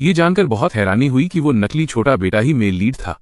ये जानकर बहुत हैरानी हुई कि वो नकली छोटा बेटा ही मेल लीड था।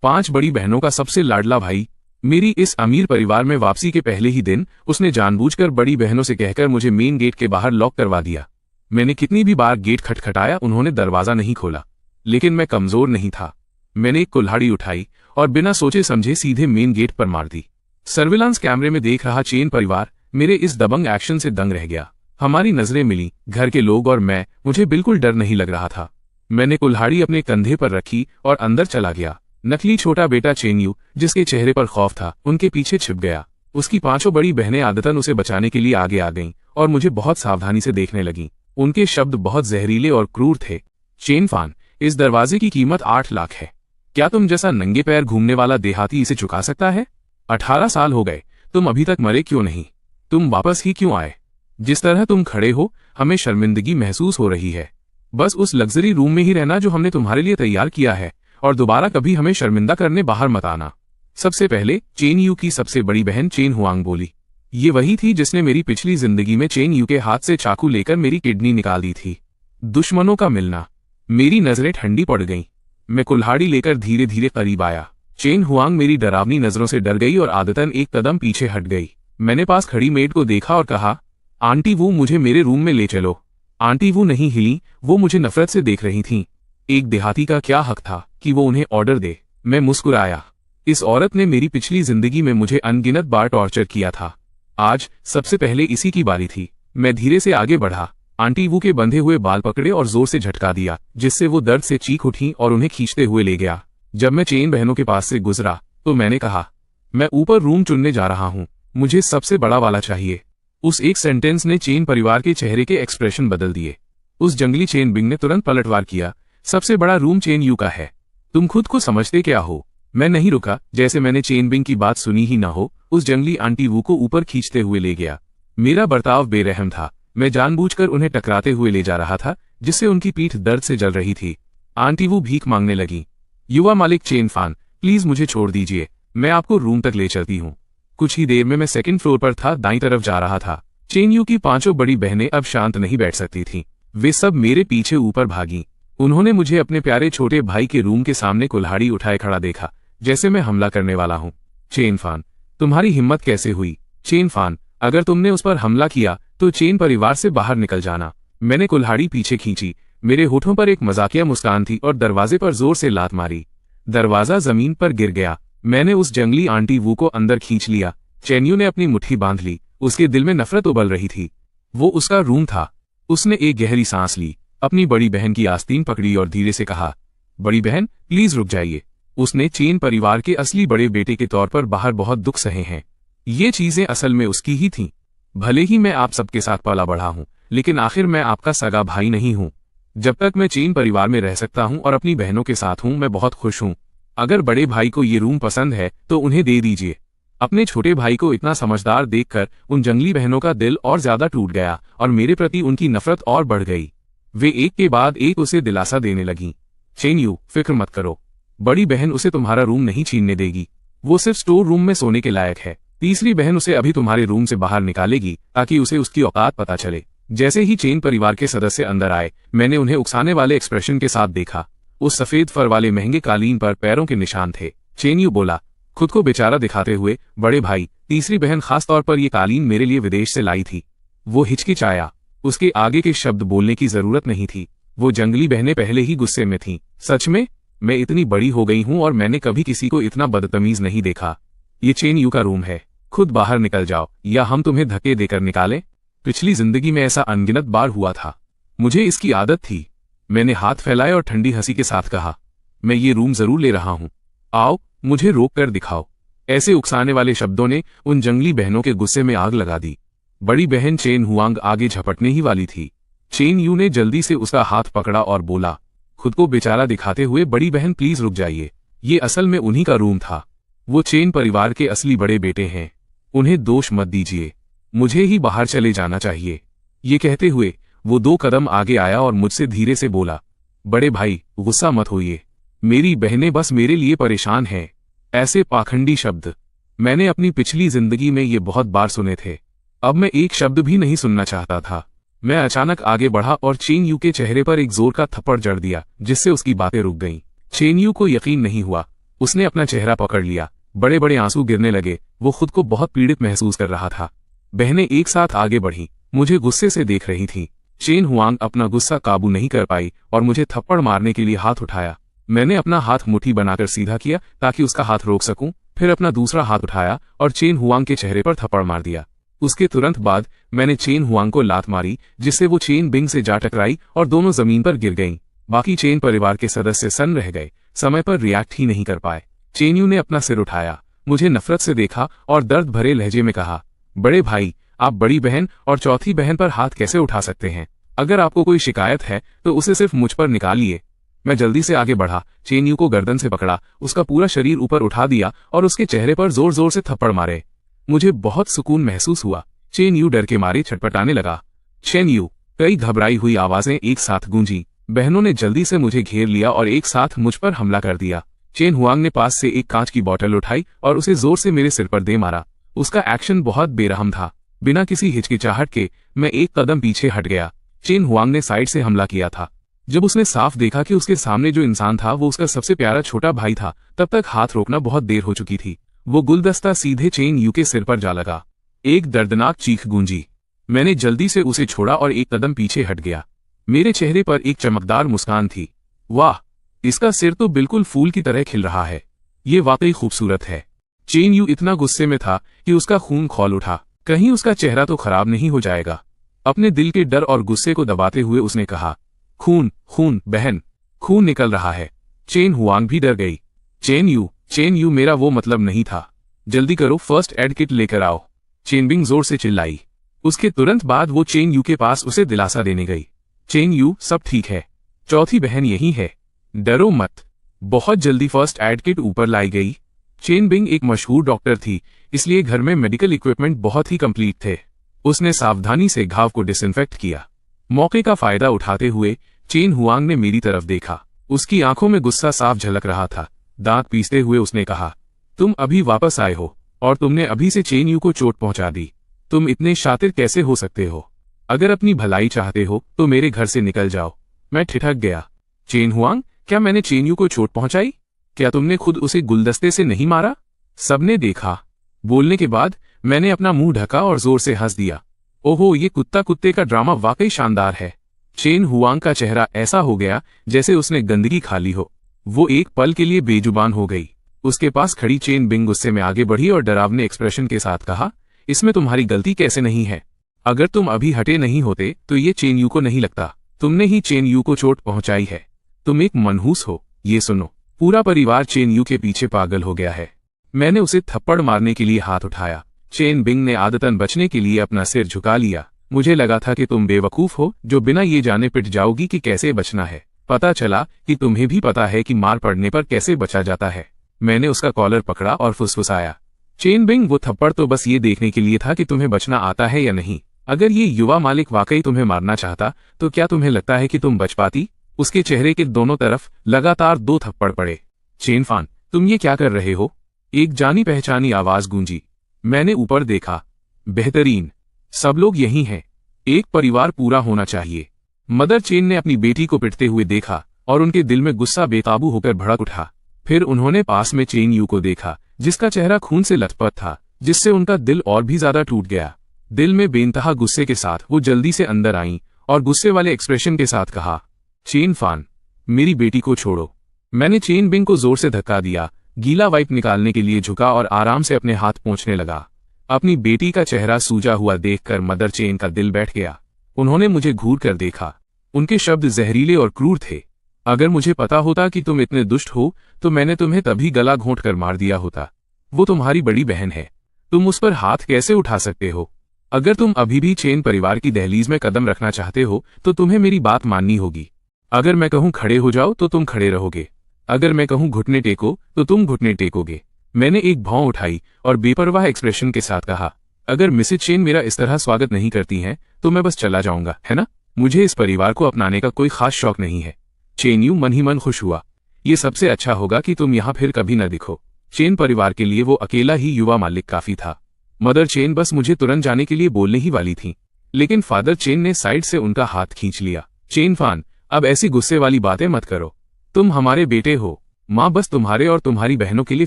5 बड़ी बहनों का सबसे लाडला भाई। मेरी इस अमीर परिवार में वापसी के पहले ही दिन उसने जानबूझकर बड़ी बहनों से कहकर मुझे मेन गेट के बाहर लॉक करवा दिया। मैंने कितनी भी बार गेट खटखटाया, उन्होंने दरवाजा नहीं खोला। लेकिन मैं कमजोर नहीं था। मैंने एक कुल्हाड़ी उठाई और बिना सोचे समझे सीधे मेन गेट पर मार दी। सर्विलांस कैमरे में देख रहा चेन परिवार मेरे इस दबंग एक्शन से दंग रह गया। हमारी नजरें मिली, घर के लोग और मैं। मुझे बिल्कुल डर नहीं लग रहा था। मैंने कुल्हाड़ी अपने कंधे पर रखी और अंदर चला गया। नकली छोटा बेटा चेनयू, जिसके चेहरे पर खौफ था, उनके पीछे छिप गया। उसकी 5 बड़ी बहनें आदतन उसे बचाने के लिए आगे आ गईं और मुझे बहुत सावधानी से देखने लगीं। उनके शब्द बहुत जहरीले और क्रूर थे। चेन फान, इस दरवाजे की कीमत 8 लाख है। क्या तुम जैसा नंगे पैर घूमने वाला देहाती इसे चुका सकता है? 18 साल हो गए, तुम अभी तक मरे क्यों नहीं? तुम वापस ही क्यों आए? जिस तरह तुम खड़े हो, हमें शर्मिंदगी महसूस हो रही है। बस उस लग्जरी रूम में ही रहना जो हमने तुम्हारे लिए तैयार किया है, और दोबारा कभी हमें शर्मिंदा करने बाहर मत आना। सबसे पहले चेन यू की सबसे बड़ी बहन चेन हुआंग बोली। ये वही थी जिसने मेरी पिछली जिंदगी में चेन यू के हाथ से चाकू लेकर मेरी किडनी निकाल दी थी। दुश्मनों का मिलना। मेरी नजरें ठंडी पड़ गईं। मैं कुल्हाड़ी लेकर धीरे धीरे करीब आया। चेन हुआंग मेरी डरावनी नजरों से डर गई और आदतन एक कदम पीछे हट गई। मैंने पास खड़ी मेड को देखा और कहा, आंटी वो मुझे मेरे रूम में ले चलो। आंटी वो नहीं हिली, वो मुझे नफरत से देख रही थीं। एक देहाती का क्या हक था कि वो उन्हें ऑर्डर दे? मैं मुस्कुराया। इस औरत ने मेरी पिछली जिंदगी में मुझे अनगिनत बार टॉर्चर किया था। आज सबसे पहले इसी की बारी थी। मैं धीरे से आगे बढ़ा, आंटी वू के बंधे हुए बाल पकड़े और जोर से झटका दिया, जिससे वो दर्द से चीख उठी और उन्हें खींचते हुए ले गया। जब मैं चेन बहनों के पास से गुजरा तो मैंने कहा, मैं ऊपर रूम चुनने जा रहा हूँ, मुझे सबसे बड़ा वाला चाहिए। उस एक सेंटेंस ने चेन परिवार के चेहरे के एक्सप्रेशन बदल दिए। उस जंगली चेन बिंग ने तुरंत पलटवार किया, सबसे बड़ा रूम चेन यू का है। तुम खुद को समझते क्या हो? मैं नहीं रुका। जैसे मैंने चेन बिंग की बात सुनी ही ना हो, उस जंगली आंटी वू को ऊपर खींचते हुए ले गया। मेरा बर्ताव बेरहम था। मैं जानबूझकर उन्हें टकराते हुए ले जा रहा था, जिससे उनकी पीठ दर्द से जल रही थी। आंटी वू भीख मांगने लगी। युवा मालिक चेन फान, प्लीज मुझे छोड़ दीजिए, मैं आपको रूम तक ले चलती हूँ। कुछ ही देर में मैं 2nd फ्लोर पर था, दाईं तरफ जा रहा था। चेन यू की 5 बड़ी बहनें अब शांत नहीं बैठ सकती थीं। वे सब मेरे पीछे ऊपर भागी। उन्होंने मुझे अपने प्यारे छोटे भाई के रूम के सामने कुल्हाड़ी उठाए खड़ा देखा, जैसे मैं हमला करने वाला हूँ। चेन फान, तुम्हारी हिम्मत कैसे हुई? चेन फान, अगर तुमने उस पर हमला किया तो चेन परिवार से बाहर निकल जाना। मैंने कुल्हाड़ी पीछे खींची। मेरे होठों पर एक मजाकिया मुस्कान थी और दरवाजे पर जोर से लात मारी। दरवाजा जमीन पर गिर गया। मैंने उस जंगली आंटी वू को अंदर खींच लिया। चेन्यू ने अपनी मुट्ठी बांध ली। उसके दिल में नफरत उबल रही थी। वो उसका रूम था। उसने एक गहरी सांस ली, अपनी बड़ी बहन की आस्तीन पकड़ी और धीरे से कहा, बड़ी बहन प्लीज रुक जाइए। उसने चेन परिवार के असली बड़े बेटे के तौर पर बाहर बहुत दुख सहे हैं। ये चीजें असल में उसकी ही थीं। भले ही मैं आप सबके साथ पला बढ़ा हूं, लेकिन आखिर मैं आपका सगा भाई नहीं हूं। जब तक मैं चेन परिवार में रह सकता हूं और अपनी बहनों के साथ हूं, मैं बहुत खुश हूं। अगर बड़े भाई को ये रूम पसंद है तो उन्हें दे दीजिए। अपने छोटे भाई को इतना समझदार देखकर उन जंगली बहनों का दिल और ज्यादा टूट गया और मेरे प्रति उनकी नफरत और बढ़ गई। वे एक के बाद एक उसे दिलासा देने लगीं। चेनयू, फिक्र मत करो, बड़ी बहन उसे तुम्हारा रूम नहीं छीनने देगी। वो सिर्फ स्टोर रूम में सोने के लायक है। तीसरी बहन उसे अभी तुम्हारे रूम से बाहर निकालेगी ताकि उसे उसकी औकात पता चले। जैसे ही चेन परिवार के सदस्य अंदर आए, मैंने उन्हें उकसाने वाले एक्सप्रेशन के साथ देखा। उस सफेद फर वाले महंगे कालीन पर पैरों के निशान थे। चेनयू बोला, खुद को बेचारा दिखाते हुए, बड़े भाई, तीसरी बहन खासतौर पर ये कालीन मेरे लिए विदेश से लाई थी। वो हिचकिचाया। उसके आगे के शब्द बोलने की जरूरत नहीं थी। वो जंगली बहनें पहले ही गुस्से में थीं। सच में, मैं इतनी बड़ी हो गई हूं और मैंने कभी किसी को इतना बदतमीज नहीं देखा। ये चेनयू का रूम है, खुद बाहर निकल जाओ या हम तुम्हें धक्के देकर निकालें। पिछली जिंदगी में ऐसा अनगिनत बार हुआ था। मुझे इसकी आदत थी। मैंने हाथ फैलाए और ठंडी हंसी के साथ कहा, मैं ये रूम जरूर ले रहा हूं, आओ मुझे रोक कर दिखाओ। ऐसे उकसाने वाले शब्दों ने उन जंगली बहनों के गुस्से में आग लगा दी। बड़ी बहन चेन हुआंग आगे झपटने ही वाली थी। चेन यू ने जल्दी से उसका हाथ पकड़ा और बोला, खुद को बेचारा दिखाते हुए, बड़ी बहन प्लीज रुक जाइए, ये असल में उन्हीं का रूम था। वो चेन परिवार के असली बड़े बेटे हैं, उन्हें दोष मत दीजिए, मुझे ही बाहर चले जाना चाहिए। ये कहते हुए वो 2 कदम आगे आया और मुझसे धीरे से बोला, बड़े भाई गुस्सा मत होइए, मेरी बहनें बस मेरे लिए परेशान हैं। ऐसे पाखंडी शब्द मैंने अपनी पिछली जिंदगी में ये बहुत बार सुने थे। अब मैं एक शब्द भी नहीं सुनना चाहता था। मैं अचानक आगे बढ़ा और चेन यू के चेहरे पर एक जोर का थप्पड़ जड़ दिया, जिससे उसकी बातें रुक गईं। चेन यू को यकीन नहीं हुआ। उसने अपना चेहरा पकड़ लिया, बड़े बड़े आंसू गिरने लगे। वो खुद को बहुत पीड़ित महसूस कर रहा था। बहनें एक साथ आगे बढ़ीं, मुझे गुस्से से देख रही थीं। चेन हुआंग अपना गुस्सा काबू नहीं कर पाई और मुझे थप्पड़ मारने के लिए हाथ उठाया। मैंने अपना हाथ मुट्ठी बनाकर सीधा किया ताकि उसका हाथ रोक सकूं, फिर अपना दूसरा हाथ उठाया और चेन हुआंग के चेहरे पर थप्पड़ मार दिया। उसके तुरंत बाद मैंने चेन हुआंग को लात मारी, जिससे वो चेन बिंग से जा टकराई और दोनों जमीन पर गिर गईं। बाकी चेन परिवार के सदस्य सन्न रह गए, समय पर रिएक्ट ही नहीं कर पाए। चेन यू ने अपना सिर उठाया, मुझे नफरत से देखा और दर्द भरे लहजे में कहा, बड़े भाई, आप बड़ी बहन और चौथी बहन पर हाथ कैसे उठा सकते हैं? अगर आपको कोई शिकायत है तो उसे सिर्फ मुझ पर निकालिए। मैं जल्दी से आगे बढ़ा, चेन यू को गर्दन से पकड़ा, उसका पूरा शरीर ऊपर उठा दिया और उसके चेहरे पर जोर जोर से थप्पड़ मारे। मुझे बहुत सुकून महसूस हुआ। चेन यू डर के मारे छटपटाने लगा। चेन यू, कई घबराई हुई आवाजें एक साथ गूंजी। बहनों ने जल्दी से मुझे घेर लिया और एक साथ मुझ पर हमला कर दिया। चेन हुआंग ने पास से एक कांच की बोतल उठाई और उसे जोर से मेरे सिर पर दे मारा। उसका एक्शन बहुत बेरहम था। बिना किसी हिचकिचाहट के मैं एक कदम पीछे हट गया। चेन हुआंग ने साइड से हमला किया था। जब उसने साफ देखा कि उसके सामने जो इंसान था वो उसका सबसे प्यारा छोटा भाई था, तब तक हाथ रोकना बहुत देर हो चुकी थी। वो गुलदस्ता सीधे चेन यू के सिर पर जा लगा। एक दर्दनाक चीख गूंजी। मैंने जल्दी से उसे छोड़ा और एक कदम पीछे हट गया। मेरे चेहरे पर एक चमकदार मुस्कान थी। वाह, इसका सिर तो बिल्कुल फूल की तरह खिल रहा है। ये वाकई खूबसूरत है। चेन यू इतना गुस्से में था कि उसका खून खौल उठा। कहीं उसका चेहरा तो खराब नहीं हो जाएगा। अपने दिल के डर और गुस्से को दबाते हुए उसने कहा, खून खून बहन, खून निकल रहा है। चेन हुआंग भी डर गई। चेन यू, मेरा वो मतलब नहीं था। जल्दी करो, फर्स्ट एड किट लेकर आओ। चेन बिंग जोर से चिल्लाई। उसके तुरंत बाद वो चेन यू के पास उसे दिलासा देने गई। चेन यू, सब ठीक है, चौथी बहन यही है, डरो मत। बहुत जल्दी फर्स्ट एड किट ऊपर लाई गई। चेन बिंग एक मशहूर डॉक्टर थी, इसलिए घर में मेडिकल इक्विपमेंट बहुत ही कंप्लीट थे। उसने सावधानी से घाव को डिसइंफेक्ट किया। मौके का फायदा उठाते हुए चेन हुआंग ने मेरी तरफ देखा। उसकी आंखों में गुस्सा साफ झलक रहा था। दांत पीसते हुए उसने कहा, तुम अभी वापस आए हो और तुमने अभी से चेन यू को चोट पहुंचा दी। तुम इतने शातिर कैसे हो सकते हो? अगर अपनी भलाई चाहते हो तो मेरे घर से निकल जाओ। मैं ठिठक गया। चेन हुआंग, क्या मैंने चेन यू को चोट पहुंचाई? क्या तुमने खुद उसे गुलदस्ते से नहीं मारा? सबने देखा। बोलने के बाद मैंने अपना मुंह ढका और जोर से हंस दिया। ओहो, ये कुत्ता कुत्ते का ड्रामा वाकई शानदार है। चेन हुआंग का चेहरा ऐसा हो गया जैसे उसने गंदगी खा ली हो। वो एक पल के लिए बेजुबान हो गई। उसके पास खड़ी चेन बिंग गुस्से में आगे बढ़ी और डरावने एक्सप्रेशन के साथ कहा, इसमें तुम्हारी गलती कैसे नहीं है? अगर तुम अभी हटे नहीं होते तो ये चेन यू को नहीं लगता। तुमने ही चेन यू को चोट पहुंचाई है। तुम एक मनहूस हो। ये सुनो, पूरा परिवार चेन यू के पीछे पागल हो गया है। मैंने उसे थप्पड़ मारने के लिए हाथ उठाया। चेन बिंग ने आदतन बचने के लिए अपना सिर झुका लिया। मुझे लगा था कि तुम बेवकूफ हो जो बिना ये जाने पिट जाओगी कि कैसे बचना है। पता चला कि तुम्हें भी पता है कि मार पड़ने पर कैसे बचा जाता है। मैंने उसका कॉलर पकड़ा और फुसफुसाया, चेन बिंग, वो थप्पड़ तो बस ये देखने के लिए था कि तुम्हें बचना आता है या नहीं। अगर ये युवा मालिक वाकई तुम्हें मारना चाहता तो क्या तुम्हें लगता है कि तुम बच पाती? उसके चेहरे के दोनों तरफ लगातार 2 थप्पड़ पड़े। चेन फान, तुम ये क्या कर रहे हो? एक जानी पहचानी आवाज गूंजी। मैंने ऊपर देखा। बेहतरीन, सब लोग यही हैं। एक परिवार पूरा होना चाहिए। मदर चेन ने अपनी बेटी को पिटते हुए देखा और उनके दिल में गुस्सा बेकाबू होकर भड़क उठा। फिर उन्होंने पास में चेन यू को देखा, जिसका चेहरा खून से लथपथ था, जिससे उनका दिल और भी ज्यादा टूट गया। दिल में बेइंतहा गुस्से के साथ वो जल्दी से अंदर आईं और गुस्से वाले एक्सप्रेशन के साथ कहा, चेन फान, मेरी बेटी को छोड़ो। मैंने चेन बिंग को जोर से धक्का दिया, गीला वाइप निकालने के लिए झुका और आराम से अपने हाथ पोंछने लगा। अपनी बेटी का चेहरा सूजा हुआ देखकर मदर चेन का दिल बैठ गया। उन्होंने मुझे घूर कर देखा। उनके शब्द जहरीले और क्रूर थे। अगर मुझे पता होता कि तुम इतने दुष्ट हो तो मैंने तुम्हें तभी गला घोंट कर मार दिया होता। वो तुम्हारी बड़ी बहन है, तुम उस पर हाथ कैसे उठा सकते हो? अगर तुम अभी भी चेन परिवार की दहलीज में कदम रखना चाहते हो तो तुम्हें मेरी बात माननी होगी। अगर मैं कहूं खड़े हो जाओ तो तुम खड़े रहोगे। अगर मैं कहूं घुटने टेको तो तुम घुटने टेकोगे। मैंने एक भौं उठाई और बेपरवाह एक्सप्रेशन के साथ कहा, अगर मिसेज चेन मेरा इस तरह स्वागत नहीं करती हैं तो मैं बस चला जाऊंगा, है ना? मुझे इस परिवार को अपनाने का कोई खास शौक नहीं है। चेन यू मन ही मन खुश हुआ। ये सबसे अच्छा होगा कि तुम यहाँ फिर कभी न दिखो। चेन परिवार के लिए वो अकेला ही युवा मालिक काफी था। मदर चेन बस मुझे तुरंत जाने के लिए बोलने ही वाली थी, लेकिन फादर चेन ने साइड से उनका हाथ खींच लिया। चेन फान, अब ऐसी गुस्से वाली बातें मत करो। तुम हमारे बेटे हो। माँ बस तुम्हारे और तुम्हारी बहनों के लिए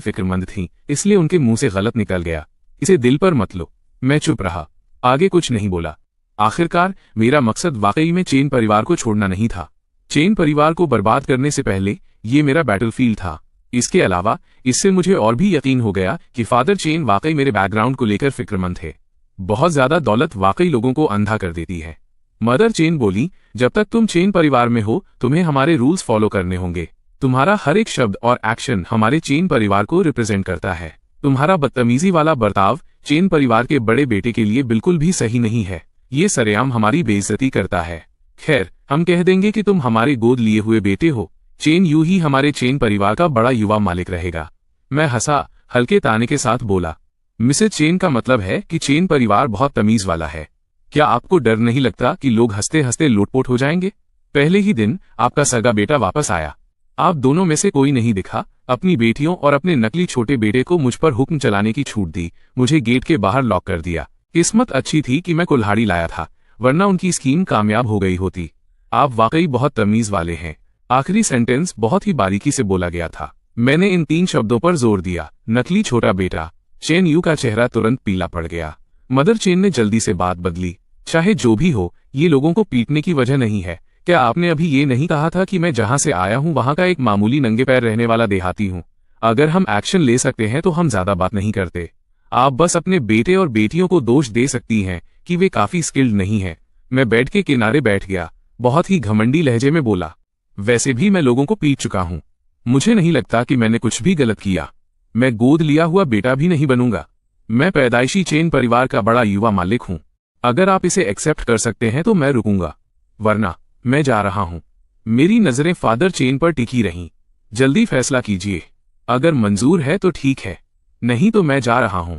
फिक्रमंद थी, इसलिए उनके मुंह से गलत निकल गया। इसे दिल पर मत लो। मैं चुप रहा, आगे कुछ नहीं बोला। आखिरकार मेरा मकसद वाकई में चेन परिवार को छोड़ना नहीं था। चेन परिवार को बर्बाद करने से पहले ये मेरा बैटलफील्ड था। इसके अलावा इससे मुझे और भी यकीन हो गया कि फादर चेन वाकई मेरे बैकग्राउंड को लेकर फिक्रमंद थे। बहुत ज्यादा दौलत वाकई लोगों को अंधा कर देती है। मदर चेन बोली, जब तक तुम चेन परिवार में हो तुम्हें हमारे रूल्स फॉलो करने होंगे। तुम्हारा हर एक शब्द और एक्शन हमारे चेन परिवार को रिप्रेजेंट करता है। तुम्हारा बदतमीजी वाला बर्ताव चेन परिवार के बड़े बेटे के लिए बिल्कुल भी सही नहीं है। ये सरेआम हमारी बेइज्जती करता है। खैर, हम कह देंगे कि तुम हमारे गोद लिए हुए बेटे हो। चेन यू ही हमारे चेन परिवार का बड़ा युवा मालिक रहेगा। मैं हंसा, हल्के ताने के साथ बोला, मिसेज चेन का मतलब है कि चेन परिवार बहुत तमीज वाला है। क्या आपको डर नहीं लगता कि लोग हंसते हंसते लोटपोट हो जाएंगे? पहले ही दिन आपका सगा बेटा वापस आया। आप दोनों में से कोई नहीं दिखा। अपनी बेटियों और अपने नकली छोटे बेटे को मुझ पर हुक्म चलाने की छूट दी। मुझे गेट के बाहर लॉक कर दिया। किस्मत अच्छी थी कि मैं कुल्हाड़ी लाया था, वरना उनकी स्कीम कामयाब हो गई होती। आप वाकई बहुत तमीज वाले हैं। आखिरी सेंटेंस बहुत ही बारीकी से बोला गया था। मैंने इन 3 शब्दों पर जोर दिया, नकली छोटा बेटा। चेन यू का चेहरा तुरंत पीला पड़ गया। मदर चेन ने जल्दी से बात बदली, चाहे जो भी हो, ये लोगों को पीटने की वजह नहीं है। क्या आपने अभी ये नहीं कहा था कि मैं जहां से आया हूं वहां का एक मामूली नंगे पैर रहने वाला देहाती हूं? अगर हम एक्शन ले सकते हैं तो हम ज्यादा बात नहीं करते। आप बस अपने बेटे और बेटियों को दोष दे सकती हैं कि वे काफी स्किल्ड नहीं हैं। मैं बेड के किनारे बैठ गया, बहुत ही घमंडी लहजे में बोला, वैसे भी मैं लोगों को पीट चुका हूं। मुझे नहीं लगता कि मैंने कुछ भी गलत किया। मैं गोद लिया हुआ बेटा भी नहीं बनूंगा। मैं पैदाइशी चेन परिवार का बड़ा युवा मालिक हूं। अगर आप इसे एक्सेप्ट कर सकते हैं तो मैं रुकूंगा, वरना मैं जा रहा हूं। मेरी नजरें फादर चेन पर टिकी रहीं। जल्दी फैसला कीजिए। अगर मंजूर है तो ठीक है, नहीं तो मैं जा रहा हूं।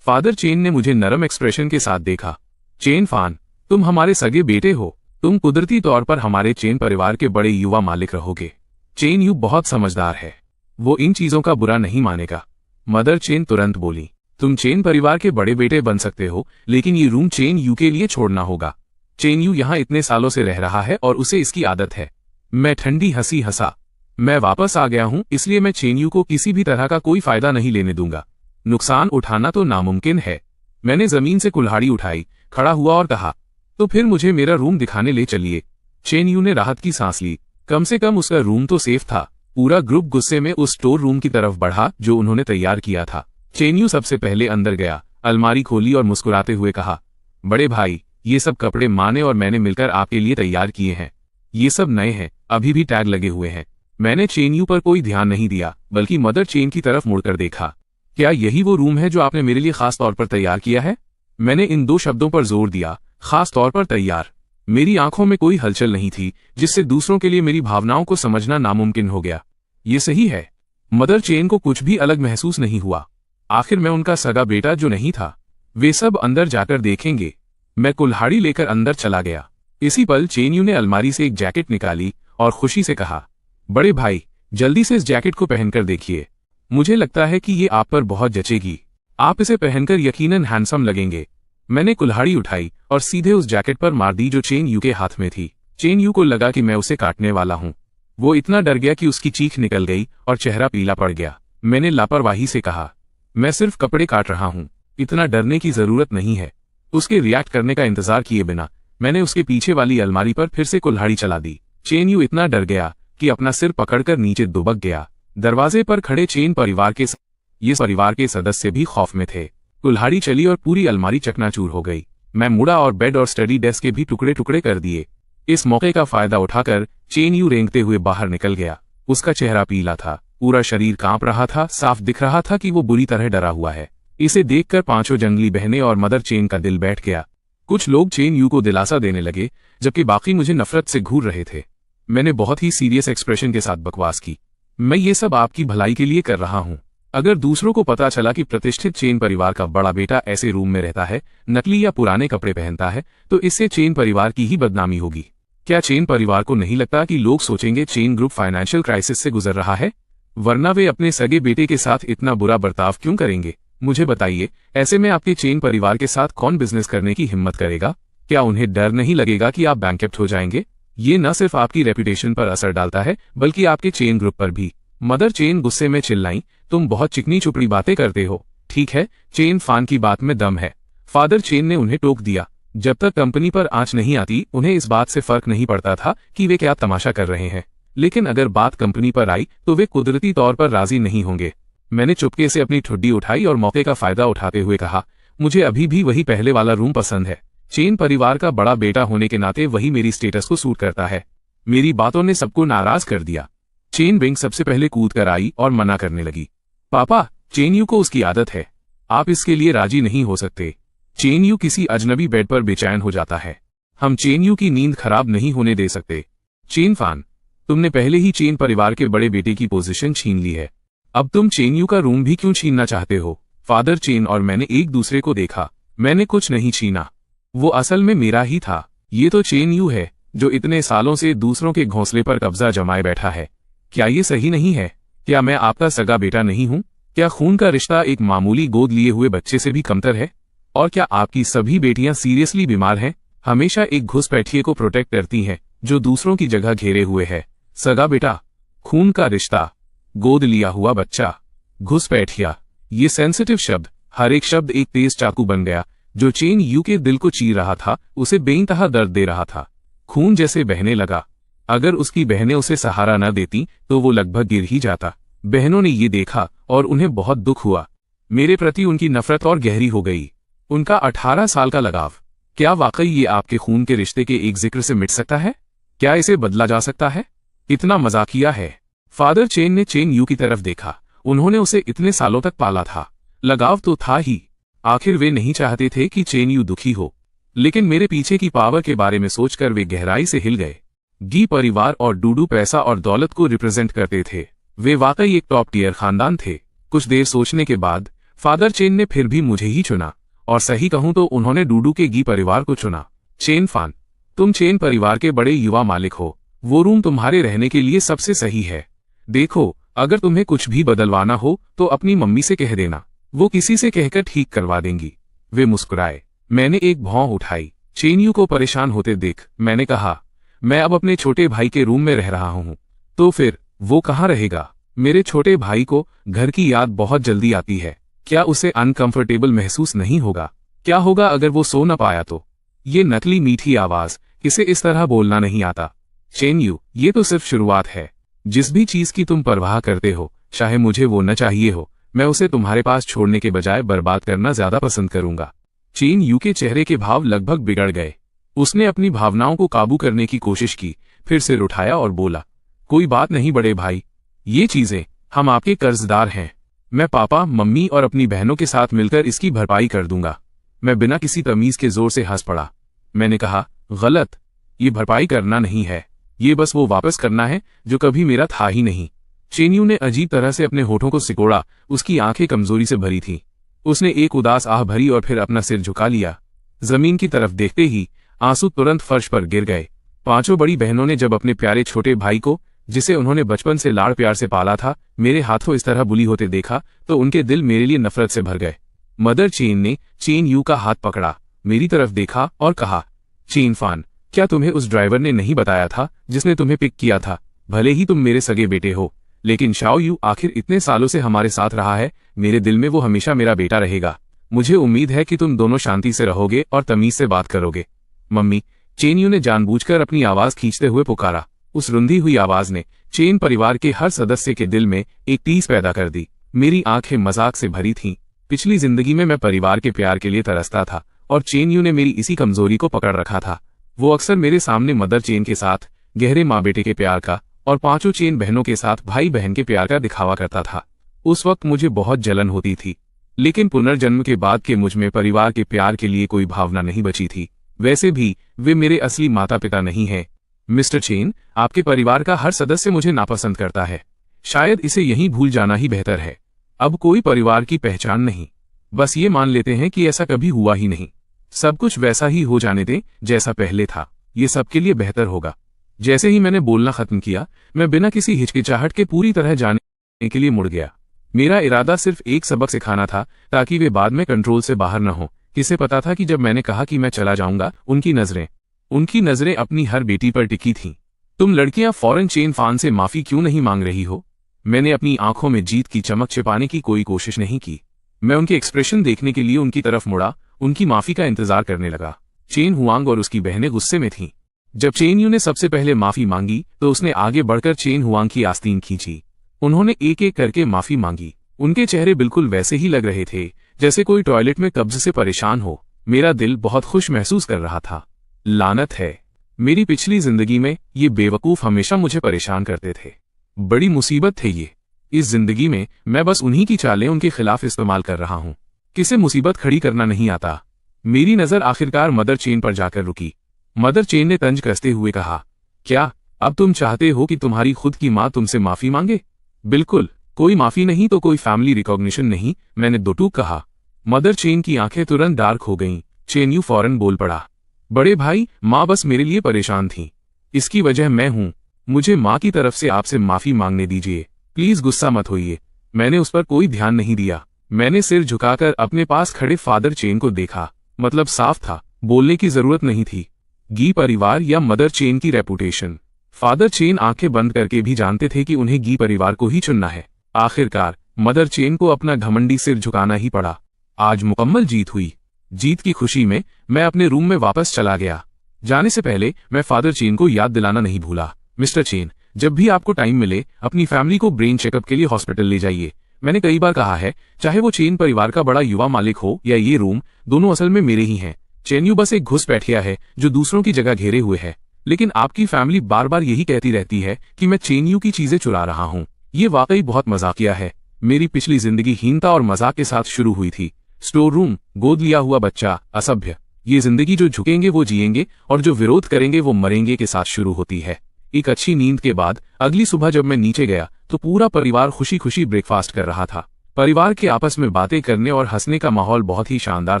फादर चेन ने मुझे नरम एक्सप्रेशन के साथ देखा। चेन फान, तुम हमारे सगे बेटे हो। तुम कुदरती तौर पर हमारे चेन परिवार के बड़े युवा मालिक रहोगे। चेन यू बहुत समझदार है, वो इन चीजों का बुरा नहीं मानेगा। मदर चेन तुरंत बोली, तुम चेन परिवार के बड़े बेटे बन सकते हो, लेकिन ये रूम चेन यू के लिए छोड़ना होगा। चेन यू यहाँ इतने सालों से रह रहा है और उसे इसकी आदत है। मैं ठंडी हंसी हंसा। मैं वापस आ गया हूँ, इसलिए मैं चेन यू को किसी भी तरह का कोई फायदा नहीं लेने दूंगा। नुकसान उठाना तो नामुमकिन है। मैंने जमीन से कुल्हाड़ी उठाई, खड़ा हुआ और कहा, तो फिर मुझे मेरा रूम दिखाने ले चलिए। चेन यू ने राहत की सांस ली। कम से कम उसका रूम तो सेफ था। पूरा ग्रुप गुस्से में उस स्टोर रूम की तरफ बढ़ा जो उन्होंने तैयार किया था। चेन यू सबसे पहले अंदर गया, अलमारी खोली और मुस्कुराते हुए कहा, बड़े भाई, ये सब कपड़े माँ ने और मैंने मिलकर आपके लिए तैयार किए हैं। ये सब नए हैं, अभी भी टैग लगे हुए हैं। मैंने चेन यू पर कोई ध्यान नहीं दिया, बल्कि मदर चेन की तरफ मुड़कर देखा। क्या यही वो रूम है जो आपने मेरे लिए खास तौर पर तैयार किया है? मैंने इन 2 शब्दों पर जोर दिया, खास तौर पर तैयार। मेरी आंखों में कोई हलचल नहीं थी, जिससे दूसरों के लिए मेरी भावनाओं को समझना नामुमकिन हो गया। ये सही है। मदर चेन को कुछ भी अलग महसूस नहीं हुआ। आखिर मैं उनका सगा बेटा जो नहीं था। वे सब अंदर जाकर देखेंगे। मैं कुल्हाड़ी लेकर अंदर चला गया। इसी पल चेन यू ने अलमारी से एक जैकेट निकाली और खुशी से कहा, बड़े भाई, जल्दी से इस जैकेट को पहनकर देखिए। मुझे लगता है कि ये आप पर बहुत जचेगी। आप इसे पहनकर यकीनन हैंडसम लगेंगे। मैंने कुल्हाड़ी उठाई और सीधे उस जैकेट पर मार दी जो चेन यू के हाथ में थी। चेन यू को लगा कि मैं उसे काटने वाला हूं। वो इतना डर गया कि उसकी चीख निकल गई और चेहरा पीला पड़ गया। मैंने लापरवाही से कहा, मैं सिर्फ कपड़े काट रहा हूं, इतना डरने की जरूरत नहीं है। उसके रिएक्ट करने का इंतजार किए बिना मैंने उसके पीछे वाली अलमारी पर फिर से कुल्हाड़ी चला दी। चेन यू इतना डर गया कि अपना सिर पकड़कर नीचे दुबक गया। दरवाजे पर खड़े चेन परिवार के सदस्य भी खौफ में थे। कुल्हाड़ी चली और पूरी अलमारी चकनाचूर हो गई। मैं मुड़ा और बेड और स्टडी डेस्क के भी टुकड़े टुकड़े कर दिए। इस मौके का फायदा उठाकर चेन यू रेंगते हुए बाहर निकल गया। उसका चेहरा पीला था, पूरा शरीर कांप रहा था। साफ दिख रहा था कि वो बुरी तरह डरा हुआ है। इसे देखकर 5 जंगली बहनें और मदर चेन का दिल बैठ गया। कुछ लोग चेन यू को दिलासा देने लगे, जबकि बाकी मुझे नफरत से घूर रहे थे। मैंने बहुत ही सीरियस एक्सप्रेशन के साथ बकवास की, मैं ये सब आपकी भलाई के लिए कर रहा हूँ। अगर दूसरों को पता चला कि प्रतिष्ठित चेन परिवार का बड़ा बेटा ऐसे रूम में रहता है, नकली या पुराने कपड़े पहनता है, तो इससे चेन परिवार की ही बदनामी होगी। क्या चेन परिवार को नहीं लगता कि लोग सोचेंगे चेन ग्रुप फाइनेंशियल क्राइसिस से गुजर रहा है? वरना वे अपने सगे बेटे के साथ इतना बुरा बर्ताव क्यों करेंगे? मुझे बताइए, ऐसे में आपके चेन परिवार के साथ कौन बिजनेस करने की हिम्मत करेगा? क्या उन्हें डर नहीं लगेगा कि आप बैंकरप्ट हो जाएंगे? ये न सिर्फ आपकी रेपुटेशन पर असर डालता है बल्कि आपके चेन ग्रुप पर भी। मदर चेन गुस्से में चिल्लाई, तुम बहुत चिकनी चुपड़ी बातें करते हो। ठीक है, चेन फान की बात में दम है। फादर चेन ने उन्हें टोक दिया। जब तक कंपनी पर आंच नहीं आती उन्हें इस बात से फर्क नहीं पड़ता था कि वे क्या तमाशा कर रहे हैं, लेकिन अगर बात कंपनी पर आई तो वे कुदरती तौर पर राजी नहीं होंगे। मैंने चुपके से अपनी ठुड्डी उठाई और मौके का फायदा उठाते हुए कहा, मुझे अभी भी वही पहले वाला रूम पसंद है। चेन परिवार का बड़ा बेटा होने के नाते वही मेरी स्टेटस को सूट करता है। मेरी बातों ने सबको नाराज कर दिया। चेन बिंग सबसे पहले कूद कर आई और मना करने लगी। पापा, चेन यू को उसकी आदत है, आप इसके लिए राजी नहीं हो सकते। चेन यू किसी अजनबी बेड पर बेचैन हो जाता है। हम चेन यू की नींद खराब नहीं होने दे सकते। चेन फान, तुमने पहले ही चेन परिवार के बड़े बेटे की पोजीशन छीन ली है, अब तुम चेन यू का रूम भी क्यों छीनना चाहते हो? फादर चेन और मैंने एक दूसरे को देखा। मैंने कुछ नहीं छीना, वो असल में मेरा ही था। ये तो चेन यू है जो इतने सालों से दूसरों के घोंसले पर कब्जा जमाए बैठा है। क्या ये सही नहीं है? क्या मैं आपका सगा बेटा नहीं हूं? क्या खून का रिश्ता एक मामूली गोद लिए हुए बच्चे से भी कमतर है? और क्या आपकी सभी बेटियां सीरियसली बीमार हैं? हमेशा एक घुसपैठिए को प्रोटेक्ट करती हैं जो दूसरों की जगह घेरे हुए है। सगा बेटा, खून का रिश्ता, गोद लिया हुआ बच्चा, घुसपैठिया, ये सेंसिटिव शब्द, हर एक शब्द एक तेज चाकू बन गया जो चेन यू के दिल को चीर रहा था, उसे बेइंतहा दर्द दे रहा था। खून जैसे बहने लगा। अगर उसकी बहनें उसे सहारा न देती तो वो लगभग गिर ही जाता। बहनों ने ये देखा और उन्हें बहुत दुख हुआ। मेरे प्रति उनकी नफरत और गहरी हो गई। उनका 18 साल का लगाव, क्या वाकई ये आपके खून के रिश्ते के एक जिक्र से मिट सकता है? क्या इसे बदला जा सकता है? इतना मजाकिया है। फादर चेन ने चेन यू की तरफ देखा। उन्होंने उसे इतने सालों तक पाला था, लगाव तो था ही। आखिर वे नहीं चाहते थे कि चेन यू दुखी हो, लेकिन मेरे पीछे की पावर के बारे में सोचकर वे गहराई से हिल गए। गी परिवार और डूडू पैसा और दौलत को रिप्रेजेंट करते थे। वे वाकई एक टॉप टियर खानदान थे। कुछ देर सोचने के बाद फादर चेन ने फिर भी मुझे ही चुना, और सही कहूं तो उन्होंने डूडू के गी परिवार को चुना। चेन फान, तुम चेन परिवार के बड़े युवा मालिक हो। वो रूम तुम्हारे रहने के लिए सबसे सही है। देखो, अगर तुम्हें कुछ भी बदलवाना हो तो अपनी मम्मी से कह देना, वो किसी से कहकर ठीक करवा देंगी। वे मुस्कुराए। मैंने एक भौं उठाई। चेन यू को परेशान होते देख मैंने कहा, मैं अब अपने छोटे भाई के रूम में रह रहा हूँ। तो फिर वो कहाँ रहेगा? मेरे छोटे भाई को घर की याद बहुत जल्दी आती है। क्या उसे अनकंफर्टेबल महसूस नहीं होगा? क्या होगा अगर वो सो न पाया तो? ये नकली मीठी आवाज, इसे इस तरह बोलना नहीं आता। चेन यू, ये तो सिर्फ शुरुआत है। जिस भी चीज की तुम परवाह करते हो, चाहे मुझे वो न चाहिए हो, मैं उसे तुम्हारे पास छोड़ने के बजाय बर्बाद करना ज्यादा पसंद करूंगा। चेन यू के चेहरे के भाव लगभग बिगड़ गए। उसने अपनी भावनाओं को काबू करने की कोशिश की, फिर सिर उठाया और बोला, कोई बात नहीं बड़े भाई, ये चीजें, हम आपके कर्जदार हैं। मैं पापा, मम्मी और अपनी बहनों के साथ मिलकर इसकी भरपाई कर दूंगा। मैं बिना किसी तमीज के जोर से हंस पड़ा। मैंने कहा, गलत, ये भरपाई करना नहीं है, ये बस वो वापस करना है जो कभी मेरा था ही नहीं। चेन यू ने अजीब तरह से अपने होठों को सिकोड़ा। उसकी आंखें कमजोरी से भरी थीं। उसने एक उदास आह भरी और फिर अपना सिर झुका लिया। जमीन की तरफ देखते ही आंसू तुरंत फर्श पर गिर गए। पांचों बड़ी बहनों ने जब अपने प्यारे छोटे भाई को, जिसे उन्होंने बचपन से लाड़ प्यार से पाला था, मेरे हाथों इस तरह बुली होते देखा तो उनके दिल मेरे लिए नफरत से भर गए। मदर चेन ने चेन यू का हाथ पकड़ा, मेरी तरफ देखा और कहा, चेन फान, क्या तुम्हें उस ड्राइवर ने नहीं बताया था जिसने तुम्हें पिक किया था? भले ही तुम मेरे सगे बेटे हो, लेकिन शाओ यू आखिर इतने सालों से हमारे साथ रहा है। मेरे दिल में वो हमेशा मेरा बेटा रहेगा। मुझे उम्मीद है कि तुम दोनों शांति से रहोगे और तमीज से बात करोगे। मम्मी, चेन यू ने जानबूझकर अपनी आवाज खींचते हुए पुकारा। उस रुंधी हुई आवाज ने चेन परिवार के हर सदस्य के दिल में एक टीस पैदा कर दी। मेरी आंखें मजाक से भरी थीं। पिछली जिंदगी में मैं परिवार के प्यार के लिए तरसता था और चेन यू ने मेरी इसी कमजोरी को पकड़ रखा था। वो अक्सर मेरे सामने मदर चेन के साथ गहरे माँ बेटे के प्यार का और पांचों चेन बहनों के साथ भाई बहन के प्यार का दिखावा करता था। उस वक्त मुझे बहुत जलन होती थी, लेकिन पुनर्जन्म के बाद के मुझ में परिवार के प्यार के लिए कोई भावना नहीं बची थी। वैसे भी वे मेरे असली माता पिता नहीं हैं। मिस्टर चेन, आपके परिवार का हर सदस्य मुझे नापसंद करता है। शायद इसे यहीं भूल जाना ही बेहतर है। अब कोई परिवार की पहचान नहीं। बस ये मान लेते हैं कि ऐसा कभी हुआ ही नहीं। सब कुछ वैसा ही हो जाने दें जैसा पहले था। ये सबके लिए बेहतर होगा। जैसे ही मैंने बोलना खत्म किया, मैं बिना किसी हिचकिचाहट के पूरी तरह जाने के लिए मुड़ गया। मेरा इरादा सिर्फ एक सबक सिखाना था ताकि वे बाद में कंट्रोल से बाहर न हो, किसे पता था कि जब मैंने कहा कि मैं चला जाऊंगा, उनकी नजरें अपनी हर बेटी पर टिकी थीं। तुम लड़कियां फौरन चेन फान से माफी क्यों नहीं मांग रही हो? मैंने अपनी आंखों में जीत की चमक छिपाने की कोई कोशिश नहीं की। मैं उनके एक्सप्रेशन देखने के लिए उनकी तरफ मुड़ा, उनकी माफी का इंतजार करने लगा। चेन हुआंग और उसकी बहनें गुस्से में थीं। जब चेन यू ने सबसे पहले माफी मांगी तो उसने आगे बढ़कर चेन हुआंग की आस्तीन खींची। उन्होंने एक एक करके माफी मांगी। उनके चेहरे बिल्कुल वैसे ही लग रहे थे जैसे कोई टॉयलेट में कब्ज से परेशान हो। मेरा दिल बहुत खुश महसूस कर रहा था। लानत है, मेरी पिछली जिंदगी में ये बेवकूफ हमेशा मुझे परेशान करते थे। बड़ी मुसीबत थे ये। इस जिंदगी में मैं बस उन्हीं की चालें उनके खिलाफ इस्तेमाल कर रहा हूं। किसे मुसीबत खड़ी करना नहीं आता। मेरी नजर आखिरकार मदर चेन पर जाकर रुकी। मदर चेन ने तंज कसते हुए कहा, क्या अब तुम चाहते हो कि तुम्हारी खुद की माँ तुमसे माफी मांगे? बिल्कुल, कोई माफी नहीं तो कोई फैमिली रिकॉग्निशन नहीं, मैंने दो टूक कहा। मदर चेन की आंखें तुरंत डार्क हो गईं। चेन यू फौरन बोल पड़ा, बड़े भाई, माँ बस मेरे लिए परेशान थी। इसकी वजह मैं हूं। मुझे माँ की तरफ से आपसे माफी मांगने दीजिए। प्लीज गुस्सा मत होइए। मैंने उस पर कोई ध्यान नहीं दिया। मैंने सिर झुकाकर अपने पास खड़े फादर चेन को देखा। मतलब साफ था, बोलने की जरूरत नहीं थी। गी परिवार या मदर चेन की रेपुटेशन। फादर चेन आंखें बंद करके भी जानते थे कि उन्हें गी परिवार को ही चुनना है। आखिरकार मदर चेन को अपना घमंडी सिर झुकाना ही पड़ा। आज मुकम्मल जीत हुई। जीत की खुशी में मैं अपने रूम में वापस चला गया। जाने से पहले मैं फादर चेन को याद दिलाना नहीं भूला, मिस्टर चेन, जब भी आपको टाइम मिले अपनी फैमिली को ब्रेन चेकअप के लिए हॉस्पिटल ले जाइए। मैंने कई बार कहा है, चाहे वो चेन परिवार का बड़ा युवा मालिक हो या ये रूम, दोनों असल में मेरे ही हैं। चेन यू बस एक घुसपैठिया है जो दूसरों की जगह घेरे हुए है। लेकिन आपकी फैमिली बार बार यही कहती रहती है कि मैं चेन यू की चीजें चुरा रहा हूँ। ये वाकई बहुत मजाकिया है। मेरी पिछली जिंदगी हीनता और मजाक के साथ शुरू हुई थी। स्टोर रूम, गोद लिया हुआ बच्चा, असभ्य। ये जिंदगी जो झुकेंगे वो जिएंगे और जो विरोध करेंगे वो मरेंगे के साथ शुरू होती है। एक अच्छी नींद के बाद अगली सुबह जब मैं नीचे गया तो पूरा परिवार खुशी खुशी ब्रेकफास्ट कर रहा था। परिवार के आपस में बातें करने और हंसने का माहौल बहुत ही शानदार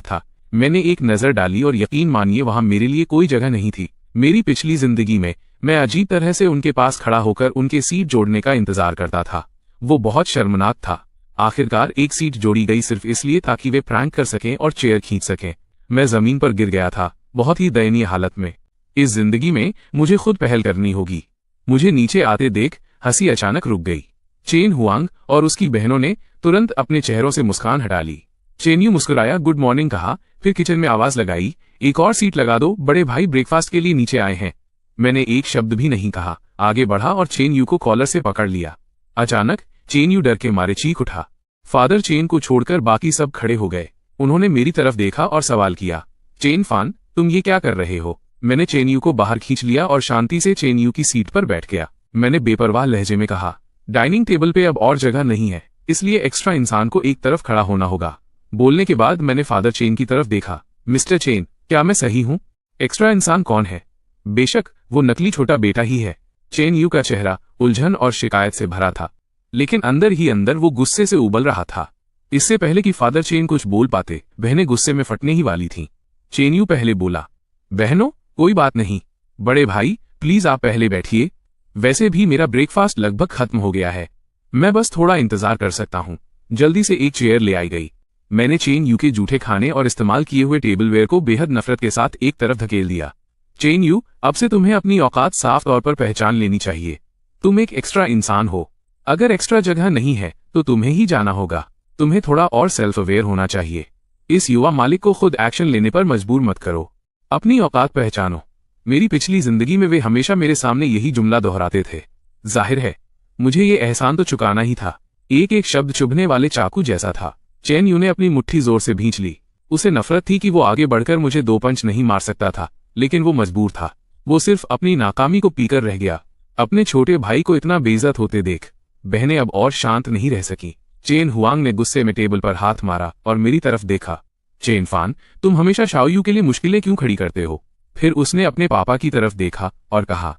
था। मैंने एक नजर डाली और यकीन मानिए वहां मेरे लिए कोई जगह नहीं थी। मेरी पिछली जिंदगी में मैं अजीब तरह से उनके पास खड़ा होकर उनके सीट जोड़ने का इंतजार करता था। वो बहुत शर्मनाक था। आखिरकार एक सीट जोड़ी गई सिर्फ इसलिए ताकि वे प्रैंक कर सकें और चेयर खींच सकें। मैं जमीन पर गिर गया था, बहुत ही दयनीय हालत में। इस जिंदगी में मुझे खुद पहल करनी होगी। मुझे नीचे आते देख हंसी अचानक रुक गई। चेन हुआंग और उसकी बहनों ने तुरंत अपने चेहरों से मुस्कान हटा ली। चेन यू मुस्कुराया, गुड मॉर्निंग कहा, फिर किचन में आवाज लगाई, एक और सीट लगा दो, बड़े भाई ब्रेकफास्ट के लिए नीचे आए हैं। मैंने एक शब्द भी नहीं कहा, आगे बढ़ा और चेन यू को कॉलर से पकड़ लिया। अचानक चेन यू डर के मारे चीख उठा। फादर चेन को छोड़कर बाकी सब खड़े हो गए। उन्होंने मेरी तरफ देखा और सवाल किया, चेन फान, तुम ये क्या कर रहे हो? मैंने चेन यू को बाहर खींच लिया और शांति से चेन यू की सीट पर बैठ गया। मैंने बेपरवाह लहजे में कहा, डाइनिंग टेबल पे अब और जगह नहीं है, इसलिए एक्स्ट्रा इंसान को एक तरफ खड़ा होना होगा। बोलने के बाद मैंने फादर चेन की तरफ देखा। मिस्टर चेन, क्या मैं सही हूं? एक्स्ट्रा इंसान कौन है? बेशक वो नकली छोटा बेटा ही है। चेन यू का चेहरा उलझन और शिकायत से भरा था, लेकिन अंदर ही अंदर वो गुस्से से उबल रहा था। इससे पहले कि फादर चेन कुछ बोल पाते, बहनें गुस्से में फटने ही वाली थीं। चेन यू पहले बोला, बहनों, कोई बात नहीं। बड़े भाई, प्लीज आप पहले बैठिए। वैसे भी मेरा ब्रेकफास्ट लगभग खत्म हो गया है। मैं बस थोड़ा इंतजार कर सकता हूँ। जल्दी से एक चेयर ले आई गई। मैंने चेन यू के जूठे खाने और इस्तेमाल किए हुए टेबलवेयर को बेहद नफरत के साथ एक तरफ धकेल दिया। चेन यू, अब से तुम्हें अपनी औकात साफ तौर पर पहचान लेनी चाहिए। तुम एक एक्स्ट्रा इंसान हो। अगर एक्स्ट्रा जगह नहीं है तो तुम्हें ही जाना होगा। तुम्हें थोड़ा और सेल्फ अवेयर होना चाहिए। इस युवा मालिक को खुद एक्शन लेने पर मजबूर मत करो। अपनी औकात पहचानो। मेरी पिछली जिंदगी में वे हमेशा मेरे सामने यही जुमला दोहराते थे। जाहिर है मुझे ये एहसान तो चुकाना ही था। एक एक शब्द चुभने वाले चाकू जैसा था। चेन यू ने अपनी मुट्ठी जोर से भींच ली। उसे नफरत थी कि वो आगे बढ़कर मुझे दो पंच नहीं मार सकता था, लेकिन वो मजबूर था। वो सिर्फ अपनी नाकामी को पीकर रह गया। अपने छोटे भाई को इतना बेइज्जत होते देख बहनें अब और शांत नहीं रह सकी। चेन हुआंग ने गुस्से में टेबल पर हाथ मारा और मेरी तरफ देखा। चेन फान, तुम हमेशा शाओयू के लिए मुश्किलें क्यों खड़ी करते हो? फिर उसने अपने पापा की तरफ देखा और कहा,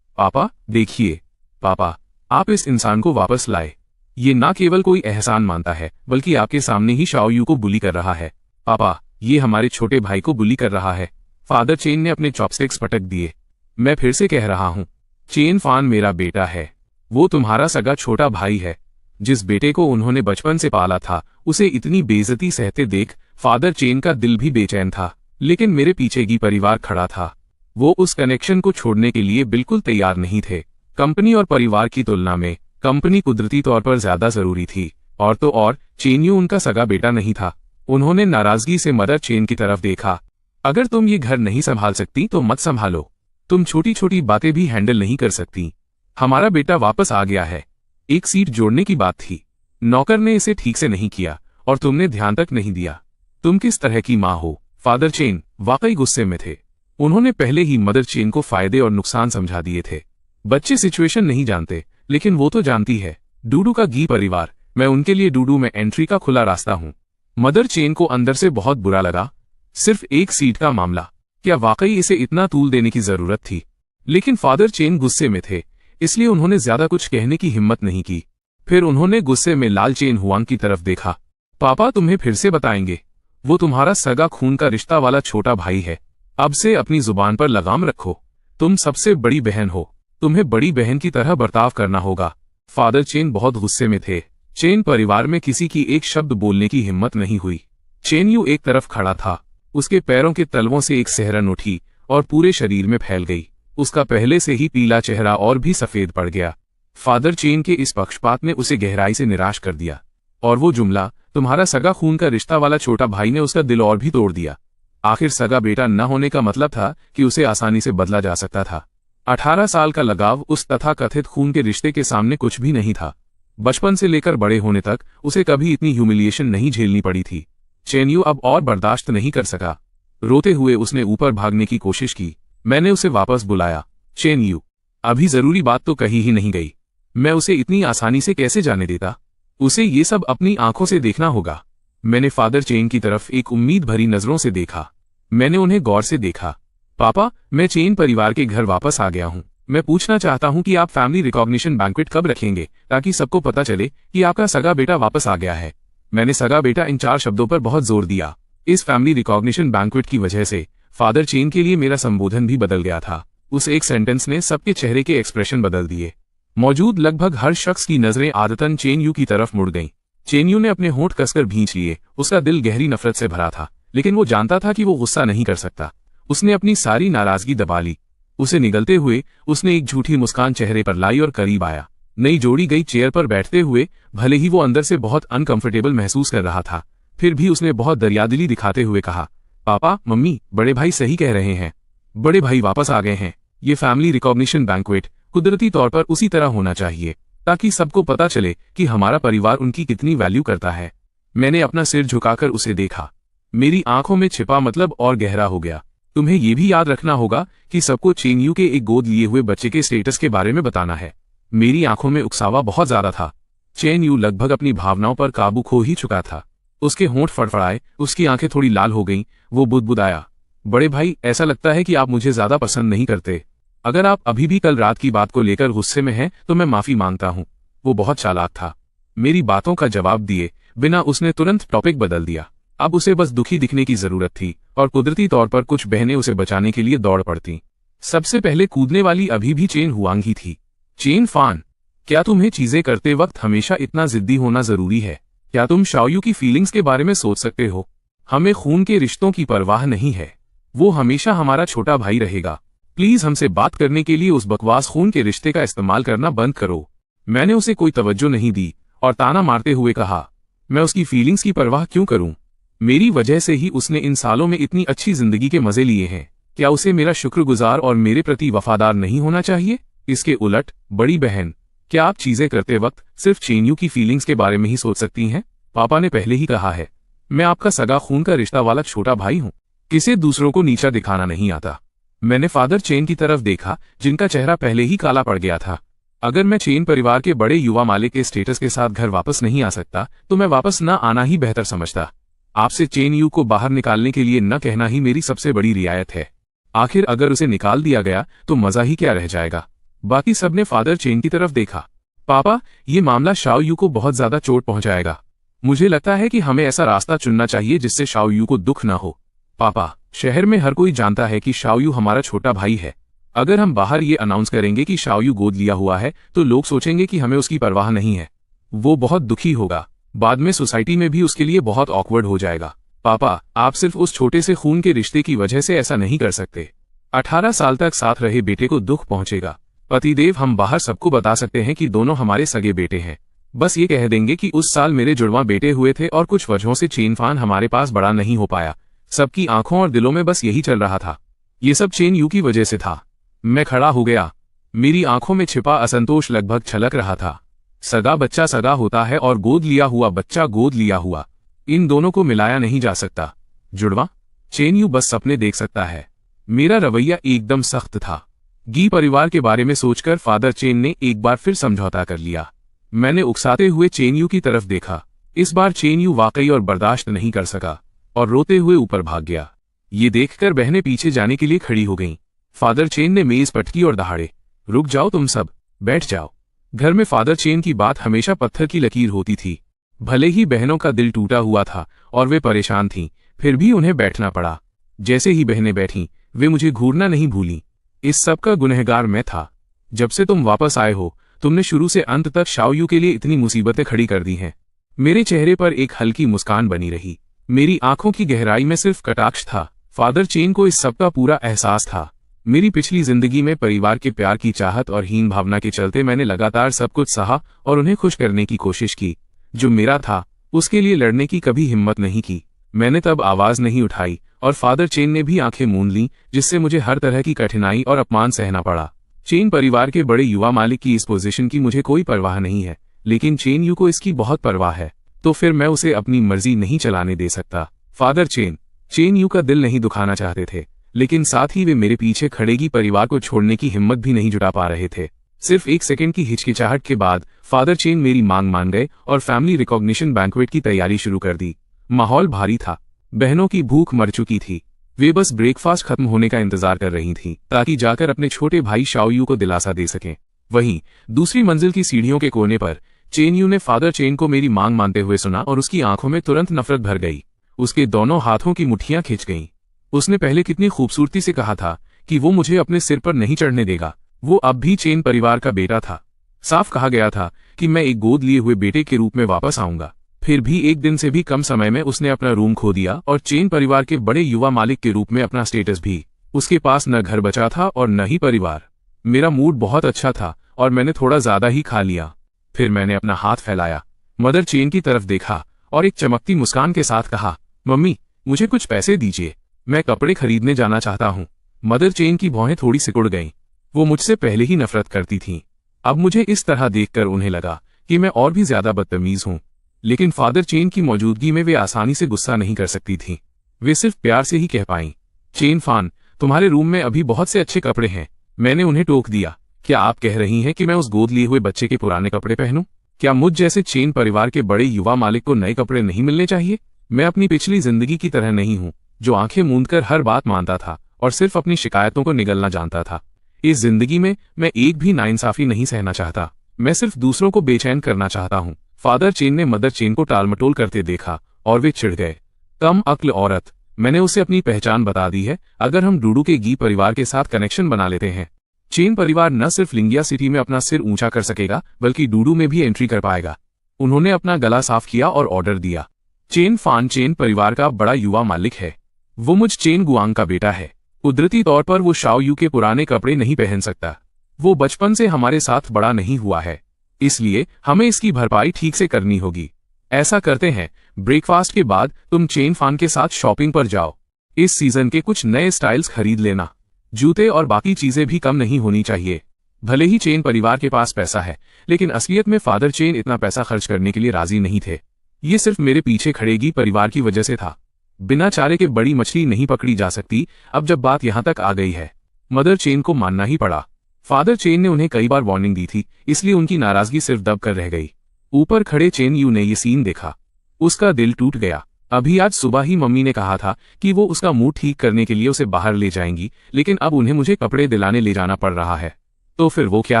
पापा देखिए, पापा आप इस इंसान को वापस लाए। ये ना केवल कोई एहसान मानता है बल्कि आपके सामने ही शाओयू को बुली कर रहा है। पापा, ये हमारे छोटे भाई को बुली कर रहा है। फादर चेन ने अपने चॉपस्टिक्स पटक दिए। मैं फिर से कह रहा हूँ, चेन फान मेरा बेटा है। वो तुम्हारा सगा छोटा भाई है। जिस बेटे को उन्होंने बचपन से पाला था उसे इतनी बेइज्जती सहते देख फादर चेन का दिल भी बेचैन था, लेकिन मेरे पीछे की परिवार खड़ा था। वो उस कनेक्शन को छोड़ने के लिए बिल्कुल तैयार नहीं थे। कंपनी और परिवार की तुलना में कंपनी कुदरती तौर पर ज्यादा जरूरी थी, और तो और चेन यू उनका सगा बेटा नहीं था। उन्होंने नाराजगी से मदर चेन की तरफ देखा। अगर तुम ये घर नहीं संभाल सकती तो मत संभालो। तुम छोटी छोटी बातें भी हैंडल नहीं कर सकती। हमारा बेटा वापस आ गया है। एक सीट जोड़ने की बात थी, नौकर ने इसे ठीक से नहीं किया और तुमने ध्यान तक नहीं दिया। तुम किस तरह की माँ हो? फादर चेन वाकई गुस्से में थे। उन्होंने पहले ही मदर चेन को फायदे और नुकसान समझा दिए थे। बच्चे सिचुएशन नहीं जानते, लेकिन वो तो जानती है। डूडू का घी परिवार, मैं उनके लिए डूडू में एंट्री का खुला रास्ता हूँ। मदर चेन को अंदर से बहुत बुरा लगा। सिर्फ एक सीट का मामला, क्या वाकई इसे इतना तूल देने की जरूरत थी? लेकिन फादर चेन गुस्से में थे, इसलिए उन्होंने ज्यादा कुछ कहने की हिम्मत नहीं की। फिर उन्होंने गुस्से में लाल चेन हुआंग की तरफ देखा। पापा तुम्हें फिर से बताएंगे, वो तुम्हारा सगा खून का रिश्ता वाला छोटा भाई है। अब से अपनी जुबान पर लगाम रखो। तुम सबसे बड़ी बहन हो, तुम्हें बड़ी बहन की तरह बर्ताव करना होगा। फादर चेन बहुत गुस्से में थे। चेन परिवार में किसी की एक शब्द बोलने की हिम्मत नहीं हुई। चेन यू एक तरफ खड़ा था, उसके पैरों के तलवों से एक सिहरन उठी और पूरे शरीर में फैल गई। उसका पहले से ही पीला चेहरा और भी सफेद पड़ गया। फादर चेन के इस पक्षपात ने उसे गहराई से निराश कर दिया, और वो जुमला तुम्हारा सगा खून का रिश्ता वाला छोटा भाई ने उसका दिल और भी तोड़ दिया। आखिर सगा बेटा न होने का मतलब था कि उसे आसानी से बदला जा सकता था। 18 साल का लगाव उस तथाकथित खून के रिश्ते के सामने कुछ भी नहीं था। बचपन से लेकर बड़े होने तक उसे कभी इतनी ह्यूमिलिएशन नहीं झेलनी पड़ी थी। चेन यू अब और बर्दाश्त नहीं कर सका। रोते हुए उसने ऊपर भागने की कोशिश की। मैंने उसे वापस बुलाया। चेन यू, अभी जरूरी बात तो कही ही नहीं गई। मैं उसे इतनी आसानी से कैसे जाने देता? उसे ये सब अपनी आंखों से देखना होगा। मैंने फादर चेन की तरफ एक उम्मीद भरी नजरों से देखा। मैंने उन्हें गौर से देखा। पापा, मैं चेन परिवार के घर वापस आ गया हूँ। मैं पूछना चाहता हूँ कि आप फैमिली रिकॉग्निशन बैंक्वेट कब रखेंगे, ताकि सबको पता चले कि आपका सगा बेटा वापस आ गया है। मैंने सगा बेटा इन 4 शब्दों पर बहुत जोर दिया। इस फैमिली रिकॉग्निशन बैंक्वेट की वजह से फादर चेन के लिए मेरा संबोधन भी बदल गया था। उस एक सेंटेंस ने सबके चेहरे के एक्सप्रेशन बदल दिए। मौजूद लगभग हर शख्स की नजरें आदतन चेन यू की तरफ मुड़ गईं। चेन यू ने अपने होंठ कसकर भींच लिए। उसका दिल गहरी नफरत से भरा था, लेकिन वो जानता था कि वो गुस्सा नहीं कर सकता। उसने अपनी सारी नाराजगी दबा ली। उसे निगलते हुए उसने एक झूठी मुस्कान चेहरे पर लाई और करीब आया। नई जोड़ी गई चेयर पर बैठते हुए भले ही वो अंदर से बहुत अनकंफर्टेबल महसूस कर रहा था, फिर भी उसने बहुत दरियादिली दिखाते हुए कहा, पापा, मम्मी, बड़े भाई सही कह रहे हैं। बड़े भाई वापस आ गए हैं। ये फैमिली रिकॉग्निशन बैंक्वेट कुदरती तौर पर उसी तरह होना चाहिए, ताकि सबको पता चले कि हमारा परिवार उनकी कितनी वैल्यू करता है। मैंने अपना सिर झुकाकर उसे देखा। मेरी आंखों में छिपा मतलब और गहरा हो गया। तुम्हें ये भी याद रखना होगा कि सबको चेन यू के एक गोद लिए हुए बच्चे के स्टेटस के बारे में बताना है। मेरी आंखों में उकसावा बहुत ज्यादा था। चेन यू लगभग अपनी भावनाओं पर काबू खो ही चुका था। उसके होंठ फड़फड़ाए, उसकी आंखें थोड़ी लाल हो गईं। वो बुदबुदाया, बड़े भाई, ऐसा लगता है कि आप मुझे ज्यादा पसंद नहीं करते। अगर आप अभी भी कल रात की बात को लेकर गुस्से में हैं तो मैं माफी मांगता हूँ। वो बहुत चालाक था। मेरी बातों का जवाब दिए बिना उसने तुरंत टॉपिक बदल दिया। अब उसे बस दुखी दिखने की जरूरत थी, और कुदरती तौर पर कुछ बहनें उसे बचाने के लिए दौड़ पड़ती। सबसे पहले कूदने वाली अभी भी चेन हुआंग ही थी। चेन फान, क्या तुम्हें चीजें करते वक्त हमेशा इतना जिद्दी होना जरूरी है? क्या तुम शाओयू की फीलिंग्स के बारे में सोच सकते हो? हमें खून के रिश्तों की परवाह नहीं है। वो हमेशा हमारा छोटा भाई रहेगा। प्लीज हमसे बात करने के लिए उस बकवास खून के रिश्ते का इस्तेमाल करना बंद करो। मैंने उसे कोई तवज्जो नहीं दी और ताना मारते हुए कहा, मैं उसकी फीलिंग्स की परवाह क्यों करूं? मेरी वजह से ही उसने इन सालों में इतनी अच्छी जिंदगी के मजे लिए हैं। क्या उसे मेरा शुक्रगुजार और मेरे प्रति वफादार नहीं होना चाहिए? इसके उलट, बड़ी बहन, क्या आप चीजें करते वक्त सिर्फ चेन यू की फीलिंग्स के बारे में ही सोच सकती हैं? पापा ने पहले ही कहा है, मैं आपका सगा खून का रिश्ता वाला छोटा भाई हूँ। किसे दूसरों को नीचा दिखाना नहीं आता। मैंने फादर चेन की तरफ देखा, जिनका चेहरा पहले ही काला पड़ गया था। अगर मैं चेन परिवार के बड़े युवा मालिक के स्टेटस के साथ घर वापस नहीं आ सकता तो मैं वापस न आना ही बेहतर समझता। आपसे चेन यू को बाहर निकालने के लिए न कहना ही मेरी सबसे बड़ी रियायत है। आखिर अगर उसे निकाल दिया गया तो मजा ही क्या रह जाएगा। बाकी सबने फादर चेन की तरफ देखा। पापा, ये मामला शाओयू को बहुत ज्यादा चोट पहुंचाएगा। मुझे लगता है कि हमें ऐसा रास्ता चुनना चाहिए जिससे शाओयू को दुख न हो। पापा, शहर में हर कोई जानता है कि शाओयू हमारा छोटा भाई है। अगर हम बाहर ये अनाउंस करेंगे कि शाओयू गोद लिया हुआ है तो लोग सोचेंगे कि हमें उसकी परवाह नहीं है। वो बहुत दुखी होगा। बाद में सोसाइटी में भी उसके लिए बहुत ऑकवर्ड हो जाएगा। पापा, आप सिर्फ उस छोटे से खून के रिश्ते की वजह से ऐसा नहीं कर सकते। 18 साल तक साथ रहे बेटे को दुख पहुंचेगा। पतिदेव, हम बाहर सबको बता सकते हैं कि दोनों हमारे सगे बेटे हैं। बस ये कह देंगे कि उस साल मेरे जुड़वां बेटे हुए थे और कुछ वजहों से चेन फान हमारे पास बड़ा नहीं हो पाया। सबकी आंखों और दिलों में बस यही चल रहा था। ये सब चेन यू की वजह से था। मैं खड़ा हो गया। मेरी आंखों में छिपा असंतोष लगभग छलक रहा था। सगा बच्चा सगा होता है और गोद लिया हुआ बच्चा गोद लिया हुआ, इन दोनों को मिलाया नहीं जा सकता। जुड़वा चेन यू बस सपने देख सकता है। मेरा रवैया एकदम सख्त था। गी परिवार के बारे में सोचकर फादर चेन ने एक बार फिर समझौता कर लिया। मैंने उकसाते हुए चेन यू की तरफ देखा। इस बार चेन यू वाकई और बर्दाश्त नहीं कर सका और रोते हुए ऊपर भाग गया। ये देखकर बहनें पीछे जाने के लिए खड़ी हो गईं। फादर चेन ने मेज पटकी और दहाड़े, रुक जाओ तुम सब, बैठ जाओ। घर में फादर चेन की बात हमेशा पत्थर की लकीर होती थी। भले ही बहनों का दिल टूटा हुआ था और वे परेशान थीं, फिर भी उन्हें बैठना पड़ा। जैसे ही बहनें बैठीं, वे मुझे घूरना नहीं भूलीं। इस सब का गुनहगार मैं था। जब से तुम वापस आए हो, तुमने शुरू से अंत तक शाओयू के लिए इतनी मुसीबतें खड़ी कर दी हैं। मेरे चेहरे पर एक हल्की मुस्कान बनी रही। मेरी आंखों की गहराई में सिर्फ कटाक्ष था। फादर चेन को इस सब का पूरा एहसास था। मेरी पिछली जिंदगी में परिवार के प्यार की चाहत और हीन भावना के चलते मैंने लगातार सब कुछ सहा और उन्हें खुश करने की कोशिश की। जो मेरा था, उसके लिए लड़ने की कभी हिम्मत नहीं की। मैंने तब आवाज नहीं उठाई और फादर चेन ने भी आंखें मूंद लीं, जिससे मुझे हर तरह की कठिनाई और अपमान सहना पड़ा। चेन परिवार के बड़े युवा मालिक की इस पोजीशन की मुझे कोई परवाह नहीं है, लेकिन चेन यू को इसकी बहुत परवाह है। तो फिर मैं उसे अपनी मर्जी नहीं चलाने दे सकता। फादर चेन यू का दिल नहीं दुखाना चाहते थे, लेकिन साथ ही वे मेरे पीछे खड़ेगी परिवार को छोड़ने की हिम्मत भी नहीं जुटा पा रहे थे। सिर्फ एक सेकंड की हिचकिचाहट के बाद फादर चेन मेरी मांग मान गए और फैमिली रिकॉग्निशन बैंक्वेट की तैयारी शुरू कर दी। माहौल भारी था। बहनों की भूख मर चुकी थी। वे बस ब्रेकफास्ट खत्म होने का इंतजार कर रही थीं, ताकि जाकर अपने छोटे भाई शाओयू को दिलासा दे सकें। वहीं दूसरी मंजिल की सीढ़ियों के कोने पर चेन यू ने फादर चेन को मेरी मांग मानते हुए सुना और उसकी आंखों में तुरंत नफरत भर गई। उसके दोनों हाथों की मुट्ठियां खिंच गईं। उसने पहले कितनी खूबसूरती से कहा था कि वो मुझे अपने सिर पर नहीं चढ़ने देगा। वो अब भी चेन परिवार का बेटा था। साफ कहा गया था कि मैं एक गोद लिए हुए बेटे के रूप में वापस आऊंगा। फिर भी एक दिन से भी कम समय में उसने अपना रूम खो दिया और चेन परिवार के बड़े युवा मालिक के रूप में अपना स्टेटस भी। उसके पास न घर बचा था और न ही परिवार। मेरा मूड बहुत अच्छा था और मैंने थोड़ा ज्यादा ही खा लिया। फिर मैंने अपना हाथ फैलाया, मदर चेन की तरफ देखा और एक चमकती मुस्कान के साथ कहा, मम्मी, मुझे कुछ पैसे दीजिए, मैं कपड़े खरीदने जाना चाहता हूँ। मदर चेन की भौहें थोड़ी सिकुड़ गईं। वो मुझसे पहले ही नफरत करती थीं। अब मुझे इस तरह देखकर उन्हें लगा कि मैं और भी ज्यादा बदतमीज हूँ, लेकिन फादर चेन की मौजूदगी में वे आसानी से गुस्सा नहीं कर सकती थीं। वे सिर्फ प्यार से ही कह पाईं, चेन फान, तुम्हारे रूम में अभी बहुत से अच्छे कपड़े हैं। मैंने उन्हें टोक दिया, क्या आप कह रही हैं कि मैं उस गोद लिए हुए बच्चे के पुराने कपड़े पहनूं? क्या मुझ जैसे चेन परिवार के बड़े युवा मालिक को नए कपड़े नहीं मिलने चाहिए? मैं अपनी पिछली जिंदगी की तरह नहीं हूँ, जो आंखें मूंदकर हर बात मानता था और सिर्फ अपनी शिकायतों को निगलना जानता था। इस जिंदगी में मैं एक भी नाइंसाफी नहीं सहना चाहता। मैं सिर्फ दूसरों को बेचैन करना चाहता हूँ। फादर चेन ने मदर चेन को टालमटोल करते देखा और वे चिढ़ गए। कम अक्ल औरत, मैंने उसे अपनी पहचान बता दी है। अगर हम डूडू के गी परिवार के साथ कनेक्शन बना लेते हैं, चेन परिवार न सिर्फ लिंगिया सिटी में अपना सिर ऊंचा कर सकेगा, बल्कि डूडू में भी एंट्री कर पाएगा। उन्होंने अपना गला साफ किया और ऑर्डर दिया, चेन फान चेन परिवार का बड़ा युवा मालिक है। वो मुझ चेन गुआंग का बेटा है। कुदरती तौर पर वो शाओयू के पुराने कपड़े नहीं पहन सकता। वो बचपन से हमारे साथ बड़ा नहीं हुआ है, इसलिए हमें इसकी भरपाई ठीक से करनी होगी। ऐसा करते हैं, ब्रेकफास्ट के बाद तुम चेन फान के साथ शॉपिंग पर जाओ। इस सीजन के कुछ नए स्टाइल्स खरीद लेना। जूते और बाकी चीजें भी कम नहीं होनी चाहिए। भले ही चेन परिवार के पास पैसा है, लेकिन असलियत में फादर चेन इतना पैसा खर्च करने के लिए राजी नहीं थे। ये सिर्फ मेरे पीछे खड़ेगी परिवार की वजह से था। बिना चारे के बड़ी मछली नहीं पकड़ी जा सकती। अब जब बात यहां तक आ गई है, मदर चेन को मानना ही पड़ा। फादर चेन ने उन्हें कई बार वार्निंग दी थी, इसलिए उनकी नाराजगी सिर्फ दब कर रह गई। ऊपर खड़े चेन यू ने ये सीन देखा, उसका दिल टूट गया। अभी आज सुबह ही मम्मी ने कहा था कि वो उसका मूड ठीक करने के लिए उसे बाहर ले जाएंगी, लेकिन अब उन्हें मुझे कपड़े दिलाने ले जाना पड़ रहा है। तो फिर वो क्या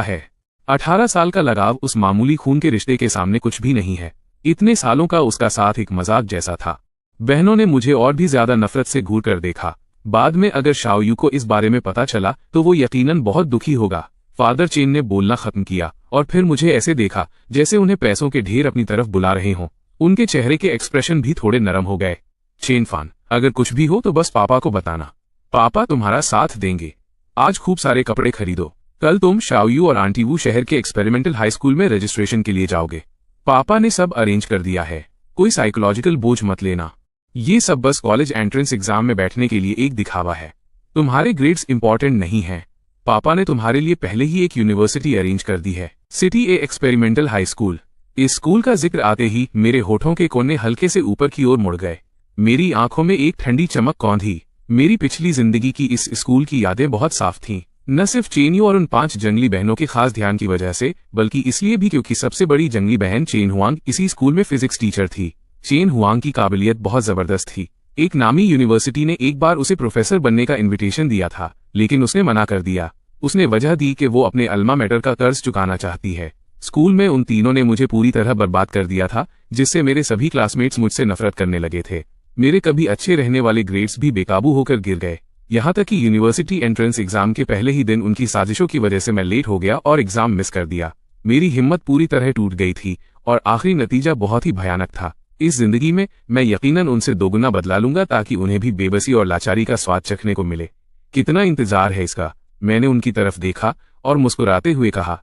है? 18 साल का लगाव उस मामूली खून के रिश्ते के सामने कुछ भी नहीं है। इतने सालों का उसका साथ एक मजाक जैसा था। बहनों ने मुझे और भी ज्यादा नफरत से घूर कर देखा। बाद में अगर शाओयू को इस बारे में पता चला तो वो यकीनन बहुत दुखी होगा। फादर चेन ने बोलना खत्म किया और फिर मुझे ऐसे देखा जैसे उन्हें पैसों के ढेर अपनी तरफ बुला रहे हों। उनके चेहरे के एक्सप्रेशन भी थोड़े नरम हो गए। चेन फान, अगर कुछ भी हो तो बस पापा को बताना, पापा तुम्हारा साथ देंगे। आज खूब सारे कपड़े खरीदो, कल तुम शाओयू और आंटी वू शहर के एक्सपेरिमेंटल हाई स्कूल में रजिस्ट्रेशन के लिए जाओगे। पापा ने सब अरेंज कर दिया है, कोई साइकोलॉजिकल बोझ मत लेना। ये सब बस कॉलेज एंट्रेंस एग्जाम में बैठने के लिए एक दिखावा है। तुम्हारे ग्रेड्स इंपॉर्टेंट नहीं हैं। पापा ने तुम्हारे लिए पहले ही एक यूनिवर्सिटी अरेंज कर दी है, सिटी ए एक्सपेरिमेंटल हाई स्कूल। इस स्कूल का जिक्र आते ही मेरे होठों के कोने हल्के से ऊपर की ओर मुड़ गए। मेरी आंखों में एक ठंडी चमक कौंधी। मेरी पिछली जिंदगी की इस स्कूल की यादें बहुत साफ थीं, न सिर्फ चेनयू और उन 5 जंगली बहनों के खास ध्यान की वजह से, बल्कि इसलिए भी क्योंकि सबसे बड़ी जंगली बहन चेन हुआंग इसी स्कूल में फिजिक्स टीचर थी। चेन हुआंग की काबिलियत बहुत जबरदस्त थी। एक नामी यूनिवर्सिटी ने एक बार उसे प्रोफेसर बनने का इन्विटेशन दिया था, लेकिन उसने मना कर दिया। उसने वजह दी कि वो अपने अल्मा मैटर का कर्ज चुकाना चाहती है। स्कूल में उन तीनों ने मुझे पूरी तरह बर्बाद कर दिया था, जिससे मेरे सभी क्लासमेट्स मुझसे नफरत करने लगे थे। मेरे कभी अच्छे रहने वाले ग्रेड्स भी बेकाबू होकर गिर गए। यहाँ तक कि यूनिवर्सिटी एंट्रेंस एग्जाम के पहले ही दिन उनकी साजिशों की वजह से मैं लेट हो गया और एग्जाम मिस कर दिया। मेरी हिम्मत पूरी तरह टूट गई थी और आखिरी नतीजा बहुत ही भयानक था। इस जिंदगी में मैं यकीनन उनसे दोगुना बदला लूंगा ताकि उन्हें भी बेबसी और लाचारी का स्वाद चखने को मिले। कितना इंतजार है इसका। मैंने उनकी तरफ देखा और मुस्कुराते हुए कहा,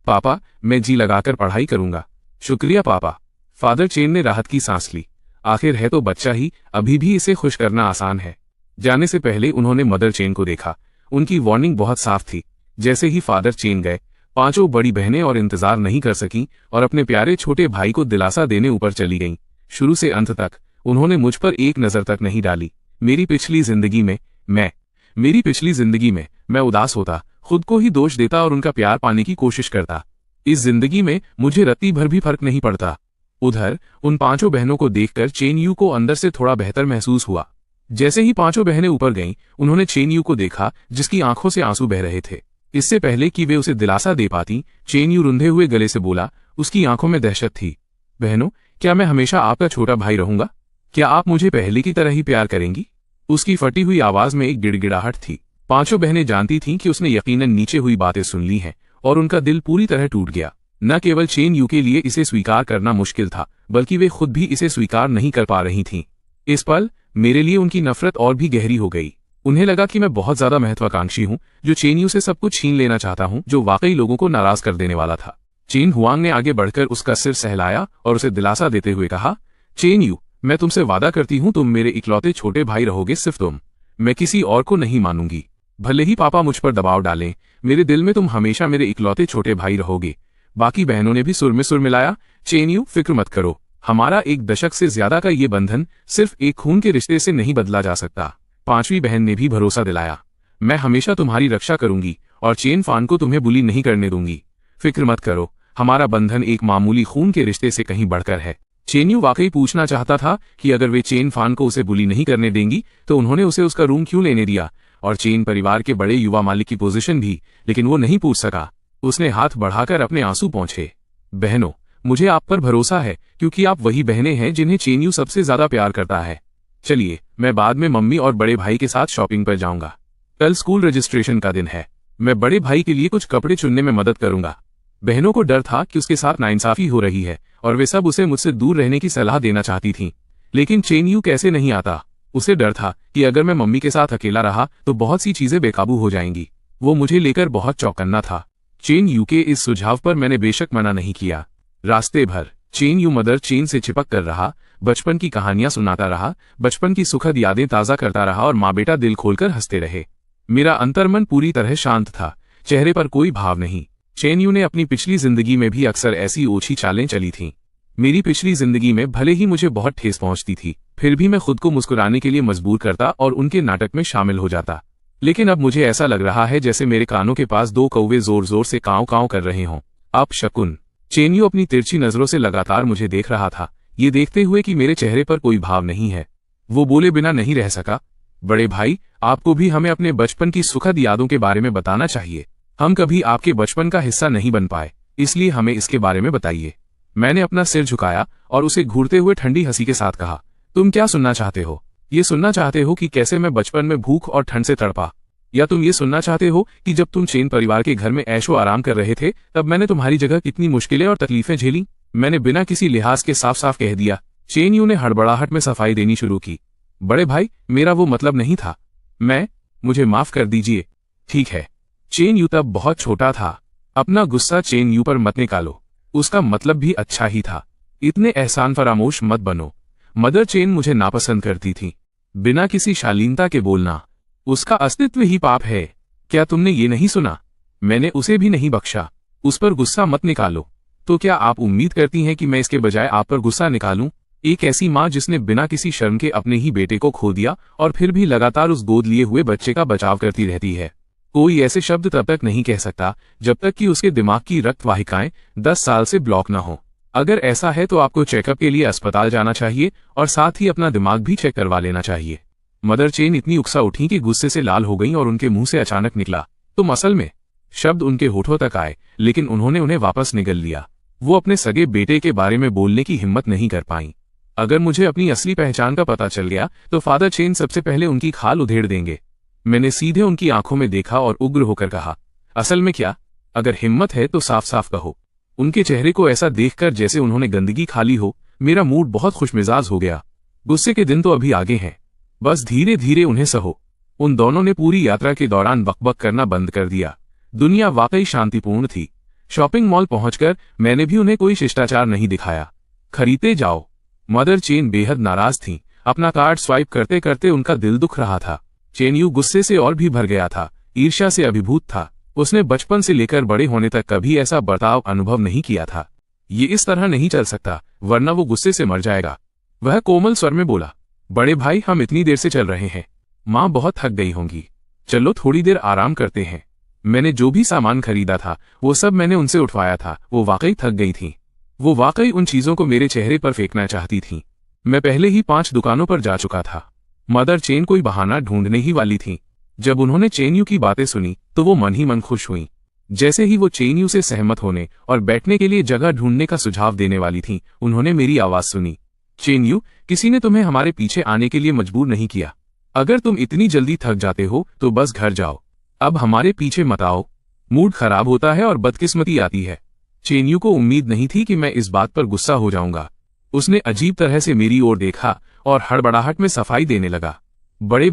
पापा मैं जी लगाकर पढ़ाई करूंगा। शुक्रिया पापा। फादर चेन ने राहत की सांस ली। आखिर है तो बच्चा ही, अभी भी इसे खुश करना आसान है। जाने से पहले उन्होंने मदर चेन को देखा। उनकी वार्निंग बहुत साफ थी। जैसे ही फादर चेन गए, 5 बड़ी बहनें और इंतजार नहीं कर सकीं और अपने प्यारे छोटे भाई को दिलासा देने ऊपर चली गईं। शुरू से अंत तक उन्होंने मुझ पर एक नजर तक नहीं डाली। मेरी पिछली जिंदगी में मैं उदास होता, खुद को ही दोष देता और उनका प्यार पाने की कोशिश करता। इस जिंदगी में मुझे रत्ती भर भी फर्क नहीं पड़ता। उधर उन 5 बहनों को देखकर चेनयू को अंदर से थोड़ा बेहतर महसूस हुआ। जैसे ही 5 बहनें ऊपर गईं, उन्होंने चेनयू को देखा, जिसकी आंखों से आंसू बह रहे थे। इससे पहले कि वे उसे दिलासा दे पाती, चेनयू रुंधे हुए गले से बोला। उसकी आंखों में दहशत थी। बहनों, क्या मैं हमेशा आपका छोटा भाई रहूंगा? क्या आप मुझे पहले की तरह ही प्यार करेंगी? उसकी फटी हुई आवाज में एक गिड़गिड़ाहट थी। 5 बहनें जानती थीं कि उसने यकीनन नीचे हुई बातें सुन ली हैं और उनका दिल पूरी तरह टूट गया। न केवल चेनयू के लिए इसे स्वीकार करना मुश्किल था, बल्कि वे खुद भी इसे स्वीकार नहीं कर पा रही थीं। इस पल मेरे लिए उनकी नफरत और भी गहरी हो गई। उन्हें लगा कि मैं बहुत ज्यादा महत्वाकांक्षी हूं, जो चेनयू से सब कुछ छीन लेना चाहता हूं, जो वाकई लोगों को नाराज कर देने वाला था। चेन हुआंग ने आगे बढ़कर उसका सिर सहलाया और उसे दिलासा देते हुए कहा, चेनयू, मैं तुमसे वादा करती हूं तुम मेरे इकलौते छोटे भाई रहोगे, सिर्फ तुम। मैं किसी और को नहीं मानूंगी। भले ही पापा मुझ पर दबाव डालें, मेरे दिल में तुम हमेशा मेरे इकलौते छोटे भाई रहोगे। बाकी बहनों ने भी सुर में सुर मिलाया, चेनयू फिक्र मत करो, हमारा 1 दशक से ज्यादा का ये बंधन सिर्फ एक खून के रिश्ते से नहीं बदला जा सकता। 5वीं बहन ने भी भरोसा दिलाया, मैं हमेशा तुम्हारी रक्षा करूंगी और चेन फान को तुम्हें बुली नहीं करने दूंगी। फिक्र मत करो, हमारा बंधन एक मामूली खून के रिश्ते से कहीं बढ़कर है। चेनयू वाकई पूछना चाहता था कि अगर वे चेन फान को उसे बुली नहीं करने देंगी तो उन्होंने उसे उसका रूम क्यों लेने दिया, और चेन परिवार के बड़े युवा मालिक की पोजीशन भी, लेकिन वो नहीं पूछ सका। उसने हाथ बढ़ाकर अपने आंसू पोंछे। बहनों, मुझे आप पर भरोसा है, क्योंकि आप वही बहनें हैं जिन्हें चेनयू सबसे ज्यादा प्यार करता है। चलिए, मैं बाद में मम्मी और बड़े भाई के साथ शॉपिंग पर जाऊंगा। कल स्कूल रजिस्ट्रेशन का दिन है। मैं बड़े भाई के लिए कुछ कपड़े चुनने में मदद करूंगा। बहनों को डर था कि उसके साथ नाइंसाफी हो रही है और वे सब उसे मुझसे दूर रहने की सलाह देना चाहती थीं। लेकिन चेनयू कैसे नहीं आता। उसे डर था कि अगर मैं मम्मी के साथ अकेला रहा तो बहुत सी चीजें बेकाबू हो जाएंगी। वो मुझे लेकर बहुत चौकन्ना था। चेनयू के इस सुझाव पर मैंने बेशक मना नहीं किया। रास्ते भर चेनयू मदर चेन से चिपक कर रहा, बचपन की कहानियां सुनाता रहा, बचपन की सुखद यादें ताजा करता रहा और माँ बेटा दिल खोलकर हंसते रहे। मेरा अंतर्मन पूरी तरह शांत था, चेहरे पर कोई भाव नहीं। चेनयू ने अपनी पिछली जिंदगी में भी अक्सर ऐसी ओछी चालें चली थीं। मेरी पिछली जिंदगी में भले ही मुझे बहुत ठेस पहुंचती थी, फिर भी मैं खुद को मुस्कुराने के लिए मजबूर करता और उनके नाटक में शामिल हो जाता। लेकिन अब मुझे ऐसा लग रहा है जैसे मेरे कानों के पास 2 कौवे जोर जोर से काँव काँव कर रहे हों। अब शकुन। चेनयू अपनी तिरछी नजरों से लगातार मुझे देख रहा था, ये देखते हुए कि मेरे चेहरे पर कोई भाव नहीं है। वो बोले बिना नहीं रह सका, बड़े भाई, आपको भी हमें अपने बचपन की सुखद यादों के बारे में बताना चाहिए। हम कभी आपके बचपन का हिस्सा नहीं बन पाए, इसलिए हमें इसके बारे में बताइए। मैंने अपना सिर झुकाया और उसे घूरते हुए ठंडी हंसी के साथ कहा, तुम क्या सुनना चाहते हो? ये सुनना चाहते हो कि कैसे मैं बचपन में भूख और ठंड से तड़पा? या तुम ये सुनना चाहते हो कि जब तुम चेन परिवार के घर में ऐशो आराम कर रहे थे तब मैंने तुम्हारी जगह कितनी मुश्किलें और तकलीफें झेली? मैंने बिना किसी लिहाज के साफ साफ कह दिया चेन यू ने हड़बड़ाहट में सफाई देनी शुरू की। बड़े भाई, मेरा वो मतलब नहीं था। मुझे माफ कर दीजिए। ठीक है। चेन यू तब बहुत छोटा था। अपना गुस्सा चेन यू पर मत निकालो, उसका मतलब भी अच्छा ही था। इतने एहसान फरामोश मत बनो। मदर चेन मुझे नापसंद करती थी। बिना किसी शालीनता के बोलना, उसका अस्तित्व ही पाप है। क्या तुमने ये नहीं सुना? मैंने उसे भी नहीं बख्शा। उस पर गुस्सा मत निकालो। तो क्या आप उम्मीद करती हैं कि मैं इसके बजाय आप पर गुस्सा निकालूं? एक ऐसी माँ जिसने बिना किसी शर्म के अपने ही बेटे को खो दिया और फिर भी लगातार उस गोद लिए हुए बच्चे का बचाव करती रहती है। कोई ऐसे शब्द तब तक नहीं कह सकता जब तक कि उसके दिमाग की रक्त वाहिकाएं 10 साल से ब्लॉक न हो। अगर ऐसा है तो आपको चेकअप के लिए अस्पताल जाना चाहिए और साथ ही अपना दिमाग भी चेक करवा लेना चाहिए। मदर चेन इतनी उकसा उठी कि गुस्से से लाल हो गईं और उनके मुंह से अचानक निकला, तुम असल में। शब्द उनके होठों तक आए, लेकिन उन्होंने उन्हें वापस निगल लिया। वो अपने सगे बेटे के बारे में बोलने की हिम्मत नहीं कर पाईं। अगर मुझे अपनी असली पहचान का पता चल गया तो फादर चेन सबसे पहले उनकी खाल उधेड़ देंगे। मैंने सीधे उनकी आंखों में देखा और उग्र होकर कहा, असल में क्या? अगर हिम्मत है तो साफ साफ कहो। उनके चेहरे को ऐसा देखकर जैसे उन्होंने गंदगी खाली हो, मेरा मूड बहुत खुशमिजाज हो गया। गुस्से के दिन तो अभी आगे हैं, बस धीरे धीरे उन्हें सहो। उन दोनों ने पूरी यात्रा के दौरान बकबक करना बंद कर दिया। दुनिया वाकई शांतिपूर्ण थी। शॉपिंग मॉल पहुंचकर मैंने भी उन्हें कोई शिष्टाचार नहीं दिखाया। खरीदते जाओ। मदर चेन बेहद नाराज थीं। अपना कार्ड स्वाइप करते करते उनका दिल दुख रहा था। चेन यू गुस्से से और भी भर गया था, ईर्ष्या से अभिभूत था। उसने बचपन से लेकर बड़े होने तक कभी ऐसा बर्ताव अनुभव नहीं किया था। ये इस तरह नहीं चल सकता, वरना वो गुस्से से मर जाएगा। वह कोमल स्वर में बोला, बड़े भाई, हम इतनी देर से चल रहे हैं। माँ बहुत थक गई होंगी। चलो थोड़ी देर आराम करते हैं। मैंने जो भी सामान खरीदा था वो सब मैंने उनसे उठवाया था। वो वाकई थक गई थीं। वो वाकई उन चीजों को मेरे चेहरे पर फेंकना चाहती थीं। मैं पहले ही 5 दुकानों पर जा चुका था। मदर चेन कोई बहाना ढूंढने ही वाली थीं। जब उन्होंने चेन यू की बातें सुनी तो वो मन ही मन खुश हुईं। जैसे ही वो चेन यू से सहमत होने और बैठने के लिए जगह ढूंढने का सुझाव देने वाली थीं, उन्होंने मेरी आवाज सुनी। चेन यू, किसी ने तुम्हें हमारे पीछे आने के लिए मजबूर नहीं किया। अगर तुम इतनी जल्दी थक जाते हो तो बस घर जाओ। अब हमारे पीछे मत आओ। मूड खराब होता है और बदकिस्मती आती है। चेन यू को उम्मीद नहीं थी कि मैं इस बात पर गुस्सा हो जाऊंगा। उसने अजीब तरह से मेरी ओर देखा और हड़बड़ाहट में सफाई देने लगा। बड़े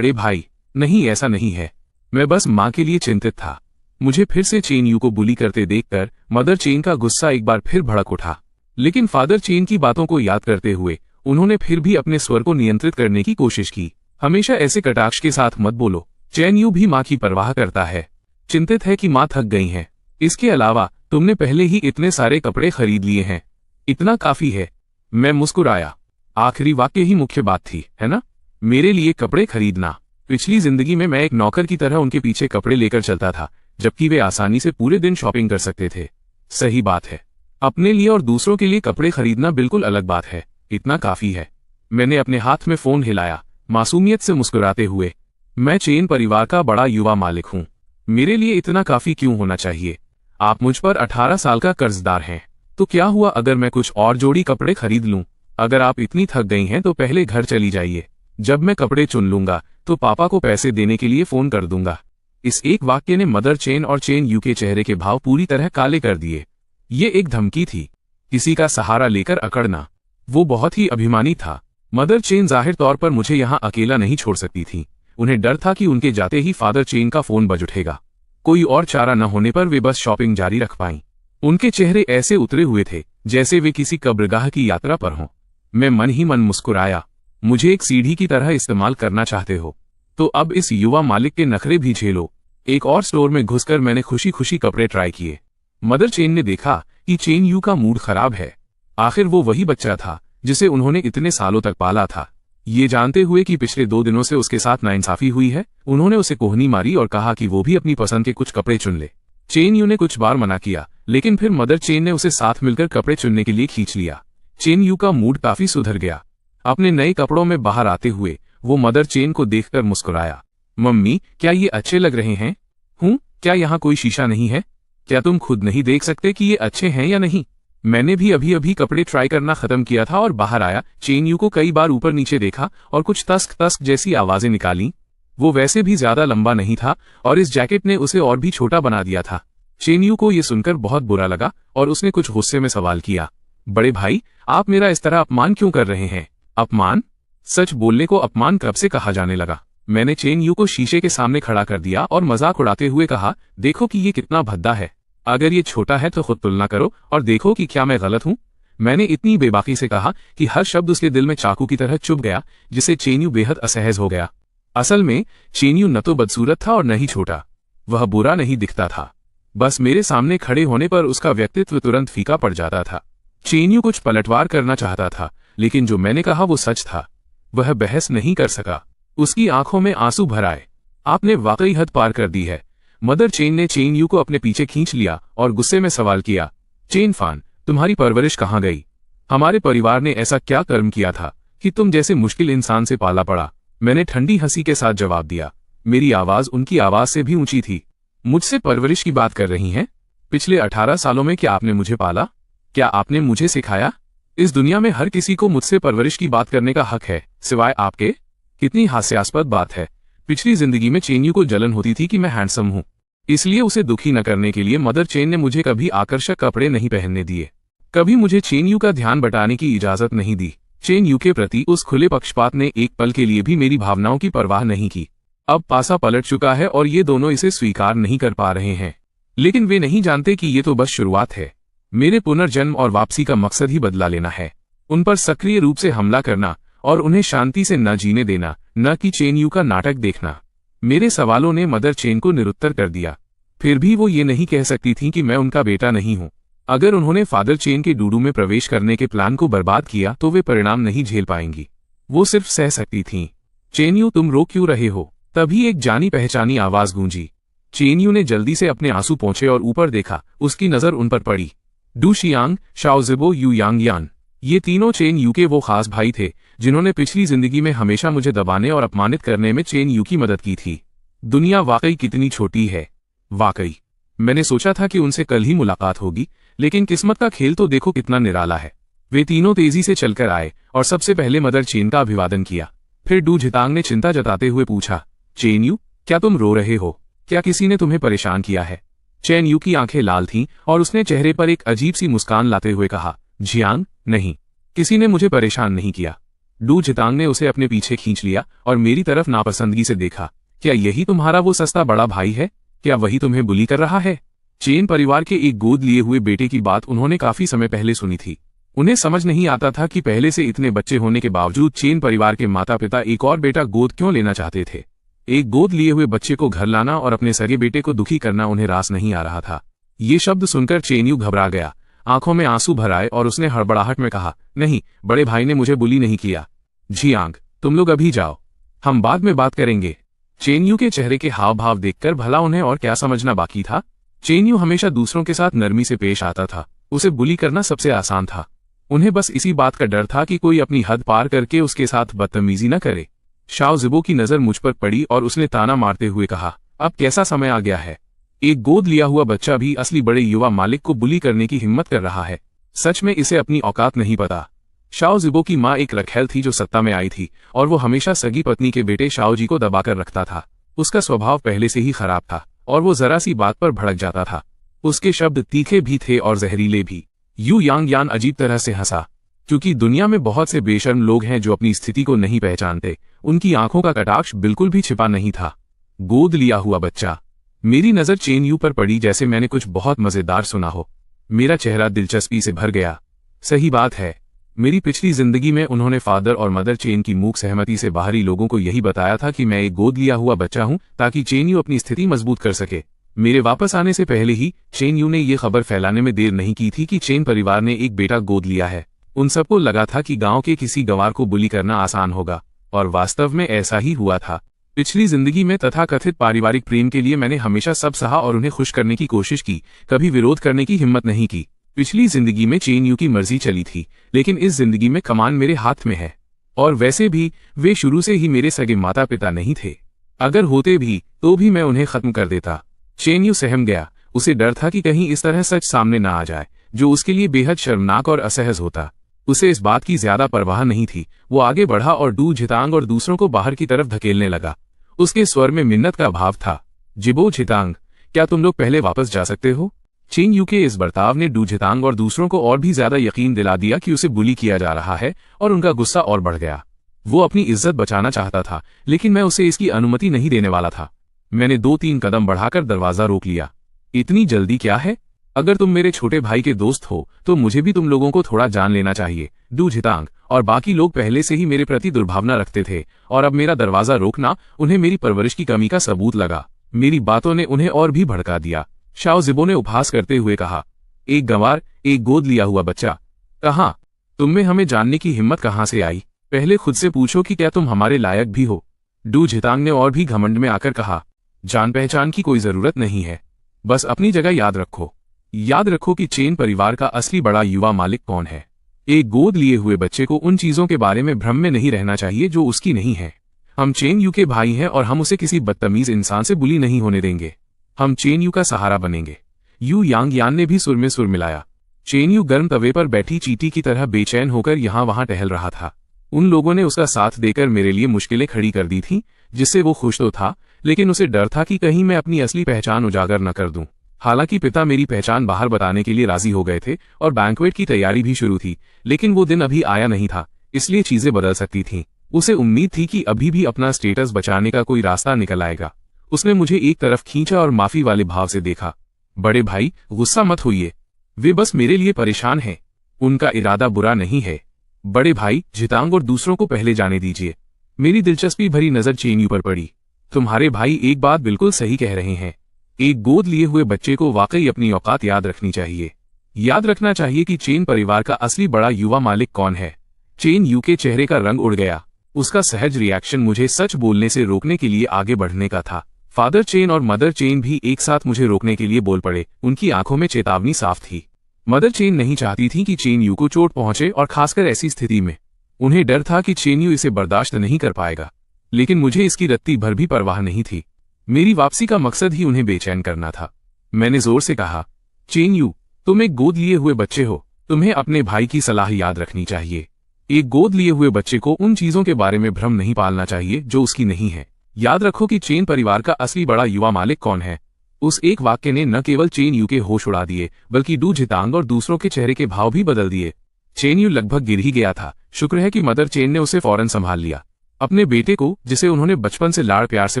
भाई, नहीं, ऐसा नहीं है। मैं बस माँ के लिए चिंतित था। मुझे फिर से चेन यू को बुली करते देखकर मदर चेन का गुस्सा एक बार फिर भड़क उठा। लेकिन फादर चेन की बातों को याद करते हुए उन्होंने फिर भी अपने स्वर को नियंत्रित करने की कोशिश की। हमेशा ऐसे कटाक्ष के साथ मत बोलो। चेन यू भी माँ की परवाह करता है, चिंतित है कि माँ थक गई हैं। इसके अलावा तुमने पहले ही इतने सारे कपड़े खरीद लिए हैं, इतना काफी है। मैं मुस्कुराया। आखिरी वाक्य ही मुख्य बात थी, है ना? मेरे लिए कपड़े खरीदना। पिछली जिंदगी में मैं एक नौकर की तरह उनके पीछे कपड़े लेकर चलता था, जबकि वे आसानी से पूरे दिन शॉपिंग कर सकते थे। सही बात है, अपने लिए और दूसरों के लिए कपड़े खरीदना बिल्कुल अलग बात है। इतना काफी है। मैंने अपने हाथ में फोन हिलाया, मासूमियत से मुस्कुराते हुए। मैं चेन परिवार का बड़ा युवा मालिक हूँ। मेरे लिए इतना काफी क्यों होना चाहिए? आप मुझ पर 18 साल का कर्जदार हैं। तो क्या हुआ अगर मैं कुछ और जोड़ी कपड़े खरीद लूं? अगर आप इतनी थक गई हैं तो पहले घर चली जाइए। जब मैं कपड़े चुन लूंगा तो पापा को पैसे देने के लिए फोन कर दूंगा। इस एक वाक्य ने मदर चेन और चेन यू के चेहरे के भाव पूरी तरह काले कर दिए। ये एक धमकी थी, किसी का सहारा लेकर अकड़ना। वो बहुत ही अभिमानी था। मदर चेन जाहिर तौर पर मुझे यहाँ अकेला नहीं छोड़ सकती थी। उन्हें डर था कि उनके जाते ही फादर चेन का फोन बज उठेगा। कोई और चारा न होने पर वे बस शॉपिंग जारी रख पाईं। उनके चेहरे ऐसे उतरे हुए थे जैसे वे किसी कब्रगाह की यात्रा पर हों। मैं मन ही मन मुस्कुराया। मुझे एक सीढ़ी की तरह इस्तेमाल करना चाहते हो तो अब इस युवा मालिक के नखरे भी झेलो। एक और स्टोर में घुसकर मैंने खुशी खुशी कपड़े ट्राई किए। मदर चेन ने देखा कि चेन यू का मूड खराब है। आखिर वो वही बच्चा था जिसे उन्होंने इतने सालों तक पाला था। ये जानते हुए कि पिछले 2 दिनों से उसके साथ नाइंसाफी हुई है, उन्होंने उसे कोहनी मारी और कहा कि वो भी अपनी पसंद के कुछ कपड़े चुन ले। चेन यू ने कुछ बार मना किया, लेकिन फिर मदर चेन ने उसे साथ मिलकर कपड़े चुनने के लिए खींच लिया। चेन यू का मूड काफी सुधर गया। अपने नए कपड़ों में बाहर आते हुए वो मदर चेन को देखकर मुस्कुराया। मम्मी, क्या ये अच्छे लग रहे हैं? क्या यहाँ कोई शीशा नहीं है? क्या तुम खुद नहीं देख सकते कि ये अच्छे हैं या नहीं? मैंने भी अभी अभी कपड़े ट्राई करना खत्म किया था और बाहर आया। चेन यू को कई बार ऊपर नीचे देखा और कुछ तस्क तस्क जैसी आवाजें निकाली। वो वैसे भी ज्यादा लंबा नहीं था और इस जैकेट ने उसे और भी छोटा बना दिया था। चेन यू को ये सुनकर बहुत बुरा लगा और उसने कुछ गुस्से में सवाल किया, बड़े भाई, आप मेरा इस तरह अपमान क्यों कर रहे हैं? अपमान? सच बोलने को अपमान कब से कहा जाने लगा? मैंने चेन यू को शीशे के सामने खड़ा कर दिया और मजाक उड़ाते हुए कहा, देखो कि ये कितना भद्दा है। अगर ये छोटा है तो खुद तुलना करो और देखो कि क्या मैं गलत हूं। मैंने इतनी बेबाकी से कहा कि हर शब्द उसके दिल में चाकू की तरह चुभ गया, जिससे चेन यू बेहद असहज हो गया। असल में चेन यू न तो बदसूरत था और न ही छोटा। वह बुरा नहीं दिखता था, बस मेरे सामने खड़े होने पर उसका व्यक्तित्व तुरंत फीका पड़ जाता था। चेन यू कुछ पलटवार करना चाहता था, लेकिन जो मैंने कहा वो सच था। वह बहस नहीं कर सका। उसकी आंखों में आंसू भर आए। आपने वाकई हद पार कर दी है। मदर चेन ने चेन यू को अपने पीछे खींच लिया और गुस्से में सवाल किया, चेन फान, तुम्हारी परवरिश कहाँ गई? हमारे परिवार ने ऐसा क्या कर्म किया था कि तुम जैसे मुश्किल इंसान से पाला पड़ा? मैंने ठंडी हंसी के साथ जवाब दिया। मेरी आवाज उनकी आवाज से भी ऊंची थी। मुझसे परवरिश की बात कर रही हैं? पिछले 18 सालों में क्या आपने मुझे पाला? क्या आपने मुझे सिखाया? इस दुनिया में हर किसी को मुझसे परवरिश की बात करने का हक है, सिवाय आपके। कितनी हास्यास्पद बात है। पिछली जिंदगी में चेन यू को जलन होती थी कि मैं हैंडसम हूं, इसलिए उसे दुखी न करने के लिए मदर चेन ने मुझे कभी आकर्षक कपड़े नहीं पहनने दिए, कभी मुझे चेन यू का ध्यान बटाने की इजाजत नहीं दी। चेन यू के प्रति उस खुले पक्षपात ने एक पल के लिए भी मेरी भावनाओं की परवाह नहीं की। अब पासा पलट चुका है और ये दोनों इसे स्वीकार नहीं कर पा रहे हैं, लेकिन वे नहीं जानते कि ये तो बस शुरुआत है। मेरे पुनर्जन्म और वापसी का मकसद ही बदला लेना है, उन पर सक्रिय रूप से हमला करना और उन्हें शांति से न जीने देना, न कि चेन यू का नाटक देखना। मेरे सवालों ने मदर चेन को निरुत्तर कर दिया। फिर भी वो ये नहीं कह सकती थी कि मैं उनका बेटा नहीं हूं। अगर उन्होंने फादर चेन के डूडू में प्रवेश करने के प्लान को बर्बाद किया तो वे परिणाम नहीं झेल पाएंगी। वो सिर्फ सह सकती थीं। चेन यू, तुम रो क्यों रहे हो? तभी एक जानी पहचानी आवाज गूंजी। चेन यू ने जल्दी से अपने आंसू पोंछे और ऊपर देखा। उसकी नजर उन पर पड़ी। डू शियांग, शाओ जिबो, यू यांग यान, ये तीनों चेन यू के वो खास भाई थे जिन्होंने पिछली जिंदगी में हमेशा मुझे दबाने और अपमानित करने में चेन यू की मदद की थी। दुनिया वाकई कितनी छोटी है। वाकई मैंने सोचा था कि उनसे कल ही मुलाकात होगी, लेकिन किस्मत का खेल तो देखो कितना निराला है। वे तीनों तेजी से चलकर आए और सबसे पहले मदर चेन का अभिवादन किया। फिर डू झितांग ने चिंता जताते हुए पूछा, चेन यू, क्या तुम रो रहे हो? क्या किसी ने तुम्हें परेशान किया है? चेन यू की आंखें लाल थीं और उसने चेहरे पर एक अजीब सी मुस्कान लाते हुए कहा, जियांग, नहीं, किसी ने मुझे परेशान नहीं किया। डू झितांग ने उसे अपने पीछे खींच लिया और मेरी तरफ नापसंदगी से देखा। क्या यही तुम्हारा वो सस्ता बड़ा भाई है? क्या वही तुम्हें बुली कर रहा है? चेन परिवार के एक गोद लिए हुए बेटे की बात उन्होंने काफी समय पहले सुनी थी। उन्हें समझ नहीं आता था कि पहले से इतने बच्चे होने के बावजूद चेन परिवार के माता पिता एक और बेटा गोद क्यों लेना चाहते थे। एक गोद लिए हुए बच्चे को घर लाना और अपने सगे बेटे को दुखी करना उन्हें रास नहीं आ रहा था। ये शब्द सुनकर चेन यू घबरा गया। आंखों में आंसू भर आए और उसने हड़बड़ाहट में कहा, नहीं, बड़े भाई ने मुझे बुली नहीं किया। जियांग, तुम लोग अभी जाओ, हम बाद में बात करेंगे। चेन यू के चेहरे के हाव भाव देखकर भला उन्हें और क्या समझना बाकी था। चेन यू हमेशा दूसरों के साथ नरमी से पेश आता था। उसे बुली करना सबसे आसान था। उन्हें बस इसी बात का डर था कि कोई अपनी हद पार करके उसके साथ बदतमीजी न करे। शाओ जिबो की नजर मुझ पर पड़ी और उसने ताना मारते हुए कहा, अब कैसा समय आ गया है? एक गोद लिया हुआ बच्चा भी असली बड़े युवा मालिक को बुली करने की हिम्मत कर रहा है। सच में इसे अपनी औकात नहीं पता। शाओ जिबो की माँ एक रखेल थी जो सत्ता में आई थी और वो हमेशा सगी पत्नी के बेटे शाओ जी को दबाकर रखता था। उसका स्वभाव पहले से ही खराब था और वो जरा सी बात पर भड़क जाता था। उसके शब्द तीखे भी थे और जहरीले भी। यू यांग यान अजीब तरह से हंसा, क्योंकि दुनिया में बहुत से बेशर्म लोग हैं जो अपनी स्थिति को नहीं पहचानते। उनकी आंखों का कटाक्ष बिल्कुल भी छिपा नहीं था। गोद लिया हुआ बच्चा। मेरी नजर चेन यू पर पड़ी जैसे मैंने कुछ बहुत मजेदार सुना हो। मेरा चेहरा दिलचस्पी से भर गया। सही बात है, मेरी पिछली जिंदगी में उन्होंने फादर और मदर चेन की मूक सहमति से बाहरी लोगों को यही बताया था कि मैं एक गोद लिया हुआ बच्चा हूं ताकि चेन यू अपनी स्थिति मजबूत कर सके। मेरे वापस आने से पहले ही चेन यू ने ये खबर फैलाने में देर नहीं की थी कि चेन परिवार ने एक बेटा गोद लिया है। उन सबको लगा था कि गांव के किसी गंवार को बुली करना आसान होगा, और वास्तव में ऐसा ही हुआ था। पिछली जिंदगी में तथाकथित पारिवारिक प्रेम के लिए मैंने हमेशा सब सहा और उन्हें खुश करने की कोशिश की, कभी विरोध करने की हिम्मत नहीं की। पिछली जिंदगी में चेन यू की मर्जी चली थी, लेकिन इस जिंदगी में कमान मेरे हाथ में है। और वैसे भी वे शुरू से ही मेरे सगे माता पिता नहीं थे। अगर होते भी तो भी मैं उन्हें खत्म कर देता। चेन यू सहम गया। उसे डर था कि कहीं इस तरह सच सामने न आ जाए, जो उसके लिए बेहद शर्मनाक और असहज होता। उसे इस बात की ज्यादा परवाह नहीं थी। वो आगे बढ़ा और डू झितांग और दूसरों को बाहर की तरफ धकेलने लगा। उसके स्वर में मिन्नत का भाव था। जिबो झितांग, क्या तुम लोग पहले वापस जा सकते हो? चेन यू के इस बर्ताव ने डू जितांग और दूसरों को और भी ज्यादा यकीन दिला दिया कि उसे बुली किया जा रहा है, और उनका गुस्सा और बढ़ गया। वो अपनी इज्जत बचाना चाहता था, लेकिन मैं उसे इसकी अनुमति नहीं देने वाला था। मैंने 2-3 कदम बढ़ाकर दरवाजा रोक लिया। इतनी जल्दी क्या है? अगर तुम मेरे छोटे भाई के दोस्त हो तो मुझे भी तुम लोगों को थोड़ा जान लेना चाहिए। डू जितांग और बाकी लोग पहले से ही मेरे प्रति दुर्भावना रखते थे, और अब मेरा दरवाजा रोकना उन्हें मेरी परवरिश की कमी का सबूत लगा। मेरी बातों ने उन्हें और भी भड़का दिया। शाओ जिबो ने उपहास करते हुए कहा, एक गंवार, एक गोद लिया हुआ बच्चा। कहाँ? तुम में हमें जानने की हिम्मत कहाँ से आई? पहले खुद से पूछो कि क्या तुम हमारे लायक भी हो। डू जितांग ने और भी घमंड में आकर कहा, जान पहचान की कोई जरूरत नहीं है, बस अपनी जगह याद रखो। याद रखो कि चेन परिवार का असली बड़ा युवा मालिक कौन है। एक गोद लिए हुए बच्चे को उन चीजों के बारे में भ्रम में नहीं रहना चाहिए जो उसकी नहीं है। हम चेन यू के भाई हैं और हम उसे किसी बदतमीज इंसान से बुली नहीं होने देंगे। हम चेन यू का सहारा बनेंगे। यू यांग यान ने भी सुर में सुर मिलाया। चेन यू गर्म तवे पर बैठी चींटी की तरह बेचैन होकर यहाँ वहां टहल रहा था। उन लोगों ने उसका साथ देकर मेरे लिए मुश्किलें खड़ी कर दी थीं, जिससे वो खुश तो था, लेकिन उसे डर था कि कहीं मैं अपनी असली पहचान उजागर न कर दूं। हालांकि पिता मेरी पहचान बाहर बताने के लिए राजी हो गए थे और बैंक्वेट की तैयारी भी शुरू थी, लेकिन वो दिन अभी आया नहीं था, इसलिए चीजें बदल सकती थीं। उसे उम्मीद थी कि अभी भी अपना स्टेटस बचाने का कोई रास्ता निकल आएगा। उसने मुझे एक तरफ खींचा और माफी वाले भाव से देखा। बड़े भाई, गुस्सा मत होइए, वे बस मेरे लिए परेशान हैं। उनका इरादा बुरा नहीं है। बड़े भाई, जितांग और दूसरों को पहले जाने दीजिए। मेरी दिलचस्पी भरी नजर चेन यू पर पड़ी। तुम्हारे भाई एक बात बिल्कुल सही कह रहे हैं। एक गोद लिए हुए बच्चे को वाकई अपनी औकात याद रखनी चाहिए। याद रखना चाहिए कि चेन परिवार का असली बड़ा युवा मालिक कौन है। चेन यू के चेहरे का रंग उड़ गया। उसका सहज रिएक्शन मुझे सच बोलने से रोकने के लिए आगे बढ़ने का था। फादर चेन और मदर चेन भी एक साथ मुझे रोकने के लिए बोल पड़े। उनकी आंखों में चेतावनी साफ थी। मदर चेन नहीं चाहती थी कि चेन यू को चोट पहुंचे, और खासकर ऐसी स्थिति में उन्हें डर था कि चेन यू इसे बर्दाश्त नहीं कर पाएगा। लेकिन मुझे इसकी रत्ती भर भी परवाह नहीं थी। मेरी वापसी का मकसद ही उन्हें बेचैन करना था। मैंने जोर से कहा, चेन यू, तुम एक गोद लिए हुए बच्चे हो। तुम्हें अपने भाई की सलाह याद रखनी चाहिए। एक गोद लिए हुए बच्चे को उन चीजों के बारे में भ्रम नहीं पालना चाहिए जो उसकी नहीं है। याद रखो कि चेन परिवार का असली बड़ा युवा मालिक कौन है। उस एक वाक्य ने न केवल चेन यू के होश उड़ा दिए, बल्कि डू जितांग और दूसरों के चेहरे के भाव भी बदल दिए। चेन यू लगभग गिर ही गया था। शुक्र है कि मदर चेन ने उसे फौरन संभाल लिया। अपने बेटे को, जिसे उन्होंने बचपन से लाड़ प्यार से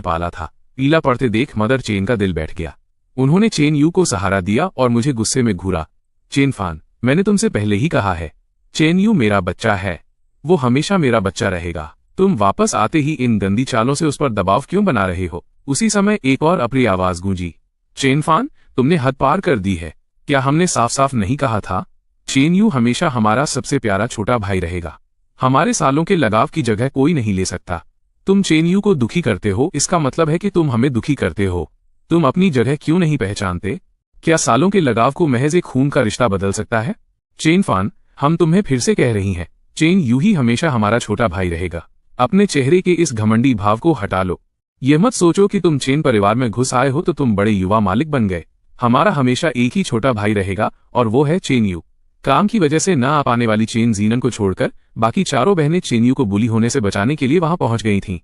पाला था, पीला पड़ते देख मदर चेन का दिल बैठ गया। उन्होंने चेन यू को सहारा दिया और मुझे गुस्से में घूरा। चेन फान, मैंने तुमसे पहले ही कहा है, चेन यू मेरा बच्चा है। वो हमेशा मेरा बच्चा रहेगा। तुम वापस आते ही इन गंदी चालों से उस पर दबाव क्यों बना रहे हो? उसी समय एक और अप्रिय आवाज गूंजी। चेन फान, तुमने हद पार कर दी है। क्या हमने साफ साफ नहीं कहा था? चेन यू हमेशा हमारा सबसे प्यारा छोटा भाई रहेगा। हमारे सालों के लगाव की जगह कोई नहीं ले सकता। तुम चेन यू को दुखी करते हो, इसका मतलब है कि तुम हमें दुखी करते हो। तुम अपनी जगह क्यों नहीं पहचानते? क्या सालों के लगाव को महज एक खून का रिश्ता बदल सकता है? चेन फान, हम तुम्हें फिर से कह रही हैं, चेन यू ही हमेशा हमारा छोटा भाई रहेगा। अपने चेहरे के इस घमंडी भाव को हटा लो। यह मत सोचो कि तुम चेन परिवार में घुस आए हो तो तुम बड़े युवा मालिक बन गए। हमारा हमेशा एक ही छोटा भाई रहेगा, और वो है चेन यू। काम की वजह से न आ पाने वाली चेन जीनन को छोड़कर बाकी चारों बहनें चेन यू को बुली होने से बचाने के लिए वहां पहुंच गई थीं।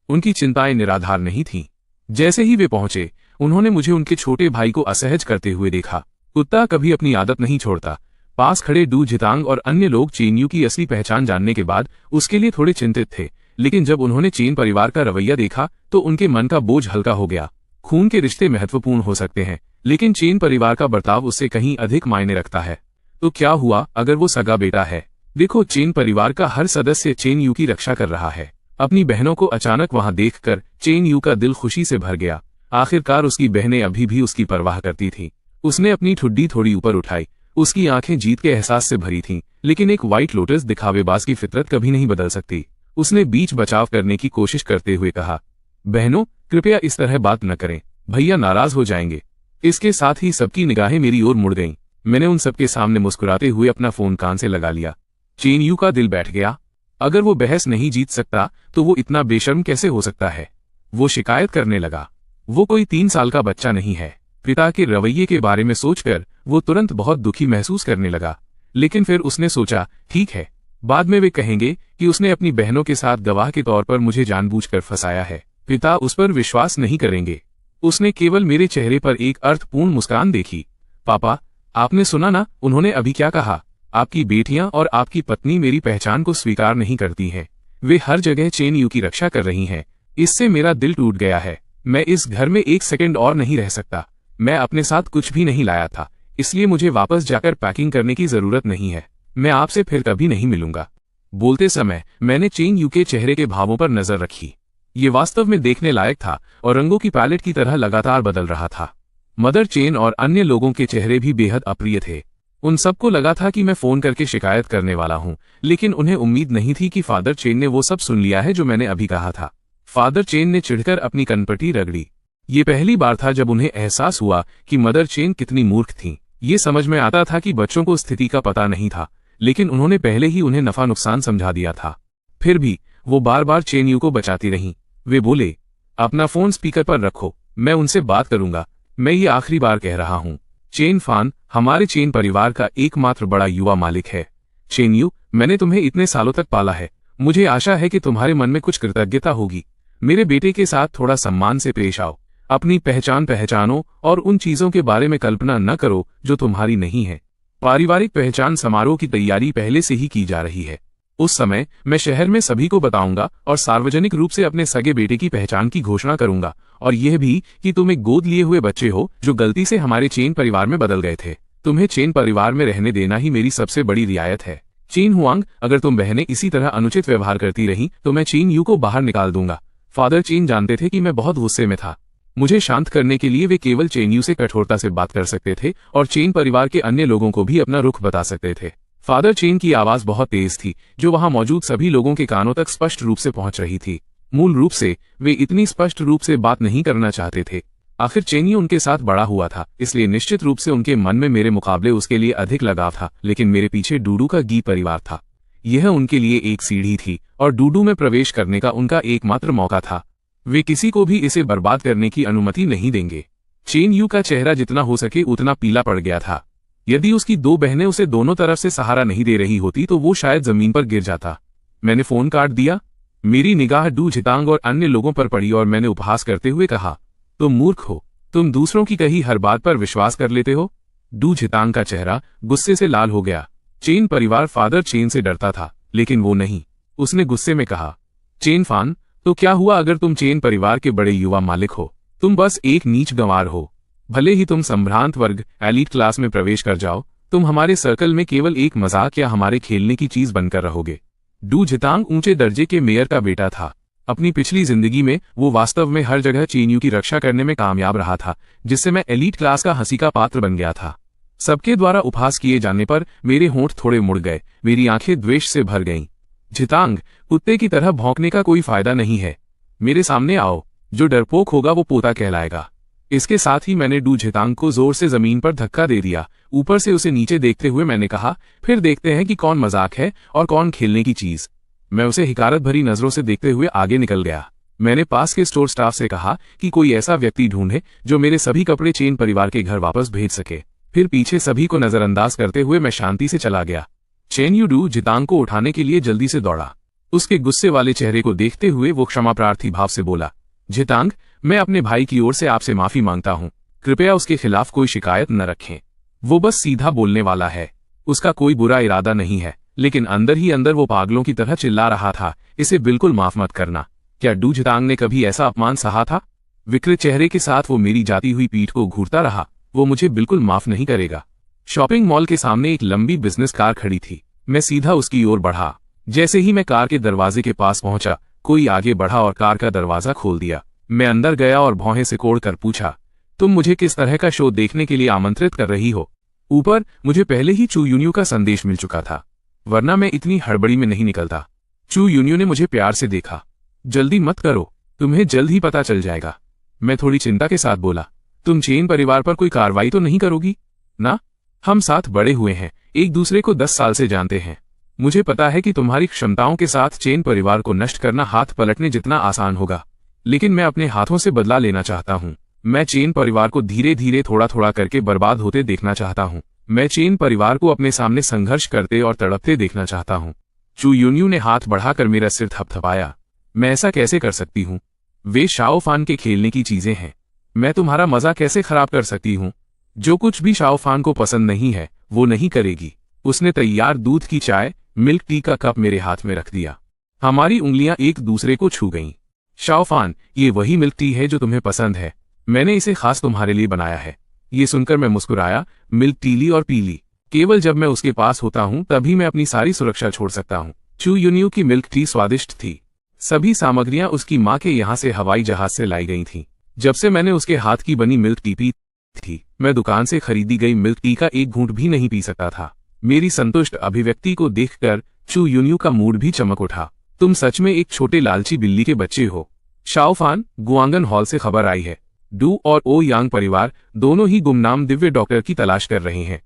उनकी चिंताएं निराधार नहीं थीं। जैसे ही वे पहुंचे, उन्होंने मुझे उनके छोटे भाई को असहज करते हुए देखा। कुत्ता कभी अपनी आदत नहीं छोड़ता। पास खड़े डू जितांग और अन्य लोग चेन यू की असली पहचान जानने के बाद उसके लिए थोड़े चिंतित थे, लेकिन जब उन्होंने चेन परिवार का रवैया देखा तो उनके मन का बोझ हल्का हो गया। खून के रिश्ते महत्वपूर्ण हो सकते हैं, लेकिन चेन परिवार का बर्ताव उससे कहीं अधिक मायने रखता है। तो क्या हुआ अगर वो सगा बेटा है? देखो, चेन परिवार का हर सदस्य चेन यू की रक्षा कर रहा है। अपनी बहनों को अचानक वहां देखकर चेन यू का दिल खुशी से भर गया। आखिरकार उसकी बहनें अभी भी उसकी परवाह करती थीं। उसने अपनी ठुड्डी थोड़ी ऊपर उठाई। उसकी आंखें जीत के एहसास से भरी थीं, लेकिन एक व्हाइट लोटस दिखावेबाज की फितरत कभी नहीं बदल सकती। उसने बीच बचाव करने की कोशिश करते हुए कहा, बहनों, कृपया इस तरह बात न करें, भैया नाराज हो जाएंगे। इसके साथ ही सबकी निगाहें मेरी ओर मुड़ गईं। मैंने उन सबके सामने मुस्कुराते हुए अपना फोन कान से लगा लिया। चेन यू का दिल बैठ गया। अगर वो बहस नहीं जीत सकता तो वो इतना बेशर्म कैसे हो सकता है? वो शिकायत करने लगा। वो कोई 3 साल का बच्चा नहीं है। पिता के रवैये के बारे में सोचकर वो तुरंत बहुत दुखी महसूस करने लगा, लेकिन फिर उसने सोचा, ठीक है, बाद में वे कहेंगे कि उसने अपनी बहनों के साथ गवाह के तौर पर मुझे जानबूझकर फंसाया है। पिता उस पर विश्वास नहीं करेंगे। उसने केवल मेरे चेहरे पर एक अर्थपूर्ण मुस्कान देखी। पापा, आपने सुना ना, उन्होंने अभी क्या कहा? आपकी बेटियां और आपकी पत्नी मेरी पहचान को स्वीकार नहीं करती हैं। वे हर जगह चेन यू की रक्षा कर रही हैं। इससे मेरा दिल टूट गया है। मैं इस घर में एक सेकंड और नहीं रह सकता। मैं अपने साथ कुछ भी नहीं लाया था, इसलिए मुझे वापस जाकर पैकिंग करने की जरूरत नहीं है। मैं आपसे फिर कभी नहीं मिलूंगा। बोलते समय मैंने चेन यू के चेहरे के भावों पर नजर रखी। ये वास्तव में देखने लायक था और रंगों की पैलेट की तरह लगातार बदल रहा था। मदर चेन और अन्य लोगों के चेहरे भी बेहद अप्रिय थे। उन सबको लगा था कि मैं फोन करके शिकायत करने वाला हूं, लेकिन उन्हें उम्मीद नहीं थी कि फादर चेन ने वो सब सुन लिया है जो मैंने अभी कहा था। फादर चेन ने चिढ़कर अपनी कनपटी रगड़ी। ये पहली बार था जब उन्हें एहसास हुआ कि मदर चेन कितनी मूर्ख थीं। ये समझ में आता था कि बच्चों को स्थिति का पता नहीं था, लेकिन उन्होंने पहले ही उन्हें नफा नुकसान समझा दिया था। फिर भी वो बार बार चेन यू को बचाती रहीं। वे बोले, अपना फोन स्पीकर पर रखो, मैं उनसे बात करूंगा। मैं ये आखिरी बार कह रहा हूं। चेन फान हमारे चेन परिवार का एकमात्र बड़ा युवा मालिक है। चेन यू, मैंने तुम्हें इतने सालों तक पाला है। मुझे आशा है कि तुम्हारे मन में कुछ कृतज्ञता होगी। मेरे बेटे के साथ थोड़ा सम्मान से पेश आओ। अपनी पहचान पहचानो और उन चीजों के बारे में कल्पना न करो जो तुम्हारी नहीं है। पारिवारिक पहचान समारोह की तैयारी पहले से ही की जा रही है। उस समय मैं शहर में सभी को बताऊंगा और सार्वजनिक रूप से अपने सगे बेटे की पहचान की घोषणा करूंगा, और यह भी कि तुम एक गोद लिए हुए बच्चे हो जो गलती से हमारे चेन परिवार में बदल गए थे। तुम्हें चेन परिवार में रहने देना ही मेरी सबसे बड़ी रियायत है। चेन हुआंग, अगर तुम बहनें इसी तरह अनुचित व्यवहार करती रहीं तो मैं चेन यू को बाहर निकाल दूंगा। फादर चेन जानते थे कि मैं बहुत गुस्से में था। मुझे शांत करने के लिए वे केवल चेन यू से कठोरता से बात कर सकते थे और चेन परिवार के अन्य लोगों को भी अपना रुख बता सकते थे। फादर चेन की आवाज बहुत तेज थी, जो वहां मौजूद सभी लोगों के कानों तक स्पष्ट रूप से पहुंच रही थी। मूल रूप से वे इतनी स्पष्ट रूप से बात नहीं करना चाहते थे। आखिर चेन यू उनके साथ बड़ा हुआ था, इसलिए निश्चित रूप से उनके मन में मेरे मुकाबले उसके लिए अधिक लगाव था। लेकिन मेरे पीछे डूडू का गी परिवार था। यह उनके लिए एक सीढ़ी थी और डूडू में प्रवेश करने का उनका एकमात्र मौका था। वे किसी को भी इसे बर्बाद करने की अनुमति नहीं देंगे। चेन यू का चेहरा जितना हो सके उतना पीला पड़ गया था। यदि उसकी दो बहनें उसे दोनों तरफ से सहारा नहीं दे रही होती तो वो शायद जमीन पर गिर जाता। मैंने फोन काट दिया। मेरी निगाह डू झितांग और अन्य लोगों पर पड़ी और मैंने उपहास करते हुए कहा, तुम मूर्ख हो। तुम दूसरों की कही हर बात पर विश्वास कर लेते हो। डू झितांग का चेहरा गुस्से से लाल हो गया। चेन परिवार फादर चेन से डरता था, लेकिन वो नहीं। उसने गुस्से में कहा, चेन फान, तो क्या हुआ अगर तुम चेन परिवार के बड़े युवा मालिक हो? तुम बस एक नीच गंवार हो। भले ही तुम संभ्रांत वर्ग एलीट क्लास में प्रवेश कर जाओ, तुम हमारे सर्कल में केवल एक मजाक या हमारे खेलने की चीज बनकर रहोगे। डू झितांग ऊंचे दर्जे के मेयर का बेटा था। अपनी पिछली जिंदगी में वो वास्तव में हर जगह चेन यू की रक्षा करने में कामयाब रहा था, जिससे मैं एलीट क्लास का हंसी का पात्र बन गया था। सबके द्वारा उपहास किए जाने पर मेरे होंठ थोड़े मुड़ गए, मेरी आंखें द्वेष से भर गईं। झितांग, कुत्ते की तरह भौंकने का कोई फायदा नहीं है। मेरे सामने आओ। जो डरपोक होगा वो पोता कहलाएगा। इसके साथ ही मैंने डू झितांग को जोर से जमीन पर धक्का दे दिया। ऊपर से उसे नीचे देखते हुए मैंने कहा, फिर देखते हैं कि कौन मजाक है और कौन खेलने की चीज। मैं उसे हिकारत भरी नजरों से देखते हुए आगे निकल गया। मैंने पास के स्टोर स्टाफ से कहा कि कोई ऐसा व्यक्ति ढूंढे जो मेरे सभी कपड़े चेन परिवार के घर वापस भेज सके। फिर पीछे सभी को नजरअंदाज करते हुए मैं शांति से चला गया। चेन यू डू झितांग को उठाने के लिए जल्दी से दौड़ा। उसके गुस्से वाले चेहरे को देखते हुए वो क्षमा प्रार्थी भाव से बोला, झितांग, मैं अपने भाई की ओर से आपसे माफी मांगता हूं। कृपया उसके खिलाफ कोई शिकायत न रखें। वो बस सीधा बोलने वाला है। उसका कोई बुरा इरादा नहीं है, लेकिन अंदर ही अंदर वो पागलों की तरह चिल्ला रहा था। इसे बिल्कुल माफ मत करना। क्या डू झितांग ने कभी ऐसा अपमान सहा था? विकृत चेहरे के साथ वो मेरी जाती हुई पीठ को घूरता रहा। वो मुझे बिल्कुल माफ नहीं करेगा। शॉपिंग मॉल के सामने एक लंबी बिजनेस कार खड़ी थी। मैं सीधा उसकी ओर बढ़ा। जैसे ही मैं कार के दरवाजे के पास पहुंचा, कोई आगे बढ़ा और कार का दरवाजा खोल दिया। मैं अंदर गया और भौहें सिकोड़ कर पूछा, तुम मुझे किस तरह का शो देखने के लिए आमंत्रित कर रही हो? ऊपर मुझे पहले ही चू यून्यू का संदेश मिल चुका था, वरना मैं इतनी हड़बड़ी में नहीं निकलता। चू यून्यू ने मुझे प्यार से देखा। जल्दी मत करो, तुम्हें जल्द ही पता चल जाएगा। मैं थोड़ी चिंता के साथ बोला, तुम चेन परिवार पर कोई कार्रवाई तो नहीं करोगी ना? हम साथ बड़े हुए हैं, एक दूसरे को 10 साल से जानते हैं। मुझे पता है कि तुम्हारी क्षमताओं के साथ चेन परिवार को नष्ट करना हाथ पलटने जितना आसान होगा, लेकिन मैं अपने हाथों से बदला लेना चाहता हूं। मैं चेन परिवार को धीरे धीरे थोड़ा थोड़ा करके बर्बाद होते देखना चाहता हूं। मैं चेन परिवार को अपने सामने संघर्ष करते और तड़पते देखना चाहता हूं। चू यून्यू ने हाथ बढ़ाकर मेरा सिर थपथपाया। मैं ऐसा कैसे कर सकती हूं? वे शाओ फान के खेलने की चीजें हैं। मैं तुम्हारा मजा कैसे खराब कर सकती हूं? जो कुछ भी शाओफान को पसंद नहीं है वो नहीं करेगी। उसने तैयार दूध की चाय, मिल्क टी का कप मेरे हाथ में रख दिया। हमारी उंगलियां एक दूसरे को छू गईं। शाओफान, ये वही मिल्क टी है जो तुम्हें पसंद है। मैंने इसे खास तुम्हारे लिए बनाया है। ये सुनकर मैं मुस्कुराया। मिल्क टी ली और पी ली। केवल जब मैं उसके पास होता हूँ तभी मैं अपनी सारी सुरक्षा छोड़ सकता हूँ। चू यून्यू की मिल्क टी स्वादिष्ट थी। सभी सामग्रियां उसकी माँ के यहाँ से हवाई जहाज से लाई गई थीं। जब से मैंने उसके हाथ की बनी मिल्क टी पी थी, मैं दुकान से खरीदी गई मिल्क टी का एक घूंट भी नहीं पी सकता था। मेरी संतुष्ट अभिव्यक्ति को देखकर चू यून्यू का मूड भी चमक उठा। तुम सच में एक छोटे लालची बिल्ली के बच्चे हो। शाओफान, गुआंगन हॉल से खबर आई है। डू और ओ यांग परिवार दोनों ही गुमनाम दिव्य डॉक्टर की तलाश कर रहे हैं।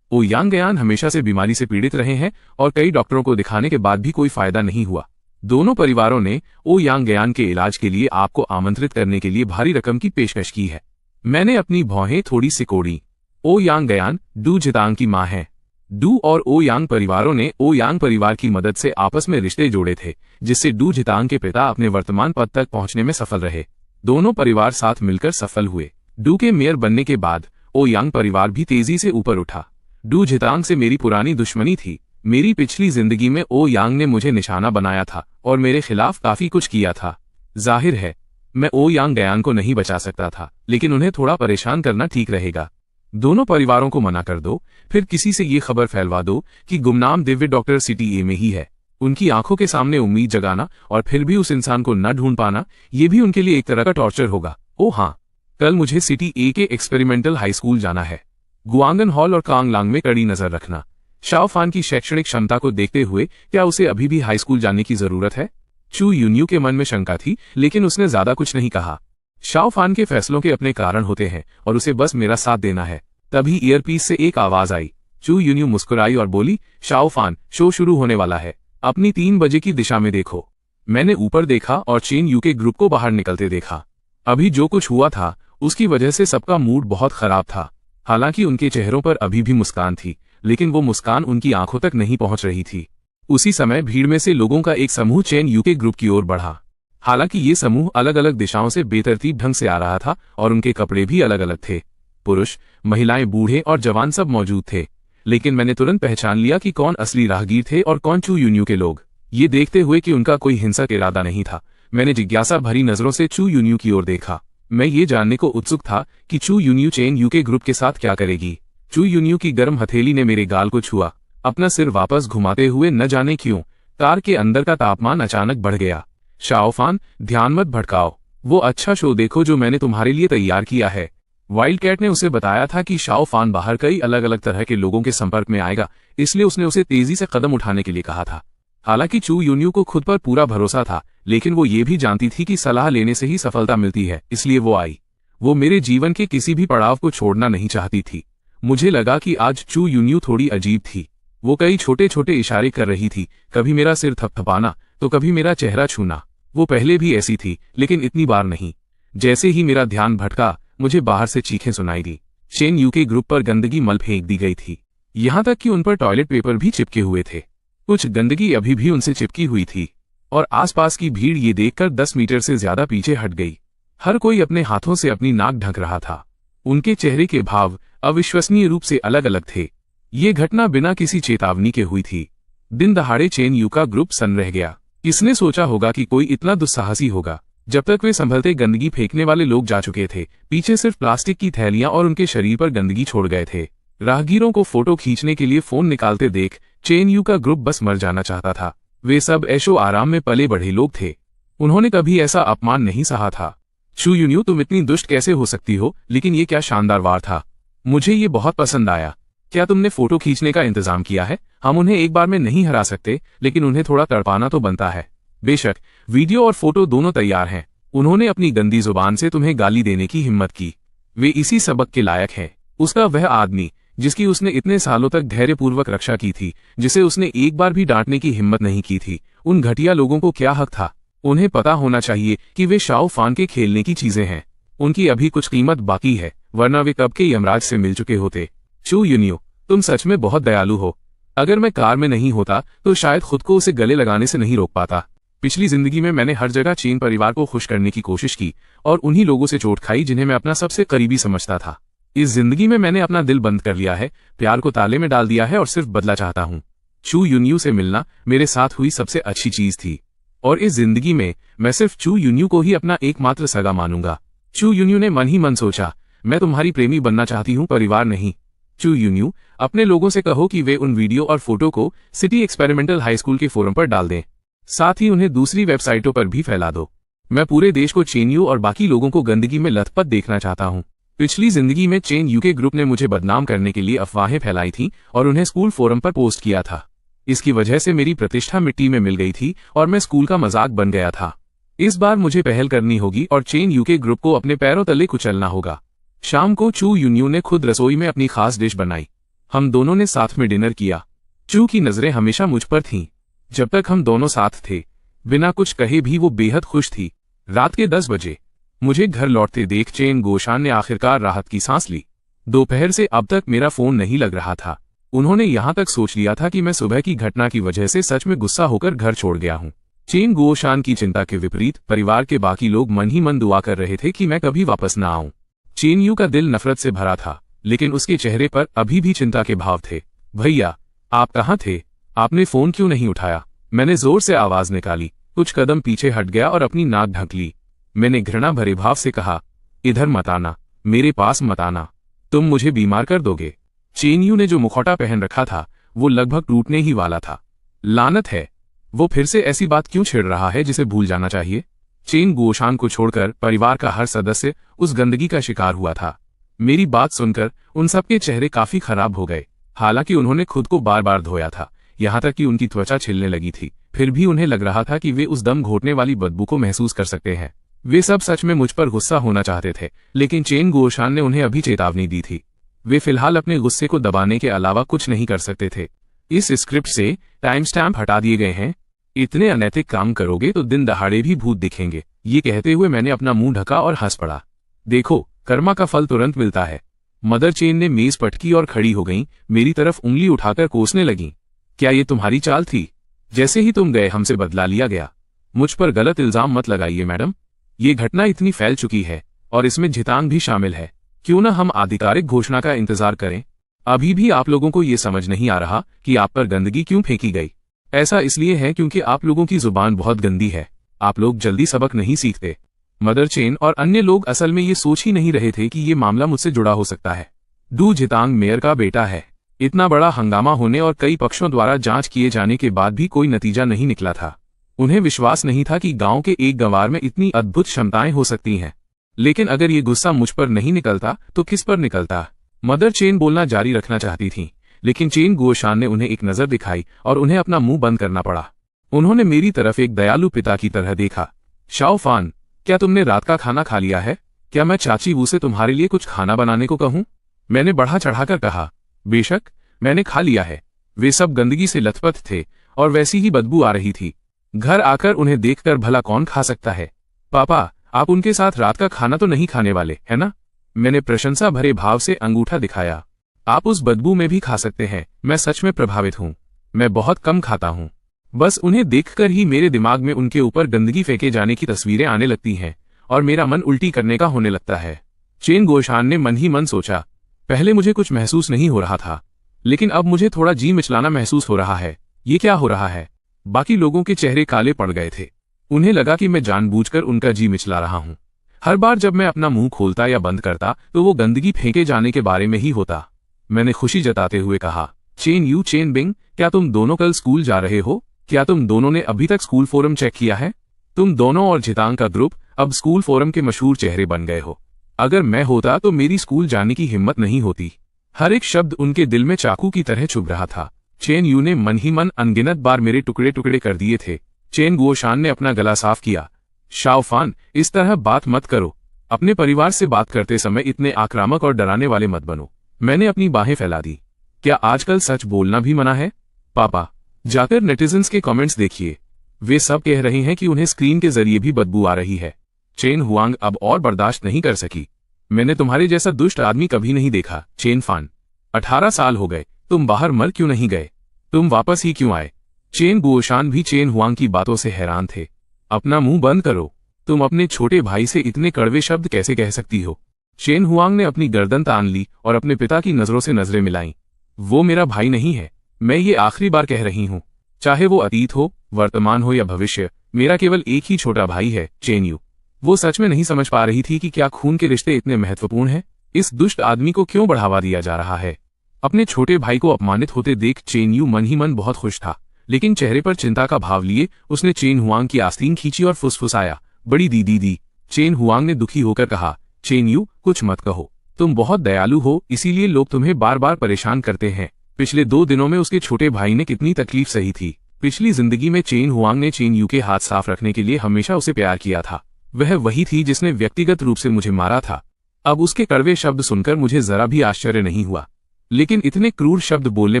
ओ यांग गयान हमेशा से बीमारी से पीड़ित रहे हैं और कई डॉक्टरों को दिखाने के बाद भी कोई फायदा नहीं हुआ। दोनों परिवारों ने ओ यांग गयान के इलाज के लिए आपको आमंत्रित करने के लिए भारी रकम की पेशकश की है। मैंने अपनी भौहें थोड़ी सिकोड़ी। ओ यांग गयान डू जितांग की मां है। डू और ओ यांग परिवारों ने ओ यांग परिवार की मदद से आपस में रिश्ते जोड़े थे, जिससे डू जितांग के पिता अपने वर्तमान पद तक पहुंचने में सफल रहे। दोनों परिवार साथ मिलकर सफल हुए। डू के मेयर बनने के बाद ओ यांग परिवार भी तेजी से ऊपर उठा। डू जितांग से मेरी पुरानी दुश्मनी थी। मेरी पिछली जिंदगी में ओ यांग ने मुझे निशाना बनाया था और मेरे खिलाफ काफी कुछ किया था। जाहिर है मैं ओ यांग गयान को नहीं बचा सकता था, लेकिन उन्हें थोड़ा परेशान करना ठीक रहेगा। दोनों परिवारों को मना कर दो, फिर किसी से ये खबर फैलवा दो कि गुमनाम दिव्य डॉक्टर सिटी ए में ही है। उनकी आंखों के सामने उम्मीद जगाना और फिर भी उस इंसान को न ढूंढ पाना, ये भी उनके लिए एक तरह का टॉर्चर होगा। ओ हाँ, कल मुझे सिटी ए के एक्सपेरिमेंटल हाई स्कूल जाना है। गुआंगन हॉल और कांगलांग में कड़ी नजर रखना। शाओफान की शैक्षणिक क्षमता को देखते हुए क्या उसे अभी भी हाई स्कूल जाने की जरूरत है? चू यून्यू के मन में शंका थी, लेकिन उसने ज्यादा कुछ नहीं कहा। शाओफान के फैसलों के अपने कारण होते हैं और उसे बस मेरा साथ देना है। तभी ईयरपीस से एक आवाज आई। चू यून्यू मुस्कुराई और बोली, शाओफान, शो शुरू होने वाला है। अपनी 3 बजे की दिशा में देखो। मैंने ऊपर देखा और चेन यू के ग्रुप को बाहर निकलते देखा। अभी जो कुछ हुआ था उसकी वजह से सबका मूड बहुत खराब था। हालांकि उनके चेहरों पर अभी भी मुस्कान थी, लेकिन वो मुस्कान उनकी आंखों तक नहीं पहुंच रही थी। उसी समय भीड़ में से लोगों का एक समूह चेन यू के ग्रुप की ओर बढ़ा। हालांकि ये समूह अलग अलग दिशाओं से बेतरतीब ढंग से आ रहा था और उनके कपड़े भी अलग अलग थे। पुरुष, महिलाएं, बूढ़े और जवान सब मौजूद थे, लेकिन मैंने तुरंत पहचान लिया कि कौन असली राहगीर थे और कौन चू यून्यू के लोग। ये देखते हुए कि उनका कोई हिंसक इरादा नहीं था, मैंने जिज्ञासा भरी नजरों से चू यून्यू की ओर देखा। मैं ये जानने को उत्सुक था कि चू यून्यू चेन यू के ग्रुप के साथ क्या करेगी। चू यून्यू की गर्म हथेली ने मेरे गाल को छुआ। अपना सिर वापस घुमाते हुए न जाने क्यों कार के अंदर का तापमान अचानक बढ़ गया। शाओफान, ध्यान मत भटकाओ, वो अच्छा शो देखो जो मैंने तुम्हारे लिए तैयार किया है। वाइल्ड कैट ने उसे बताया था कि शाओफान बाहर कई अलग अलग तरह के लोगों के संपर्क में आएगा, इसलिए उसने उसे तेजी से कदम उठाने के लिए कहा था। हालांकि चू यून्यू को खुद पर पूरा भरोसा था, लेकिन वो ये भी जानती थी कि सलाह लेने से ही सफलता मिलती है, इसलिए वो आई। वो मेरे जीवन के किसी भी पड़ाव को छोड़ना नहीं चाहती थी। मुझे लगा कि आज चू यून्यू थोड़ी अजीब थी। वो कई छोटे छोटे इशारे कर रही थी, कभी मेरा सिर थपथपाना तो कभी मेरा चेहरा छूना। वो पहले भी ऐसी थी, लेकिन इतनी बार नहीं। जैसे ही मेरा ध्यान भटका, मुझे बाहर से चीखें सुनाई दी। चेन यू के ग्रुप पर गंदगी मल फेंक दी गई थी, यहाँ तक कि उन पर टॉयलेट पेपर भी चिपके हुए थे। कुछ गंदगी अभी भी उनसे चिपकी हुई थी और आसपास की भीड़ ये देखकर 10 मीटर से ज्यादा पीछे हट गई। हर कोई अपने हाथों से अपनी नाक ढक रहा था। उनके चेहरे के भाव अविश्वसनीय रूप से अलग अलग थे। ये घटना बिना किसी चेतावनी के हुई थी। दिन दहाड़े चेन यू का ग्रुप सन्न रह गया। किसने सोचा होगा कि कोई इतना दुस्साहसी होगा। जब तक वे संभलते गंदगी फेंकने वाले लोग जा चुके थे, पीछे सिर्फ प्लास्टिक की थैलियां और उनके शरीर पर गंदगी छोड़ गए थे। राहगीरों को फोटो खींचने के लिए फोन निकालते देख चेन यू का ग्रुप बस मर जाना चाहता था। वे सब ऐशो आराम में पले बढ़े लोग थे। उन्होंने कभी ऐसा अपमान नहीं सहा था। चू यून्यू, तुम इतनी दुष्ट कैसे हो सकती हो, लेकिन ये क्या शानदार वार था। मुझे ये बहुत पसंद आया। क्या तुमने फोटो खींचने का इंतजाम किया है? हम उन्हें एक बार में नहीं हरा सकते, लेकिन उन्हें थोड़ा तड़पाना तो बनता है। बेशक, वीडियो और फोटो दोनों तैयार हैं। उन्होंने अपनी गंदी जुबान से तुम्हें गाली देने की हिम्मत की। वे इसी सबक के लायक हैं। उसका वह आदमी जिसकी उसने इतने सालों तक धैर्यपूर्वक रक्षा की थी, जिसे उसने एक बार भी डांटने की हिम्मत नहीं की थी, उन घटिया लोगों को क्या हक था? उन्हें पता होना चाहिए कि वे शाओफान के खेलने की चीजें हैं। उनकी अभी कुछ कीमत बाकी है, वरना वे कब के यमराज से मिल चुके होते। चू यून्यू, तुम सच में बहुत दयालु हो। अगर मैं कार में नहीं होता तो शायद खुद को उसे गले लगाने से नहीं रोक पाता। पिछली जिंदगी में मैंने हर जगह चीन परिवार को खुश करने की कोशिश की और उन्हीं लोगों से चोट खाई जिन्हें मैं अपना सबसे करीबी समझता था। इस जिंदगी में मैंने अपना दिल बंद कर लिया है, प्यार को ताले में डाल दिया है और सिर्फ बदला चाहता हूँ। चू यून्यू से मिलना मेरे साथ हुई सबसे अच्छी चीज थी और इस जिंदगी में मैं सिर्फ चू यून्यू को ही अपना एकमात्र सगा मानूंगा। चू यून्यू ने मन ही मन सोचा, मैं तुम्हारी प्रेमी बनना चाहती हूँ, परिवार नहीं। चू यून्यू, अपने लोगों से कहो कि वे उन वीडियो और फोटो को सिटी एक्सपेरिमेंटल हाई स्कूल के फोरम पर डाल दें, साथ ही उन्हें दूसरी वेबसाइटों पर भी फैला दो। मैं पूरे देश को चेन यू और बाकी लोगों को गंदगी में लथपथ देखना चाहता हूँ। पिछली जिंदगी में चेन यू के ग्रुप ने मुझे बदनाम करने के लिए अफवाहें फैलाई थी और उन्हें स्कूल फोरम पर पोस्ट किया था। इसकी वजह से मेरी प्रतिष्ठा मिट्टी में मिल गई थी और मैं स्कूल का मजाक बन गया था। इस बार मुझे पहल करनी होगी और चेन यू के ग्रुप को अपने पैरों तले कुचलना होगा। शाम को चू यून्यू ने खुद रसोई में अपनी खास डिश बनाई। हम दोनों ने साथ में डिनर किया। चू की नजरें हमेशा मुझ पर थीं। जब तक हम दोनों साथ थे, बिना कुछ कहे भी वो बेहद खुश थी। रात के 10 बजे मुझे घर लौटते देख चेन गोशान ने आखिरकार राहत की सांस ली। दोपहर से अब तक मेरा फोन नहीं लग रहा था। उन्होंने यहां तक सोच लिया था कि मैं सुबह की घटना की वजह से सच में गुस्सा होकर घर छोड़ गया हूं। चेन गोशान की चिंता के विपरीत परिवार के बाकी लोग मन ही मन दुआ कर रहे थे कि मैं कभी वापस न आऊं। चेन यू का दिल नफरत से भरा था, लेकिन उसके चेहरे पर अभी भी चिंता के भाव थे। भैया, आप कहाँ थे? आपने फोन क्यों नहीं उठाया? मैंने जोर से आवाज निकाली, कुछ कदम पीछे हट गया और अपनी नाक ढक ली। मैंने घृणा भरे भाव से कहा, इधर मत आना, मेरे पास मत आना, तुम मुझे बीमार कर दोगे। चेन यू ने जो मुखौटा पहन रखा था वो लगभग टूटने ही वाला था। लानत है, वो फिर से ऐसी बात क्यों छेड़ रहा है जिसे भूल जाना चाहिए। चेन गोशान को छोड़कर परिवार का हर सदस्य उस गंदगी का शिकार हुआ था। मेरी बात सुनकर उन सबके चेहरे काफी खराब हो गए। हालांकि उन्होंने खुद को बार बार धोया था, यहाँ तक कि उनकी त्वचा छिलने लगी थी, फिर भी उन्हें लग रहा था कि वे उस दम घोटने वाली बदबू को महसूस कर सकते हैं। वे सब सच में मुझ पर गुस्सा होना चाहते थे, लेकिन चेन गोशान ने उन्हें अभी चेतावनी दी थी। वे फिलहाल अपने गुस्से को दबाने के अलावा कुछ नहीं कर सकते थे। इस स्क्रिप्ट से टाइम स्टैम्प हटा दिए गए हैं। इतने अनैतिक काम करोगे तो दिन दहाड़े भी भूत दिखेंगे। ये कहते हुए मैंने अपना मुंह ढका और हंस पड़ा। देखो, कर्मा का फल तुरंत मिलता है। मदर चेन ने मेज पटकी और खड़ी हो गईं, मेरी तरफ उंगली उठाकर कोसने लगीं। क्या ये तुम्हारी चाल थी? जैसे ही तुम गए हमसे बदला लिया गया। मुझ पर गलत इल्जाम मत लगाइए मैडम। ये घटना इतनी फैल चुकी है और इसमें जितांग भी शामिल है। क्यों न हम आधिकारिक घोषणा का इंतजार करें? अभी भी आप लोगों को ये समझ नहीं आ रहा कि आप पर गंदगी क्यों फेंकी गई। ऐसा इसलिए है क्योंकि आप लोगों की जुबान बहुत गंदी है। आप लोग जल्दी सबक नहीं सीखते। मदर चेन और अन्य लोग असल में ये सोच ही नहीं रहे थे कि ये मामला मुझसे जुड़ा हो सकता है। डू जितांग मेयर का बेटा है। इतना बड़ा हंगामा होने और कई पक्षों द्वारा जांच किए जाने के बाद भी कोई नतीजा नहीं निकला था। उन्हें विश्वास नहीं था कि गांव के एक गंवार में इतनी अद्भुत क्षमताएं हो सकती हैं। लेकिन अगर ये गुस्सा मुझ पर नहीं निकलता तो किस पर निकलता? मदर चेन बोलना जारी रखना चाहती थीं, लेकिन चेन गोशान ने उन्हें एक नजर दिखाई और उन्हें अपना मुंह बंद करना पड़ा। उन्होंने मेरी तरफ एक दयालु पिता की तरह देखा। शाओफान, क्या तुमने रात का खाना खा लिया है? क्या मैं चाची वू से तुम्हारे लिए कुछ खाना बनाने को कहूं? मैंने बढ़ा चढ़ाकर कहा, बेशक, मैंने खा लिया है। वे सब गंदगी से लथपथ थे और वैसी ही बदबू आ रही थी। घर आकर उन्हें देखकर भला कौन खा सकता है? पापा, आप उनके साथ रात का खाना तो नहीं खाने वाले, है ना? मैंने प्रशंसा भरे भाव से अंगूठा दिखाया। आप उस बदबू में भी खा सकते हैं। मैं सच में प्रभावित हूँ। मैं बहुत कम खाता हूँ। बस उन्हें देखकर ही मेरे दिमाग में उनके ऊपर गंदगी फेंके जाने की तस्वीरें आने लगती हैं और मेरा मन उल्टी करने का होने लगता है। चेन गोशान ने मन ही मन सोचा, पहले मुझे कुछ महसूस नहीं हो रहा था, लेकिन अब मुझे थोड़ा जी मिचलाना महसूस हो रहा है। ये क्या हो रहा है? बाकी लोगों के चेहरे काले पड़ गए थे। उन्हें लगा कि मैं जानबूझकर उनका जी मिचला रहा हूँ। हर बार जब मैं अपना मुंह खोलता या बंद करता तो वो गंदगी फेंके जाने के बारे में ही होता। मैंने खुशी जताते हुए कहा, चेन यू, चेन बिंग, क्या तुम दोनों कल स्कूल जा रहे हो? क्या तुम दोनों ने अभी तक स्कूल फोरम चेक किया है? तुम दोनों और जितांग का ग्रुप अब स्कूल फोरम के मशहूर चेहरे बन गए हो। अगर मैं होता तो मेरी स्कूल जाने की हिम्मत नहीं होती। हर एक शब्द उनके दिल में चाकू की तरह चुभ रहा था। चेन यू ने मन ही मन अनगिनत बार मेरे टुकड़े टुकड़े कर दिए थे। चेन गोशान ने अपना गला साफ किया। शाओफान, इस तरह बात मत करो। अपने परिवार से बात करते समय इतने आक्रामक और डराने वाले मत बनो। मैंने अपनी बाहें फैला दी। क्या आजकल सच बोलना भी मना है? पापा, जाकर नेटिजन्स के कमेंट्स देखिए। वे सब कह रहे हैं कि उन्हें स्क्रीन के जरिए भी बदबू आ रही है। चेन हुआंग अब और बर्दाश्त नहीं कर सकी। मैंने तुम्हारे जैसा दुष्ट आदमी कभी नहीं देखा। चेन फान, 18 साल हो गए, तुम बाहर मर क्यों नहीं गए? तुम वापस ही क्यों आए? चेन गोशान भी चेन हुआंग की बातों से हैरान थे। अपना मुंह बंद करो। तुम अपने छोटे भाई से इतने कड़वे शब्द कैसे कह सकती हो? चेन हुआंग ने अपनी गर्दन तान ली और अपने पिता की नजरों से नजरें मिलाईं। वो मेरा भाई नहीं है, मैं ये आखिरी बार कह रही हूँ। चाहे वो अतीत हो, वर्तमान हो या भविष्य, मेरा केवल एक ही छोटा भाई है, चेन यू। वो सच में नहीं समझ पा रही थी कि क्या खून के रिश्ते इतने महत्वपूर्ण हैं। इस दुष्ट आदमी को क्यों बढ़ावा दिया जा रहा है। अपने छोटे भाई को अपमानित होते देख चेन यू मन ही मन बहुत खुश था, लेकिन चेहरे पर चिंता का भाव लिए उसने चेन हुआंग की आस्तीन खींची और फुसफुसाया, बड़ी दीदी। चेन हुआंग ने दुखी होकर कहा, चेन यू, कुछ मत कहो, तुम बहुत दयालु हो, इसीलिए लोग तुम्हें बार बार परेशान करते हैं। पिछले 2 दिनों में उसके छोटे भाई ने कितनी तकलीफ सही थी। पिछली जिंदगी में चेन हुआंग ने चेन यू के हाथ साफ रखने के लिए हमेशा उसे प्यार किया था। वह वही थी जिसने व्यक्तिगत रूप से मुझे मारा था। अब उसके कड़वे शब्द सुनकर मुझे जरा भी आश्चर्य नहीं हुआ, लेकिन इतने क्रूर शब्द बोलने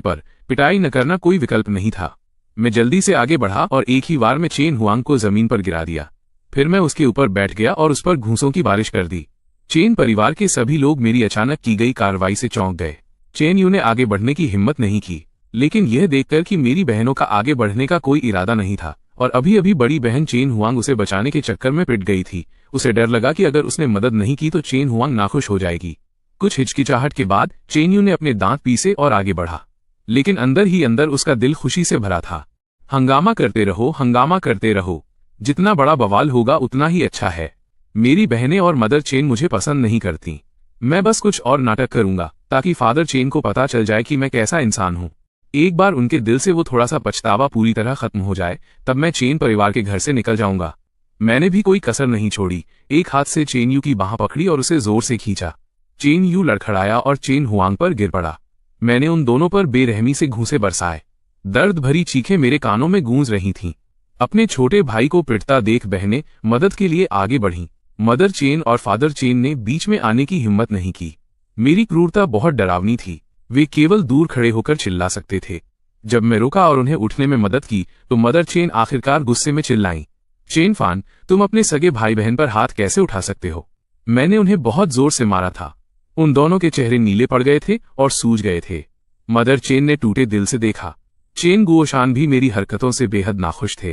पर पिटाई न करना कोई विकल्प नहीं था। मैं जल्दी से आगे बढ़ा और एक ही बार में चेन हुआंग को जमीन पर गिरा दिया। फिर मैं उसके ऊपर बैठ गया और उस पर घूंसों की बारिश कर दी। चेन परिवार के सभी लोग मेरी अचानक की गई कार्रवाई से चौंक गए। चेन यू ने आगे बढ़ने की हिम्मत नहीं की, लेकिन यह देखकर कि मेरी बहनों का आगे बढ़ने का कोई इरादा नहीं था और अभी अभी बड़ी बहन चेन हुआंग उसे बचाने के चक्कर में पिट गई थी, उसे डर लगा कि अगर उसने मदद नहीं की तो चेन हुआंग नाखुश हो जाएगी। कुछ हिचकिचाहट के बाद चेन यू ने अपने दांत पीसे और आगे बढ़ा, लेकिन अंदर ही अंदर उसका दिल खुशी से भरा था। हंगामा करते रहो, हंगामा करते रहो, जितना बड़ा बवाल होगा उतना ही अच्छा है। मेरी बहनें और मदर चेन मुझे पसंद नहीं करती। मैं बस कुछ और नाटक करूंगा ताकि फादर चेन को पता चल जाए कि मैं कैसा इंसान हूं। एक बार उनके दिल से वो थोड़ा सा पछतावा पूरी तरह खत्म हो जाए, तब मैं चेन परिवार के घर से निकल जाऊंगा। मैंने भी कोई कसर नहीं छोड़ी। एक हाथ से चेन यू की बाह पकड़ी और उसे जोर से खींचा। चेन यू लड़खड़ाया और चेन हुआंग पर गिर पड़ा। मैंने उन दोनों पर बेरहमी से घूंसे बरसाए। दर्द भरी चीखें मेरे कानों में गूंज रही थीं। अपने छोटे भाई को पिटता देख बहनें मदद के लिए आगे बढ़ीं। मदर चेन और फादर चेन ने बीच में आने की हिम्मत नहीं की। मेरी क्रूरता बहुत डरावनी थी। वे केवल दूर खड़े होकर चिल्ला सकते थे। जब मैं रुका और उन्हें उठने में मदद की तो मदर चेन आखिरकार गुस्से में चिल्लाईं, चेन फान, तुम अपने सगे भाई बहन पर हाथ कैसे उठा सकते हो। मैंने उन्हें बहुत जोर से मारा था। उन दोनों के चेहरे नीले पड़ गए थे और सूज गए थे। मदर चेन ने टूटे दिल से देखा। चेन गुओशान भी मेरी हरकतों से बेहद नाखुश थे।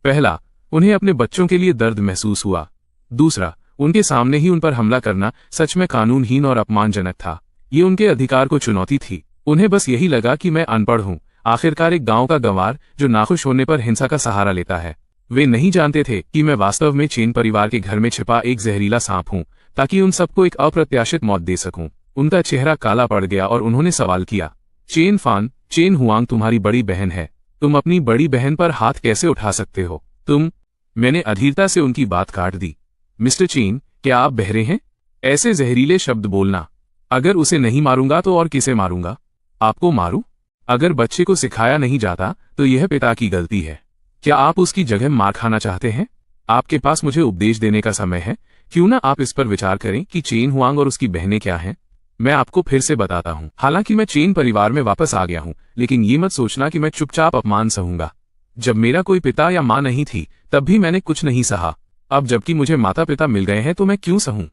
पहला, उन्हें अपने बच्चों के लिए दर्द महसूस हुआ। दूसरा, उनके सामने ही उन पर हमला करना सच में कानूनहीन और अपमानजनक था। ये उनके अधिकार को चुनौती थी। उन्हें बस यही लगा कि मैं अनपढ़ हूं, आखिरकार एक गांव का गंवार जो नाखुश होने पर हिंसा का सहारा लेता है। वे नहीं जानते थे कि मैं वास्तव में चेन परिवार के घर में छिपा एक जहरीला सांप हूं, ताकि उन सबको एक अप्रत्याशित मौत दे सकूं। उनका चेहरा काला पड़ गया और उन्होंने सवाल किया, चेन फान, चेन हुआंग तुम्हारी बड़ी बहन है, तुम अपनी बड़ी बहन पर हाथ कैसे उठा सकते हो। तुम। मैंने अधीरता से उनकी बात काट दी। मिस्टर चेन, क्या आप बहरे हैं? ऐसे जहरीले शब्द बोलना। अगर उसे नहीं मारूंगा तो और किसे मारूंगा? आपको मारूं? अगर बच्चे को सिखाया नहीं जाता तो यह पिता की गलती है। क्या आप उसकी जगह मार खाना चाहते हैं? आपके पास मुझे उपदेश देने का समय है। क्यों ना आप इस पर विचार करें कि चेन हुआंग और उसकी बहनें क्या हैं। मैं आपको फिर से बताता हूं। हालांकि मैं चेन परिवार में वापस आ गया हूं, लेकिन ये मत सोचना कि मैं चुपचाप अपमान सहूंगा। जब मेरा कोई पिता या मां नहीं थी तब भी मैंने कुछ नहीं सहा। अब जबकि मुझे माता पिता मिल गए हैं तो मैं क्यों सहूं?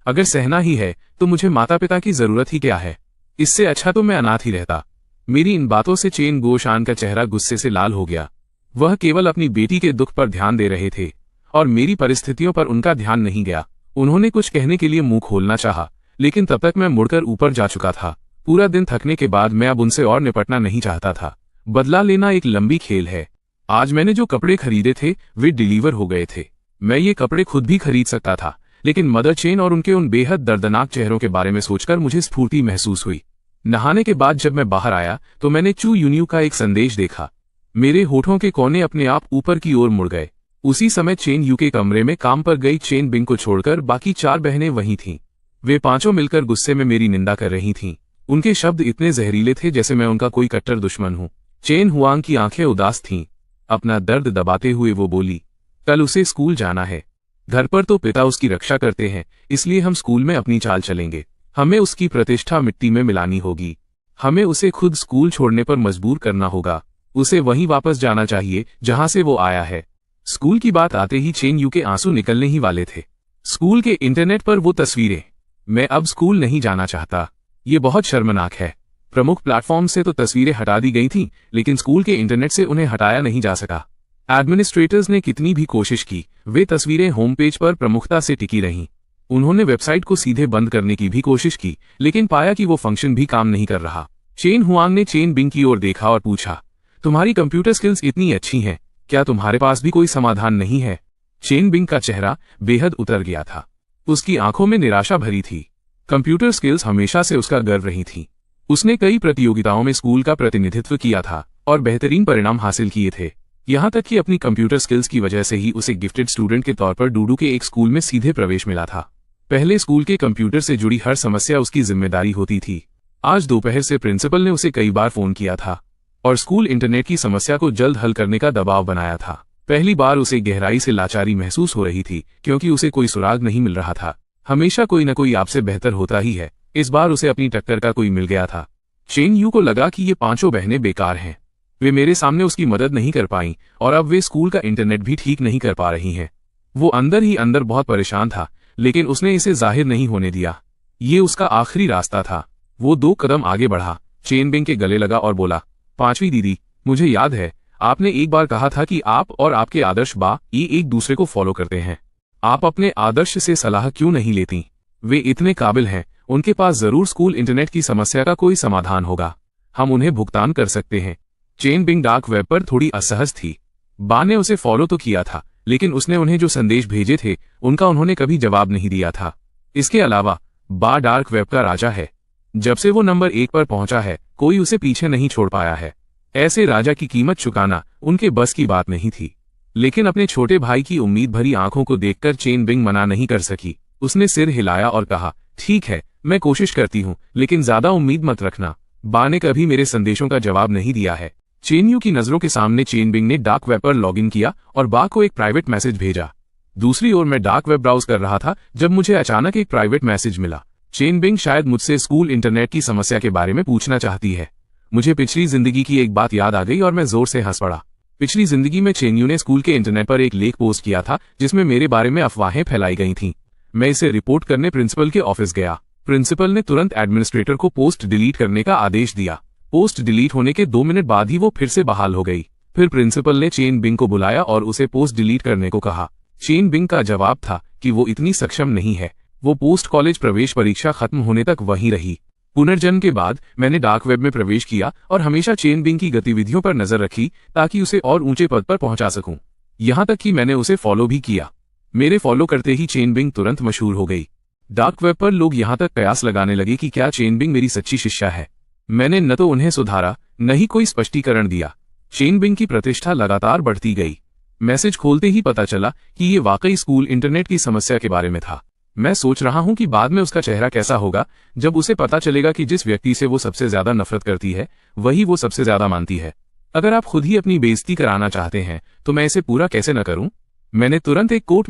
अगर सहना ही है तो मुझे माता पिता की जरूरत ही क्या है? इससे अच्छा तो मैं अनाथ ही रहता। मेरी इन बातों से चेन गुओशान का चेहरा गुस्से से लाल हो गया। वह केवल अपनी बेटी के दुख पर ध्यान दे रहे थे और मेरी परिस्थितियों पर उनका ध्यान नहीं गया। उन्होंने कुछ कहने के लिए मुंह खोलना चाहा, लेकिन तब तक मैं मुड़कर ऊपर जा चुका था। पूरा दिन थकने के बाद मैं अब उनसे और निपटना नहीं चाहता था। बदला लेना एक लंबी खेल है। आज मैंने जो कपड़े खरीदे थे वे डिलीवर हो गए थे। मैं ये कपड़े खुद भी खरीद सकता था, लेकिन मदर चेन और उनके उन बेहद दर्दनाक चेहरों के बारे में सोचकर मुझे स्फूर्ति महसूस हुई। नहाने के बाद जब मैं बाहर आया तो मैंने चू यून्यू का एक संदेश देखा। मेरे होठों के कोने अपने आप ऊपर की ओर मुड़ गए। उसी समय चेन यू के कमरे में काम पर गई चेन बिंग को छोड़कर बाकी 4 बहनें वहीं थीं। वे पांचों मिलकर गुस्से में मेरी निंदा कर रही थीं। उनके शब्द इतने जहरीले थे जैसे मैं उनका कोई कट्टर दुश्मन हूं। चेन हुआंग की आंखें उदास थीं। अपना दर्द दबाते हुए वो बोली, कल उसे स्कूल जाना है। घर पर तो पिता उसकी रक्षा करते हैं, इसलिए हम स्कूल में अपनी चाल चलेंगे। हमें उसकी प्रतिष्ठा मिट्टी में मिलानी होगी। हमें उसे खुद स्कूल छोड़ने पर मजबूर करना होगा। उसे वहीं वापस जाना चाहिए जहां से वो आया है। स्कूल की बात आते ही चेन यू के आंसू निकलने ही वाले थे। स्कूल के इंटरनेट पर वो तस्वीरें। मैं अब स्कूल नहीं जाना चाहता। ये बहुत शर्मनाक है। प्रमुख प्लेटफॉर्म से तो तस्वीरें हटा दी गई थीं, लेकिन स्कूल के इंटरनेट से उन्हें हटाया नहीं जा सका। एडमिनिस्ट्रेटर्स ने कितनी भी कोशिश की, वे तस्वीरें होम पेज पर प्रमुखता से टिकी रहीं। उन्होंने वेबसाइट को सीधे बंद करने की भी कोशिश की, लेकिन पाया कि वो फंक्शन भी काम नहीं कर रहा। चेन हुआंग ने चेन बिंग की ओर देखा और पूछा, तुम्हारी कंप्यूटर स्किल्स इतनी अच्छी हैं, क्या तुम्हारे पास भी कोई समाधान नहीं है? चेन बिंग का चेहरा बेहद उतर गया था। उसकी आंखों में निराशा भरी थी। कंप्यूटर स्किल्स हमेशा से उसका गर्व रही थी। उसने कई प्रतियोगिताओं में स्कूल का प्रतिनिधित्व किया था और बेहतरीन परिणाम हासिल किए थे। यहाँ तक कि अपनी कंप्यूटर स्किल्स की वजह से ही उसे गिफ्टेड स्टूडेंट के तौर पर डूडू के एक स्कूल में सीधे प्रवेश मिला था। पहले स्कूल के कंप्यूटर से जुड़ी हर समस्या उसकी जिम्मेदारी होती थी। आज दोपहर से प्रिंसिपल ने उसे कई बार फोन किया था और स्कूल इंटरनेट की समस्या को जल्द हल करने का दबाव बनाया था। पहली बार उसे गहराई से लाचारी महसूस हो रही थी, क्योंकि उसे कोई सुराग नहीं मिल रहा था। हमेशा कोई न कोई आपसे बेहतर होता ही है। इस बार उसे अपनी टक्कर का कोई मिल गया था। चेन यू को लगा कि ये पांचों बहनें बेकार हैं। वे मेरे सामने उसकी मदद नहीं कर पाईं और अब वे स्कूल का इंटरनेट भी ठीक नहीं कर पा रही हैं। वो अंदर ही अंदर बहुत परेशान था, लेकिन उसने इसे जाहिर नहीं होने दिया। ये उसका आखिरी रास्ता था। वो 2 कदम आगे बढ़ा, चेन बिंग के गले लगा और बोला, 5वीं दीदी, मुझे याद है आपने एक बार कहा था कि आप और आपके आदर्श बा ये एक दूसरे को फॉलो करते हैं। आप अपने आदर्श से सलाह क्यों नहीं लेती? वे इतने काबिल हैं, उनके पास जरूर स्कूल इंटरनेट की समस्या का कोई समाधान होगा। हम उन्हें भुगतान कर सकते हैं। चेन बिंग डार्क वेब पर थोड़ी असहज थी। बा ने उसे फॉलो तो किया था, लेकिन उसने उन्हें जो संदेश भेजे थे उनका उन्होंने कभी जवाब नहीं दिया था। इसके अलावा बा डार्क वेब का राजा है। जब से वो नंबर 1 पर पहुंचा है, कोई उसे पीछे नहीं छोड़ पाया है। ऐसे राजा की कीमत चुकाना उनके बस की बात नहीं थी। लेकिन अपने छोटे भाई की उम्मीद भरी आंखों को देखकर चेन बिंग मना नहीं कर सकी। उसने सिर हिलाया और कहा, ठीक है, मैं कोशिश करती हूँ, लेकिन ज्यादा उम्मीद मत रखना। बा ने कभी मेरे संदेशों का जवाब नहीं दिया है। चेन यू की नजरों के सामने चेन बिंग ने डार्क वेब पर लॉगिन किया और बा को एक प्राइवेट मैसेज भेजा। दूसरी ओर मैं डार्क वेब ब्राउज कर रहा था जब मुझे अचानक एक प्राइवेट मैसेज मिला। चेन बिंग शायद मुझसे स्कूल इंटरनेट की समस्या के बारे में पूछना चाहती है। मुझे पिछली जिंदगी की एक बात याद आ गई और मैं जोर से हंस पड़ा। पिछली जिंदगी में चेन यू ने स्कूल के इंटरनेट पर एक लेख पोस्ट किया था जिसमें मेरे बारे में अफवाहें फैलाई गई थीं। मैं इसे रिपोर्ट करने प्रिंसिपल के ऑफिस गया। प्रिंसिपल ने तुरंत एडमिनिस्ट्रेटर को पोस्ट डिलीट करने का आदेश दिया। पोस्ट डिलीट होने के 2 मिनट बाद ही वो फिर से बहाल हो गई। फिर प्रिंसिपल ने चेन बिंग को बुलाया और उसे पोस्ट डिलीट करने को कहा। चेन बिंग का जवाब था कि वो इतनी सक्षम नहीं है। वो पोस्ट कॉलेज प्रवेश परीक्षा खत्म होने तक वहीं रही। पुनर्जन्म के बाद मैंने डार्क वेब में प्रवेश किया और हमेशा चेन बिंग की गतिविधियों पर नजर रखी ताकि उसे और ऊंचे पद पर पहुंचा सकूं। यहां तक कि मैंने उसे फॉलो भी किया। मेरे फॉलो करते ही चेन बिंग तुरंत मशहूर हो गई। डार्क वेब पर लोग यहां तक कयास लगाने लगे कि क्या चेन बिंग मेरी सच्ची शिष्या है। मैंने न तो उन्हें सुधारा, न ही कोई स्पष्टीकरण दिया। चेन बिंग की प्रतिष्ठा लगातार बढ़ती गई। मैसेज खोलते ही पता चला कि ये वाकई स्कूल इंटरनेट की समस्या के बारे में था। मैं सोच रहा हूं कि बाद में उसका चेहरा कैसा होगा जब उसे पता चलेगा कि जिस व्यक्ति से वो सबसे ज्यादा नफरत करती है वही वो सबसे ज्यादा मानती है। अगर आप खुद ही अपनी बेइज्जती कराना चाहते हैं तो मैं इसे पूरा कैसे न करूं? मैंने तुरंत एक कोट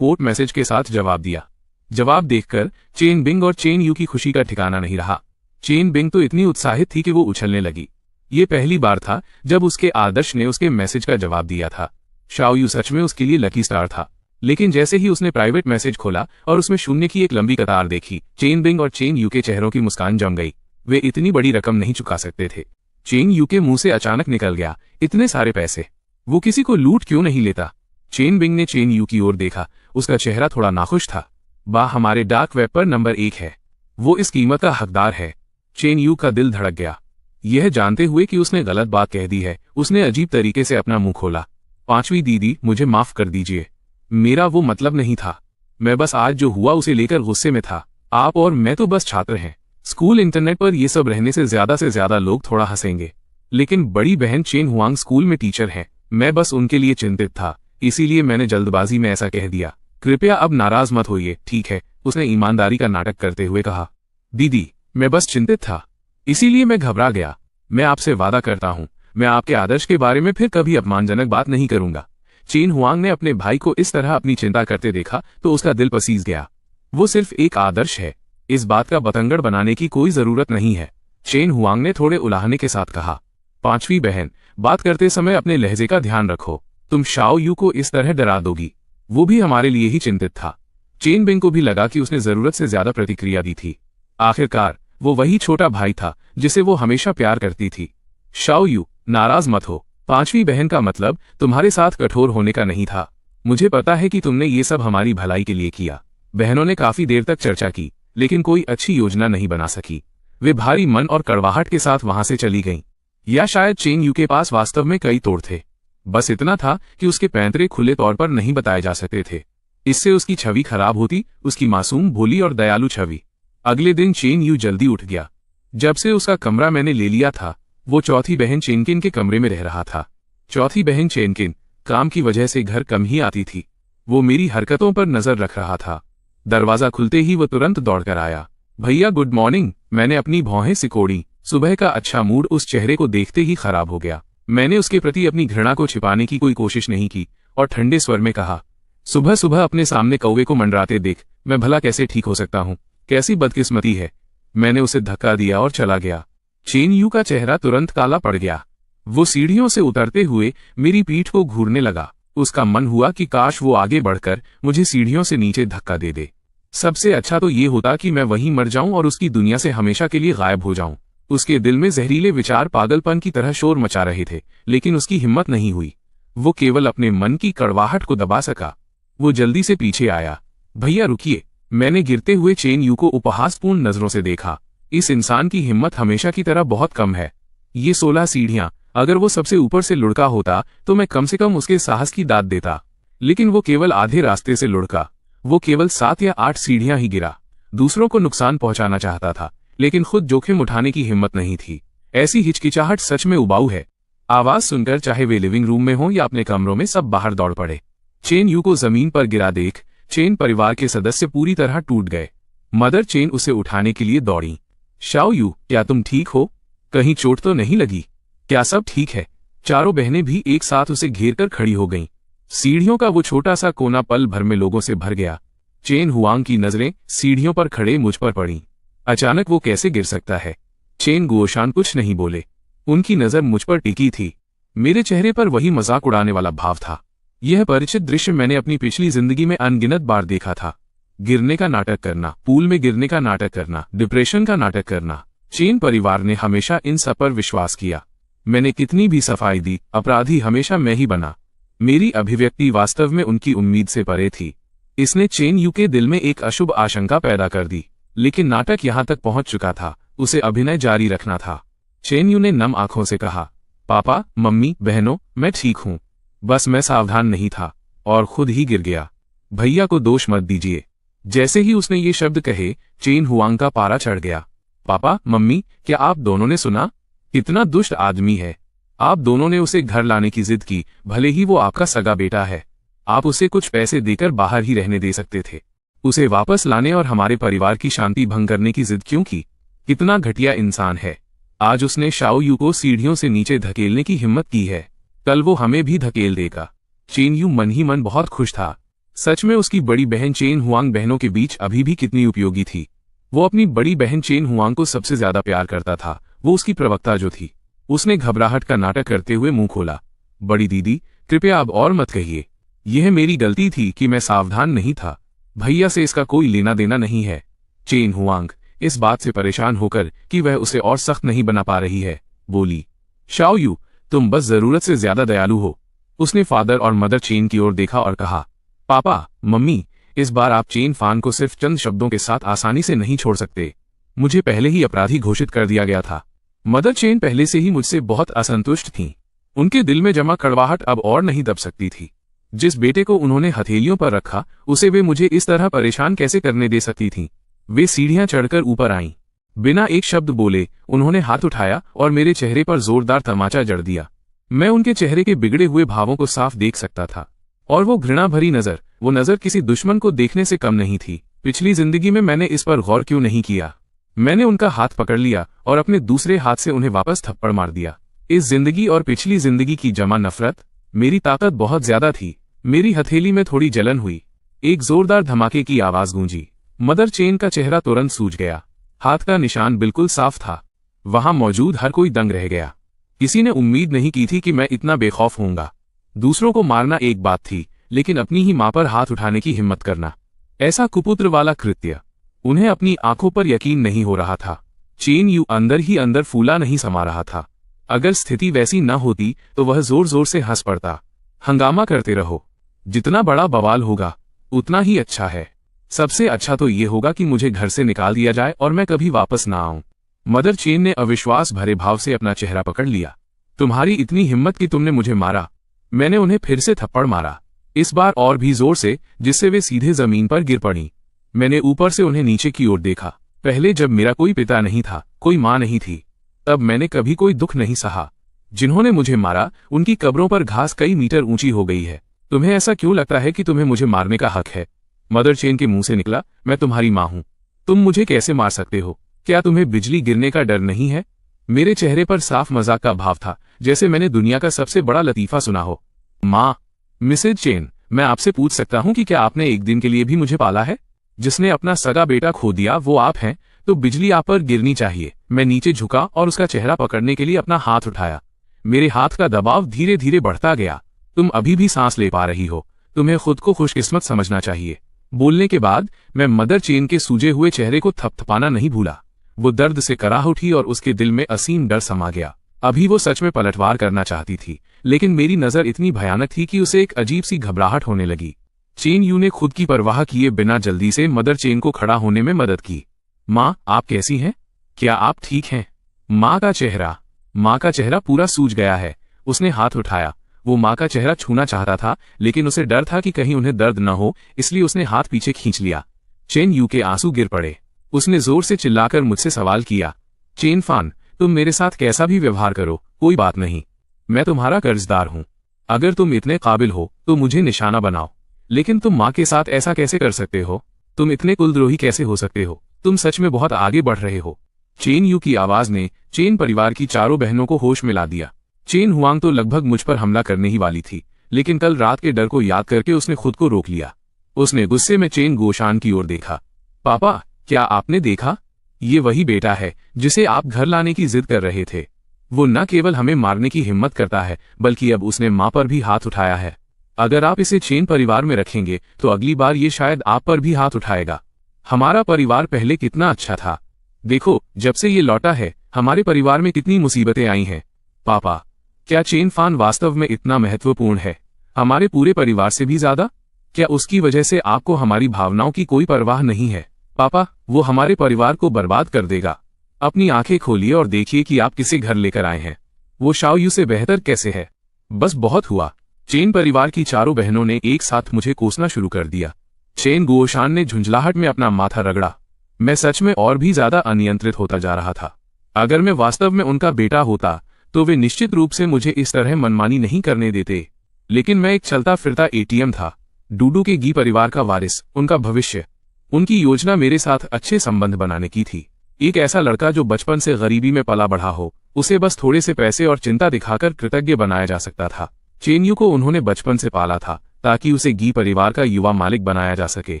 मैसेज के साथ जवाब दिया। जवाब देखकर चेन बिंग और चेन यू की खुशी का ठिकाना नहीं रहा। चेन बिंग तो इतनी उत्साहित थी कि वो उछलने लगी। ये पहली बार था जब उसके आदर्श ने उसके मैसेज का जवाब दिया था। शाओ यू सच में उसके लिए लकी स्टार था। लेकिन जैसे ही उसने प्राइवेट मैसेज खोला और उसमें शून्य की एक लंबी कतार देखी, चेन बिंग और चेन यू के चेहरों की मुस्कान जम गई। वे इतनी बड़ी रकम नहीं चुका सकते थे। चेन यू के मुंह से अचानक निकल गया, इतने सारे पैसे, वो किसी को लूट क्यों नहीं लेता? चेन बिंग ने चेन यू की ओर देखा। उसका चेहरा थोड़ा नाखुश था। बा हमारे डार्क वेब पर नंबर 1 है। वो इस कीमत का हकदार है। चेन यू का दिल धड़क गया। यह जानते हुए कि उसने गलत बात कह दी है, उसने अजीब तरीके से अपना मुंह खोला। 5वीं दीदी, मुझे माफ कर दीजिए। मेरा वो मतलब नहीं था। मैं बस आज जो हुआ उसे लेकर गुस्से में था। आप और मैं तो बस छात्र हैं। स्कूल इंटरनेट पर ये सब रहने से ज्यादा लोग थोड़ा हंसेंगे। लेकिन बड़ी बहन चेन हुआंग स्कूल में टीचर है। मैं बस उनके लिए चिंतित था, इसीलिए मैंने जल्दबाजी में ऐसा कह दिया। कृपया अब नाराज मत होइए, ठीक है? उसने ईमानदारी का नाटक करते हुए कहा। दीदी, मैं बस चिंतित था, इसीलिए मैं घबरा गया। मैं आपसे वादा करता हूँ, मैं आपके आदर्श के बारे में फिर कभी अपमानजनक बात नहीं करूंगा। चेन हुआंग ने अपने भाई को इस तरह अपनी चिंता करते देखा तो उसका दिल पसीज गया। वो सिर्फ एक आदर्श है, इस बात का बतंगड़ बनाने की कोई जरूरत नहीं है। चेन हुआंग ने थोड़े उलाहने के साथ कहा। 5वीं बहन, बात करते समय अपने लहजे का ध्यान रखो। तुम शाओ यू को इस तरह डरा दोगी। वो भी हमारे लिए ही चिंतित था। चेन बिंग को भी लगा कि उसने जरूरत से ज्यादा प्रतिक्रिया दी थी। आखिरकार वो वही छोटा भाई था जिसे वो हमेशा प्यार करती थी। शाओ यू, नाराज मत हो। 5वीं बहन का मतलब तुम्हारे साथ कठोर होने का नहीं था। मुझे पता है कि तुमने ये सब हमारी भलाई के लिए किया। बहनों ने काफी देर तक चर्चा की, लेकिन कोई अच्छी योजना नहीं बना सकी। वे भारी मन और कड़वाहट के साथ वहां से चली गईं। या शायद चेन यू के पास वास्तव में कई तोड़ थे। बस इतना था कि उसके पैंतरे खुले तौर पर नहीं बताए जा सकते थे। इससे उसकी छवि खराब होती, उसकी मासूम, भोली और दयालु छवि। अगले दिन चेन यू जल्दी उठ गया। जब से उसका कमरा मैंने ले लिया था, वो चौथी बहन चेनकिन के कमरे में रह रहा था। चौथी बहन चेनकिन काम की वजह से घर कम ही आती थी। वो मेरी हरकतों पर नजर रख रहा था। दरवाजा खुलते ही वो तुरंत दौड़कर आया। भैया गुड मॉर्निंग। मैंने अपनी भौहें सिकोड़ी। सुबह का अच्छा मूड उस चेहरे को देखते ही खराब हो गया। मैंने उसके प्रति अपनी घृणा को छिपाने की कोई कोशिश नहीं की और ठंडे स्वर में कहा, सुबह सुबह अपने सामने कौवे को मंडराते देख मैं भला कैसे ठीक हो सकता हूँ? कैसी बदकिस्मती है। मैंने उसे धक्का दिया और चला गया। चेन यू का चेहरा तुरंत काला पड़ गया। वो सीढ़ियों से उतरते हुए मेरी पीठ को घूरने लगा। उसका मन हुआ कि काश वो आगे बढ़कर मुझे सीढ़ियों से नीचे धक्का दे दे। सबसे अच्छा तो ये होता कि मैं वहीं मर जाऊं और उसकी दुनिया से हमेशा के लिए गायब हो जाऊं। उसके दिल में जहरीले विचार पागलपन की तरह शोर मचा रहे थे, लेकिन उसकी हिम्मत नहीं हुई। वो केवल अपने मन की कड़वाहट को दबा सका। वो जल्दी से पीछे आया। भैया रुकिए। मैंने गिरते हुए चेन यू को उपहासपूर्ण नजरों से देखा। इस इंसान की हिम्मत हमेशा की तरह बहुत कम है। ये 16 सीढ़ियां, अगर वो सबसे ऊपर से लुढ़का होता तो मैं कम से कम उसके साहस की दाद देता, लेकिन वो केवल आधे रास्ते से लुढ़का। वो केवल 7 या 8 सीढ़ियां ही गिरा। दूसरों को नुकसान पहुंचाना चाहता था, लेकिन खुद जोखिम उठाने की हिम्मत नहीं थी। ऐसी हिचकिचाहट सच में उबाऊ है। आवाज सुनकर चाहे वे लिविंग रूम में हो या अपने कमरों में, सब बाहर दौड़ पड़े। चेन यू को जमीन पर गिरा देख चेन परिवार के सदस्य पूरी तरह टूट गए। मदर चेन उसे उठाने के लिए दौड़ी। शाओ यू, क्या तुम ठीक हो? कहीं चोट तो नहीं लगी? क्या सब ठीक है? चारों बहनें भी एक साथ उसे घेरकर खड़ी हो गईं। सीढ़ियों का वो छोटा सा कोना पल भर में लोगों से भर गया। चेन हुआंग की नजरें सीढ़ियों पर खड़े मुझ पर पड़ी। अचानक वो कैसे गिर सकता है? चेन गुओशान कुछ नहीं बोले। उनकी नजर मुझ पर टिकी थी। मेरे चेहरे पर वही मजाक उड़ाने वाला भाव था। यह परिचित दृश्य मैंने अपनी पिछली जिंदगी में अनगिनत बार देखा था। गिरने का नाटक करना, पूल में गिरने का नाटक करना, डिप्रेशन का नाटक करना। चेन परिवार ने हमेशा इन सब पर विश्वास किया। मैंने कितनी भी सफाई दी, अपराधी हमेशा मैं ही बना। मेरी अभिव्यक्ति वास्तव में उनकी उम्मीद से परे थी। इसने चेन यू के दिल में एक अशुभ आशंका पैदा कर दी, लेकिन नाटक यहां तक पहुंच चुका था। उसे अभिनय जारी रखना था। चेन यू ने नम आंखों से कहा, पापा, मम्मी, बहनों, मैं ठीक हूं। बस मैं सावधान नहीं था और खुद ही गिर गया। भैया को दोष मत दीजिए। जैसे ही उसने ये शब्द कहे, चेन हुआंग का पारा चढ़ गया। पापा, मम्मी, क्या आप दोनों ने सुना? कितना दुष्ट आदमी है। आप दोनों ने उसे घर लाने की जिद की, भले ही वो आपका सगा बेटा है। आप उसे कुछ पैसे देकर बाहर ही रहने दे सकते थे। उसे वापस लाने और हमारे परिवार की शांति भंग करने की जिद क्यों की? कितना घटिया इंसान है। आज उसने शाओ यू को सीढ़ियों से नीचे धकेलने की हिम्मत की है। कल वो हमें भी धकेल देगा। चेन यू मन ही मन बहुत खुश था। सच में उसकी बड़ी बहन चेन हुआंग बहनों के बीच अभी भी कितनी उपयोगी थी। वो अपनी बड़ी बहन चेन हुआंग को सबसे ज्यादा प्यार करता था। वो उसकी प्रवक्ता जो थी। उसने घबराहट का नाटक करते हुए मुंह खोला। बड़ी दीदी, कृपया अब और मत कहिए। यह मेरी गलती थी कि मैं सावधान नहीं था। भैया से इसका कोई लेना देना नहीं है। चेन हुआंग इस बात से परेशान होकर कि वह उसे और सख्त नहीं बना पा रही है, बोली, शाओ यू, तुम बस जरूरत से ज्यादा दयालु हो। उसने फादर और मदर चेन की ओर देखा और कहा, पापा, मम्मी, इस बार आप चेन फान को सिर्फ चंद शब्दों के साथ आसानी से नहीं छोड़ सकते। मुझे पहले ही अपराधी घोषित कर दिया गया था। मदर चेन पहले से ही मुझसे बहुत असंतुष्ट थीं। उनके दिल में जमा कड़वाहट अब और नहीं दब सकती थी। जिस बेटे को उन्होंने हथेलियों पर रखा, उसे वे मुझे इस तरह परेशान कैसे करने दे सकती थीं? वे सीढ़ियां चढ़कर ऊपर आईं। बिना एक शब्द बोले उन्होंने हाथ उठाया और मेरे चेहरे पर जोरदार तमाचा जड़ दिया। मैं उनके चेहरे के बिगड़े हुए भावों को साफ देख सकता था, और वो घृणा भरी नजर, वो नजर किसी दुश्मन को देखने से कम नहीं थी। पिछली जिंदगी में मैंने इस पर गौर क्यों नहीं किया? मैंने उनका हाथ पकड़ लिया और अपने दूसरे हाथ से उन्हें वापस थप्पड़ मार दिया। इस जिंदगी और पिछली जिंदगी की जमा नफरत, मेरी ताकत बहुत ज्यादा थी। मेरी हथेली में थोड़ी जलन हुई। एक जोरदार धमाके की आवाज गूंजी। मदर चेन का चेहरा तुरंत सूज गया। हाथ का निशान बिल्कुल साफ था। वहां मौजूद हर कोई दंग रह गया। किसी ने उम्मीद नहीं की थी कि मैं इतना बेखौफ होऊंगा। दूसरों को मारना एक बात थी, लेकिन अपनी ही मां पर हाथ उठाने की हिम्मत करना, ऐसा कुपुत्र वाला कृत्य। उन्हें अपनी आंखों पर यकीन नहीं हो रहा था। चेन यू अंदर ही अंदर फूला नहीं समा रहा था। अगर स्थिति वैसी न होती तो वह जोर जोर से हंस पड़ता। हंगामा करते रहो, जितना बड़ा बवाल होगा उतना ही अच्छा है। सबसे अच्छा तो ये होगा कि मुझे घर से निकाल दिया जाए और मैं कभी वापस ना आऊं। मदर चेन ने अविश्वास भरे भाव से अपना चेहरा पकड़ लिया। तुम्हारी इतनी हिम्मत कि तुमने मुझे मारा। मैंने उन्हें फिर से थप्पड़ मारा, इस बार और भी जोर से, जिससे वे सीधे जमीन पर गिर पड़ी। मैंने ऊपर से उन्हें नीचे की ओर देखा। पहले जब मेरा कोई पिता नहीं था, कोई माँ नहीं थी, तब मैंने कभी कोई दुख नहीं सहा। जिन्होंने मुझे मारा उनकी कब्रों पर घास कई मीटर ऊंची हो गई है। तुम्हें ऐसा क्यों लगता है कि तुम्हें मुझे मारने का हक है? मदर चेन के मुंह से निकला, मैं तुम्हारी माँ हूं, तुम मुझे कैसे मार सकते हो? क्या तुम्हें बिजली गिरने का डर नहीं है? मेरे चेहरे पर साफ मजाक का भाव था, जैसे मैंने दुनिया का सबसे बड़ा लतीफा सुना हो। माँ, मिसेज चेन, मैं आपसे पूछ सकता हूं कि क्या आपने एक दिन के लिए भी मुझे पाला है? जिसने अपना सगा बेटा खो दिया वो आप हैं, तो बिजली आप पर गिरनी चाहिए। मैं नीचे झुका और उसका चेहरा पकड़ने के लिए अपना हाथ उठाया। मेरे हाथ का दबाव धीरे धीरे बढ़ता गया। तुम अभी भी सांस ले पा रही हो, तुम्हें खुद को खुशकिस्मत समझना चाहिए। बोलने के बाद मैं मदर चेन के सूजे हुए चेहरे को थपथपाना नहीं भूला। वो दर्द से कराह उठी और उसके दिल में असीम डर समा गया। अभी वो सच में पलटवार करना चाहती थी, लेकिन मेरी नजर इतनी भयानक थी कि उसे एक अजीब सी घबराहट होने लगी। चेन यू ने खुद की परवाह किए बिना जल्दी से मदर चेन को खड़ा होने में मदद की। माँ, आप कैसी हैं? क्या आप ठीक हैं? माँ का चेहरा पूरा सूज गया है। उसने हाथ उठाया। वो माँ का चेहरा छूना चाहता था, लेकिन उसे डर था कि कहीं उन्हें दर्द न हो, इसलिए उसने हाथ पीछे खींच लिया। चेन यू के आंसू गिर पड़े। उसने जोर से चिल्लाकर मुझसे सवाल किया, चेन फान, तुम मेरे साथ कैसा भी व्यवहार करो, कोई बात नहीं, मैं तुम्हारा कर्जदार हूं। अगर तुम इतने काबिल हो तो मुझे निशाना बनाओ। लेकिन तुम माँ के साथ ऐसा कैसे कर सकते हो? तुम इतने कुलद्रोही कैसे हो सकते हो? तुम सच में बहुत आगे बढ़ रहे हो। चेन यू की आवाज ने चेन परिवार की चारों बहनों को होश में ला दिया। चेन हुआंग तो लगभग मुझ पर हमला करने ही वाली थी, लेकिन कल रात के डर को याद करके उसने खुद को रोक लिया। उसने गुस्से में चेन गोशान की ओर देखा। पापा, क्या आपने देखा? ये वही बेटा है जिसे आप घर लाने की जिद कर रहे थे। वो न केवल हमें मारने की हिम्मत करता है, बल्कि अब उसने माँ पर भी हाथ उठाया है। अगर आप इसे चेन परिवार में रखेंगे तो अगली बार ये शायद आप पर भी हाथ उठाएगा। हमारा परिवार पहले कितना अच्छा था। देखो, जब से ये लौटा है हमारे परिवार में कितनी मुसीबतें आई हैं। पापा, क्या चेन फान वास्तव में इतना महत्वपूर्ण है, हमारे पूरे परिवार से भी ज्यादा? क्या उसकी वजह से आपको हमारी भावनाओं की कोई परवाह नहीं है? पापा, वो हमारे परिवार को बर्बाद कर देगा। अपनी आंखें खोलिए और देखिए कि आप किसे घर लेकर आए हैं। वो शाओ यू से बेहतर कैसे है? बस बहुत हुआ। चेन परिवार की चारों बहनों ने एक साथ मुझे कोसना शुरू कर दिया। चेन गुओशान ने झुंझलाहट में अपना माथा रगड़ा। मैं सच में और भी ज्यादा अनियंत्रित होता जा रहा था। अगर मैं वास्तव में उनका बेटा होता तो वे निश्चित रूप से मुझे इस तरह मनमानी नहीं करने देते। लेकिन मैं एक चलता फिरता एटीएम था। डूडू के गी परिवार का वारिस, उनका भविष्य। उनकी योजना मेरे साथ अच्छे संबंध बनाने की थी। एक ऐसा लड़का जो बचपन से गरीबी में पला बढ़ा हो, उसे बस थोड़े से पैसे और चिंता दिखाकर कृतज्ञ बनाया जा सकता था। चेन को उन्होंने बचपन से पाला था ताकि उसे गी परिवार का युवा मालिक बनाया जा सके।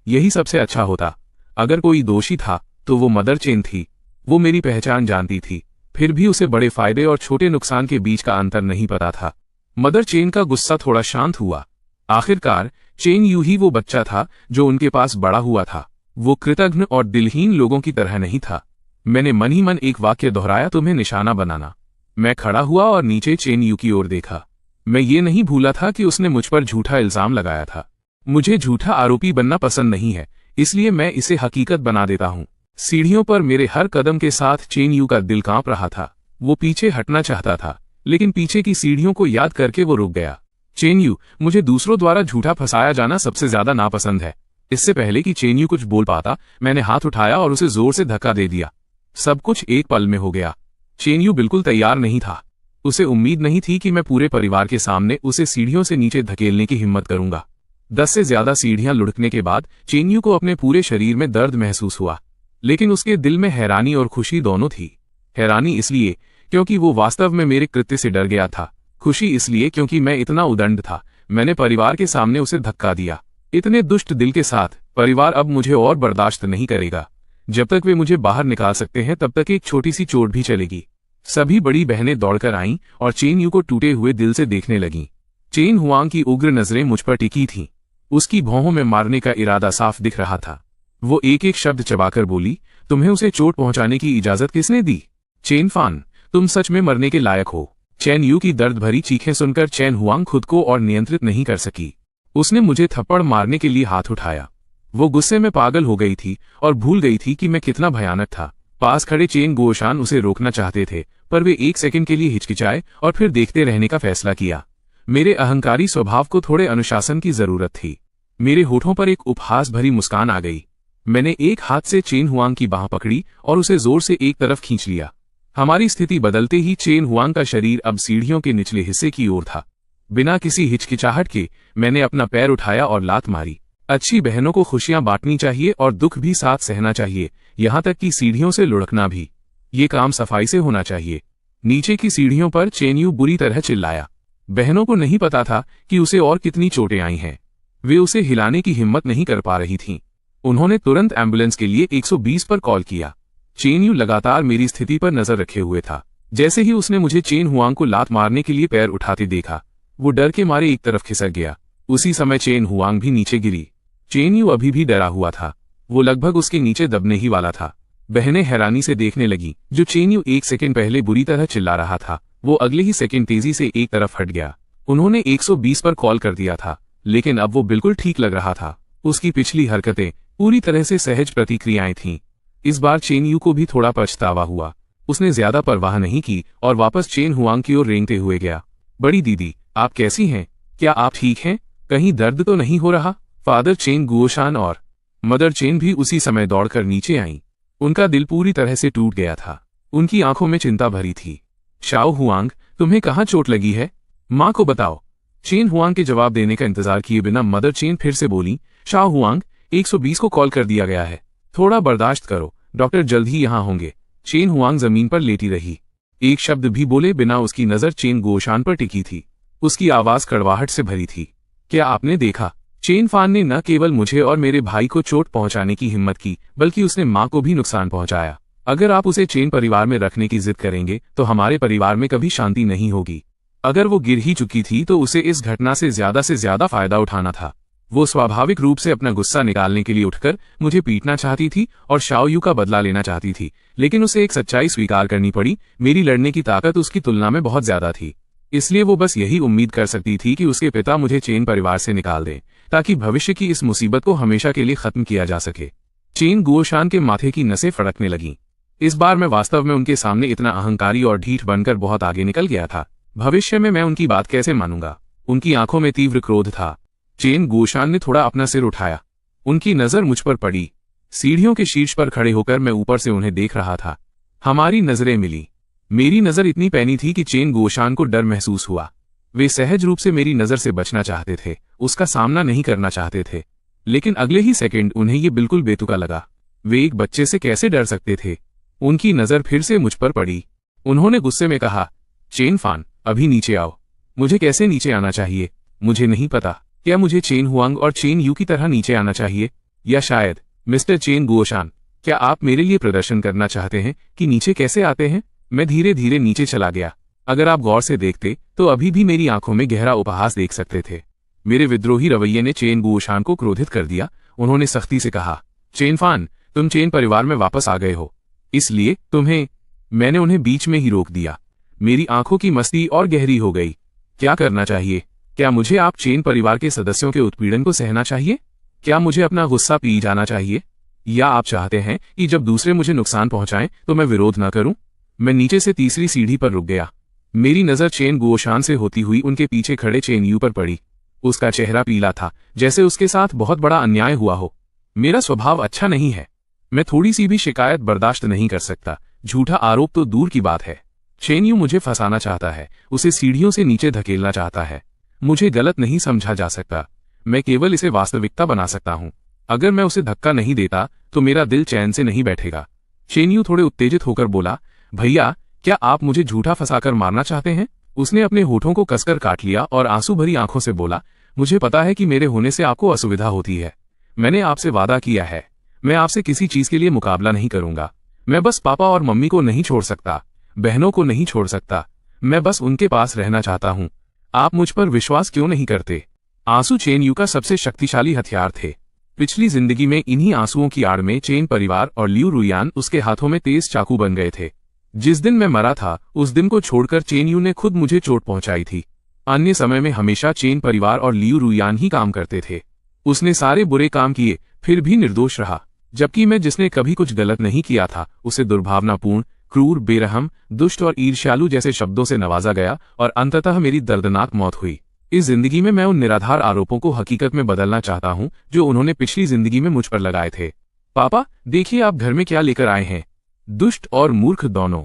यही सबसे अच्छा होता। अगर कोई दोषी था तो वो मदर चेन थी। वो मेरी पहचान जानती थी, फिर भी उसे बड़े फायदे और छोटे नुकसान के बीच का अंतर नहीं पता था। मदर चेन का गुस्सा थोड़ा शांत हुआ। आखिरकार चेन यू ही वो बच्चा था जो उनके पास बड़ा हुआ था। वो कृतघ्न और दिलहीन लोगों की तरह नहीं था। मैंने मन ही मन एक वाक्य दोहराया, तुम्हें निशाना बनाना। मैं खड़ा हुआ और नीचे चेन यू की ओर देखा। मैं ये नहीं भूला था कि उसने मुझ पर झूठा इल्जाम लगाया था। मुझे झूठा आरोपी बनना पसंद नहीं है, इसलिए मैं इसे हकीकत बना देता हूँ। सीढ़ियों पर मेरे हर कदम के साथ चेन यू का दिल कांप रहा था। वो पीछे हटना चाहता था, लेकिन पीछे की सीढ़ियों को याद करके वो रुक गया। चेन यू, मुझे दूसरों द्वारा झूठा फंसाया जाना सबसे ज्यादा नापसंद है। इससे पहले कि चेन यू कुछ बोल पाता, मैंने हाथ उठाया और उसे जोर से धक्का दे दिया। सब कुछ एक पल में हो गया। चेन यू बिल्कुल तैयार नहीं था। उसे उम्मीद नहीं थी कि मैं पूरे परिवार के सामने उसे सीढ़ियों से नीचे धकेलने की हिम्मत करूंगा। 10 से ज्यादा सीढ़ियां लुढ़कने के बाद चेन यू को अपने पूरे शरीर में दर्द महसूस हुआ, लेकिन उसके दिल में हैरानी और खुशी दोनों थी। हैरानी इसलिए क्योंकि वो वास्तव में मेरे कृत्य से डर गया था। खुशी इसलिए क्योंकि मैं इतना उदंड था, मैंने परिवार के सामने उसे धक्का दिया। इतने दुष्ट दिल के साथ परिवार अब मुझे और बर्दाश्त नहीं करेगा। जब तक वे मुझे बाहर निकाल सकते हैं तब तक एक छोटी सी चोट भी चलेगी। सभी बड़ी बहनें दौड़कर आईं और चेन यू को टूटे हुए दिल से देखने लगीं। चेन हुआंग की उग्र नजरें मुझ पर टिकी थीं। उसकी भौहों में मारने का इरादा साफ दिख रहा था। वो एक एक शब्द चबाकर बोली, तुम्हें उसे चोट पहुंचाने की इजाजत किसने दी? चेन फान, तुम सच में मरने के लायक हो। चेन यू की दर्द भरी चीखें सुनकर चेन हुआंग खुद को और नियंत्रित नहीं कर सकी। उसने मुझे थप्पड़ मारने के लिए हाथ उठाया। वो गुस्से में पागल हो गई थी और भूल गई थी कि मैं कितना भयानक था। पास खड़े चेन गुओशान उसे रोकना चाहते थे, पर वे एक सेकंड के लिए हिचकिचाए और फिर देखते रहने का फैसला किया। मेरे अहंकारी स्वभाव को थोड़े अनुशासन की जरूरत थी। मेरे होठों पर एक उपहास भरी मुस्कान आ गई। मैंने एक हाथ से चेन हुआंग की बाह पकड़ी और उसे जोर से एक तरफ खींच लिया। हमारी स्थिति बदलते ही चेन हुआंग का शरीर अब सीढ़ियों के निचले हिस्से की ओर था। बिना किसी हिचकिचाहट के मैंने अपना पैर उठाया और लात मारी। अच्छी बहनों को खुशियां बांटनी चाहिए और दुख भी साथ सहना चाहिए, यहाँ तक कि सीढ़ियों से लुढ़कना भी। ये काम सफाई से होना चाहिए। नीचे की सीढ़ियों पर चेनयू बुरी तरह चिल्लाया। बहनों को नहीं पता था कि उसे और कितनी चोटें आई हैं। वे उसे हिलाने की हिम्मत नहीं कर पा रही थीं। उन्होंने तुरंत एम्बुलेंस के लिए 120 पर कॉल किया। चेनयू लगातार मेरी स्थिति पर नजर रखे हुए था। जैसे ही उसने मुझे चेन हुआंग को लात मारने के लिए पैर उठाते देखा, वो डर के मारे एक तरफ खिसक गया। उसी समय चेन हुआंग भी नीचे गिरी। चेनयू अभी भी डरा हुआ था। वो लगभग उसके नीचे दबने ही वाला था। बहनें हैरानी से देखने लगी। जो चेनयू एक सेकंड पहले बुरी तरह चिल्ला रहा था, वो अगले ही सेकंड तेजी से एक तरफ हट गया। उन्होंने 120 पर कॉल कर दिया था, लेकिन अब वो बिल्कुल ठीक लग रहा था। उसकी पिछली हरकतें पूरी तरह से सहज प्रतिक्रियाएं थीं। इस बार चेनयू को भी थोड़ा पछतावा हुआ। उसने ज्यादा परवाह नहीं की और वापस चेन हुआंग की ओर रेंगते हुए गया। बड़ी दीदी, आप कैसी हैं? क्या आप ठीक हैं? कहीं दर्द तो नहीं हो रहा? फादर चेन गुओशान और मदर चेन भी उसी समय दौड़कर नीचे आईं। उनका दिल पूरी तरह से टूट गया था। उनकी आंखों में चिंता भरी थी। शाओ हुआंग, तुम्हें कहाँ चोट लगी है? माँ को बताओ। चेन हुआंग के जवाब देने का इंतजार किए बिना मदर चेन फिर से बोली, शाओ हुआंग, 120 को कॉल कर दिया गया है। थोड़ा बर्दाश्त करो, डॉक्टर जल्द ही यहाँ होंगे। चेन हुआंग जमीन पर लेटी रही। एक शब्द भी बोले बिना उसकी नजर चेन गुओशान पर टिकी थी। उसकी आवाज कड़वाहट से भरी थी। क्या आपने देखा? चेन फान ने न केवल मुझे और मेरे भाई को चोट पहुंचाने की हिम्मत की, बल्कि उसने माँ को भी नुकसान पहुंचाया। अगर आप उसे चेन परिवार में रखने की जिद करेंगे तो हमारे परिवार में कभी शांति नहीं होगी। अगर वो गिर ही चुकी थी तो उसे इस घटना से ज्यादा फायदा उठाना था। वो स्वाभाविक रूप से अपना गुस्सा निकालने के लिए उठकर मुझे पीटना चाहती थी और शाओयू का बदला लेना चाहती थी, लेकिन उसे एक सच्चाई स्वीकार करनी पड़ी। मेरी लड़ने की ताकत उसकी तुलना में बहुत ज्यादा थी। इसलिए वो बस यही उम्मीद कर सकती थी कि उसके पिता मुझे चेन परिवार से निकाल दें, ताकि भविष्य की इस मुसीबत को हमेशा के लिए खत्म किया जा सके। चेन गुओशान के माथे की नसें फड़कने लगीं। इस बार मैं वास्तव में उनके सामने इतना अहंकारी और ढीठ बनकर बहुत आगे निकल गया था। भविष्य में मैं उनकी बात कैसे मानूंगा? उनकी आंखों में तीव्र क्रोध था। चेन गुओशान ने थोड़ा अपना सिर उठाया। उनकी नजर मुझ पर पड़ी। सीढ़ियों के शीर्ष पर खड़े होकर मैं ऊपर से उन्हें देख रहा था। हमारी नजरें मिली। मेरी नजर इतनी पैनी थी कि चेन गुओशान को डर महसूस हुआ। वे सहज रूप से मेरी नजर से बचना चाहते थे, उसका सामना नहीं करना चाहते थे, लेकिन अगले ही सेकंड उन्हें ये बिल्कुल बेतुका लगा। वे एक बच्चे से कैसे डर सकते थे? उनकी नजर फिर से मुझ पर पड़ी। उन्होंने गुस्से में कहा, चेन फान, अभी नीचे आओ। मुझे कैसे नीचे आना चाहिए? मुझे नहीं पता। क्या मुझे चेन हुआंग और चेन यू की तरह नीचे आना चाहिए? या शायद मिस्टर चेन गुओशान, क्या आप मेरे लिए प्रदर्शन करना चाहते हैं कि नीचे कैसे आते हैं? मैं धीरे धीरे नीचे चला गया। अगर आप गौर से देखते तो अभी भी मेरी आंखों में गहरा उपहास देख सकते थे। मेरे विद्रोही रवैये ने चेन गुओशान को क्रोधित कर दिया। उन्होंने सख्ती से कहा, चेन फान, तुम चेन परिवार में वापस आ गए हो, इसलिए तुम्हें। मैंने उन्हें बीच में ही रोक दिया। मेरी आंखों की मस्ती और गहरी हो गई। क्या करना चाहिए? क्या मुझे आप चेन परिवार के सदस्यों के उत्पीड़न को सहना चाहिए? क्या मुझे अपना गुस्सा पी जाना चाहिए? या आप चाहते हैं कि जब दूसरे मुझे नुकसान पहुंचाएं तो मैं विरोध न करूं? मैं नीचे से तीसरी सीढ़ी पर रुक गया। मेरी नजर चेन गुओशान से होती हुई उनके पीछे खड़े चेन यू पर पड़ी। उसका चेहरा पीला था, जैसे उसके साथ बहुत बड़ा अन्याय हुआ हो। मेरा स्वभाव अच्छा नहीं है। मैं थोड़ी सी भी शिकायत बर्दाश्त नहीं कर सकता। झूठा आरोप तो दूर की बात है। चेन यू मुझे फंसाना चाहता है, उसे सीढ़ियों से नीचे धकेलना चाहता है। मुझे गलत नहीं समझा जा सकता। मैं केवल इसे वास्तविकता बना सकता हूँ। अगर मैं उसे धक्का नहीं देता तो मेरा दिल चैन से नहीं बैठेगा। चेन यू थोड़े उत्तेजित होकर बोला, भैया, क्या आप मुझे झूठा फंसाकर मारना चाहते हैं? उसने अपने होठों को कसकर काट लिया और आंसू भरी आंखों से बोला, मुझे पता है कि मेरे होने से आपको असुविधा होती है। मैंने आपसे वादा किया है, मैं आपसे किसी चीज के लिए मुकाबला नहीं करूंगा। मैं बस पापा और मम्मी को नहीं छोड़ सकता, बहनों को नहीं छोड़ सकता। मैं बस उनके पास रहना चाहता हूँ। आप मुझ पर विश्वास क्यों नहीं करते? आंसू चेन यू का सबसे शक्तिशाली हथियार थे। पिछली जिंदगी में इन्हीं आंसुओं की आड़ में चेन परिवार और लियू रुयान उसके हाथों में तेज चाकू बन गए थे। जिस दिन मैं मरा था, उस दिन को छोड़कर चेन यू ने खुद मुझे चोट पहुंचाई थी। अन्य समय में हमेशा चेन परिवार और लियू रुयान ही काम करते थे। उसने सारे बुरे काम किए, फिर भी निर्दोष रहा, जबकि मैं जिसने कभी कुछ गलत नहीं किया था उसे दुर्भावनापूर्ण, क्रूर, बेरहम, दुष्ट और ईर्ष्यालु जैसे शब्दों से नवाजा गया और अंततः मेरी दर्दनाक मौत हुई। इस जिंदगी में मैं उन निराधार आरोपों को हकीकत में बदलना चाहता हूं जो उन्होंने पिछली जिंदगी में मुझ पर लगाए थे। पापा, देखिए आप घर में क्या लेकर आए हैं। दुष्ट और मूर्ख दोनों।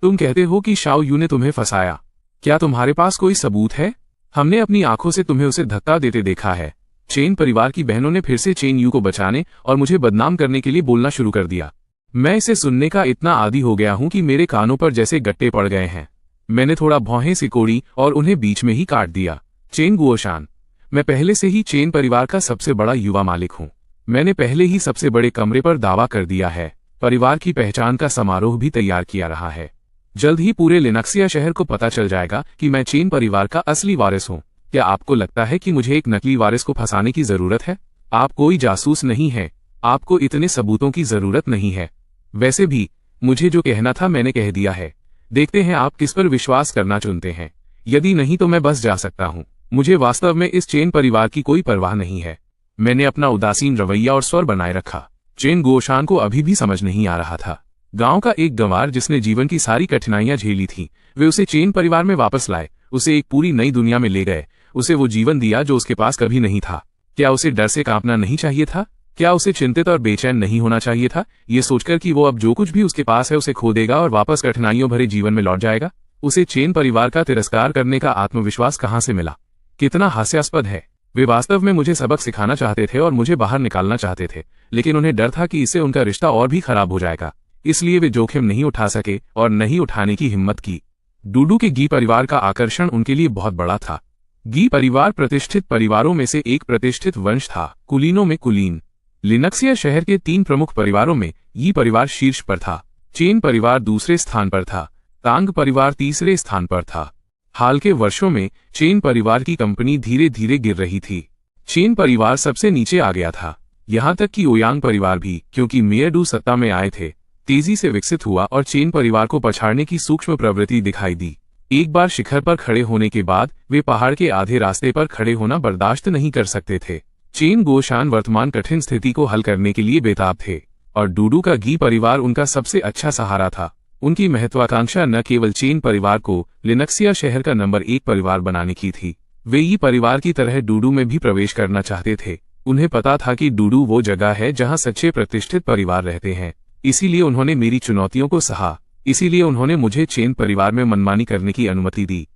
तुम कहते हो कि शाओ यू ने तुम्हें फंसाया। क्या तुम्हारे पास कोई सबूत है? हमने अपनी आंखों से तुम्हें उसे धक्का देते देखा है। चेन परिवार की बहनों ने फिर से चेन यू को बचाने और मुझे बदनाम करने के लिए बोलना शुरू कर दिया। मैं इसे सुनने का इतना आदी हो गया हूं कि मेरे कानों पर जैसे गट्टे पड़ गए हैं। मैंने थोड़ा भौहें सिकोड़ी और उन्हें बीच में ही काट दिया। चेन गुओशान, मैं पहले से ही चेन परिवार का सबसे बड़ा युवा मालिक हूं। मैंने पहले ही सबसे बड़े कमरे पर दावा कर दिया है। परिवार की पहचान का समारोह भी तैयार किया रहा है। जल्द ही पूरे लिनक्सिया शहर को पता चल जाएगा कि मैं चेन परिवार का असली वारिस हूं। क्या आपको लगता है कि मुझे एक नकली वारिस को फंसाने की जरूरत है? आप कोई जासूस नहीं है। आपको इतने सबूतों की जरूरत नहीं है। वैसे भी मुझे जो कहना था मैंने कह दिया है। देखते हैं आप किस पर विश्वास करना चुनते हैं। यदि नहीं तो मैं बस जा सकता हूं। मुझे वास्तव में इस चेन परिवार की कोई परवाह नहीं है। मैंने अपना उदासीन रवैया और स्वर बनाए रखा। चेन गुओशान को अभी भी समझ नहीं आ रहा था। गांव का एक गंवार जिसने जीवन की सारी कठिनाइयां झेली थी, वे उसे चेन परिवार में वापस लाए, उसे एक पूरी नई दुनिया में ले गए, उसे वो जीवन दिया जो उसके पास कभी नहीं था। क्या उसे डर से कांपना नहीं चाहिए था? क्या उसे चिंतित और बेचैन नहीं होना चाहिए था, ये सोचकर कि वो अब जो कुछ भी उसके पास है उसे खो देगा और वापस कठिनाइयों भरे जीवन में लौट जाएगा? उसे चेन परिवार का तिरस्कार करने का आत्मविश्वास कहाँ से मिला? कितना हास्यास्पद है। वे वास्तव में मुझे सबक सिखाना चाहते थे और मुझे बाहर निकालना चाहते थे, लेकिन उन्हें डर था कि इससे उनका रिश्ता और भी खराब हो जाएगा। इसलिए वे जोखिम नहीं उठा सके और नहीं उठाने की हिम्मत की। डूडू के गी परिवार का आकर्षण उनके लिए बहुत बड़ा था। गी परिवार प्रतिष्ठित परिवारों में से एक प्रतिष्ठित वंश था, कुलीनों में कुलीन। लिनक्सिया शहर के 3 प्रमुख परिवारों में गी परिवार शीर्ष पर था, चेन परिवार दूसरे स्थान पर था, तांग परिवार तीसरे स्थान पर था। हाल के वर्षों में चेन परिवार की कंपनी धीरे धीरे गिर रही थी। चेन परिवार सबसे नीचे आ गया था, यहां तक कि ओयांग परिवार भी, क्योंकि मेयरडू सत्ता में आए थे, तेजी से विकसित हुआ और चेन परिवार को पछाड़ने की सूक्ष्म प्रवृत्ति दिखाई दी। एक बार शिखर पर खड़े होने के बाद वे पहाड़ के आधे रास्ते पर खड़े होना बर्दाश्त नहीं कर सकते थे। चेन गुओशान वर्तमान कठिन स्थिति को हल करने के लिए बेताब थे और डूडू का गी परिवार उनका सबसे अच्छा सहारा था। उनकी महत्वाकांक्षा न केवल चेन परिवार को लिनक्सिया शहर का नंबर 1 परिवार बनाने की थी, वे ये परिवार की तरह डूडू में भी प्रवेश करना चाहते थे। उन्हें पता था कि डूडू वो जगह है जहां सच्चे प्रतिष्ठित परिवार रहते हैं। इसीलिए उन्होंने मेरी चुनौतियों को सहा। इसीलिए उन्होंने मुझे चेन परिवार में मनमानी करने की अनुमति दी।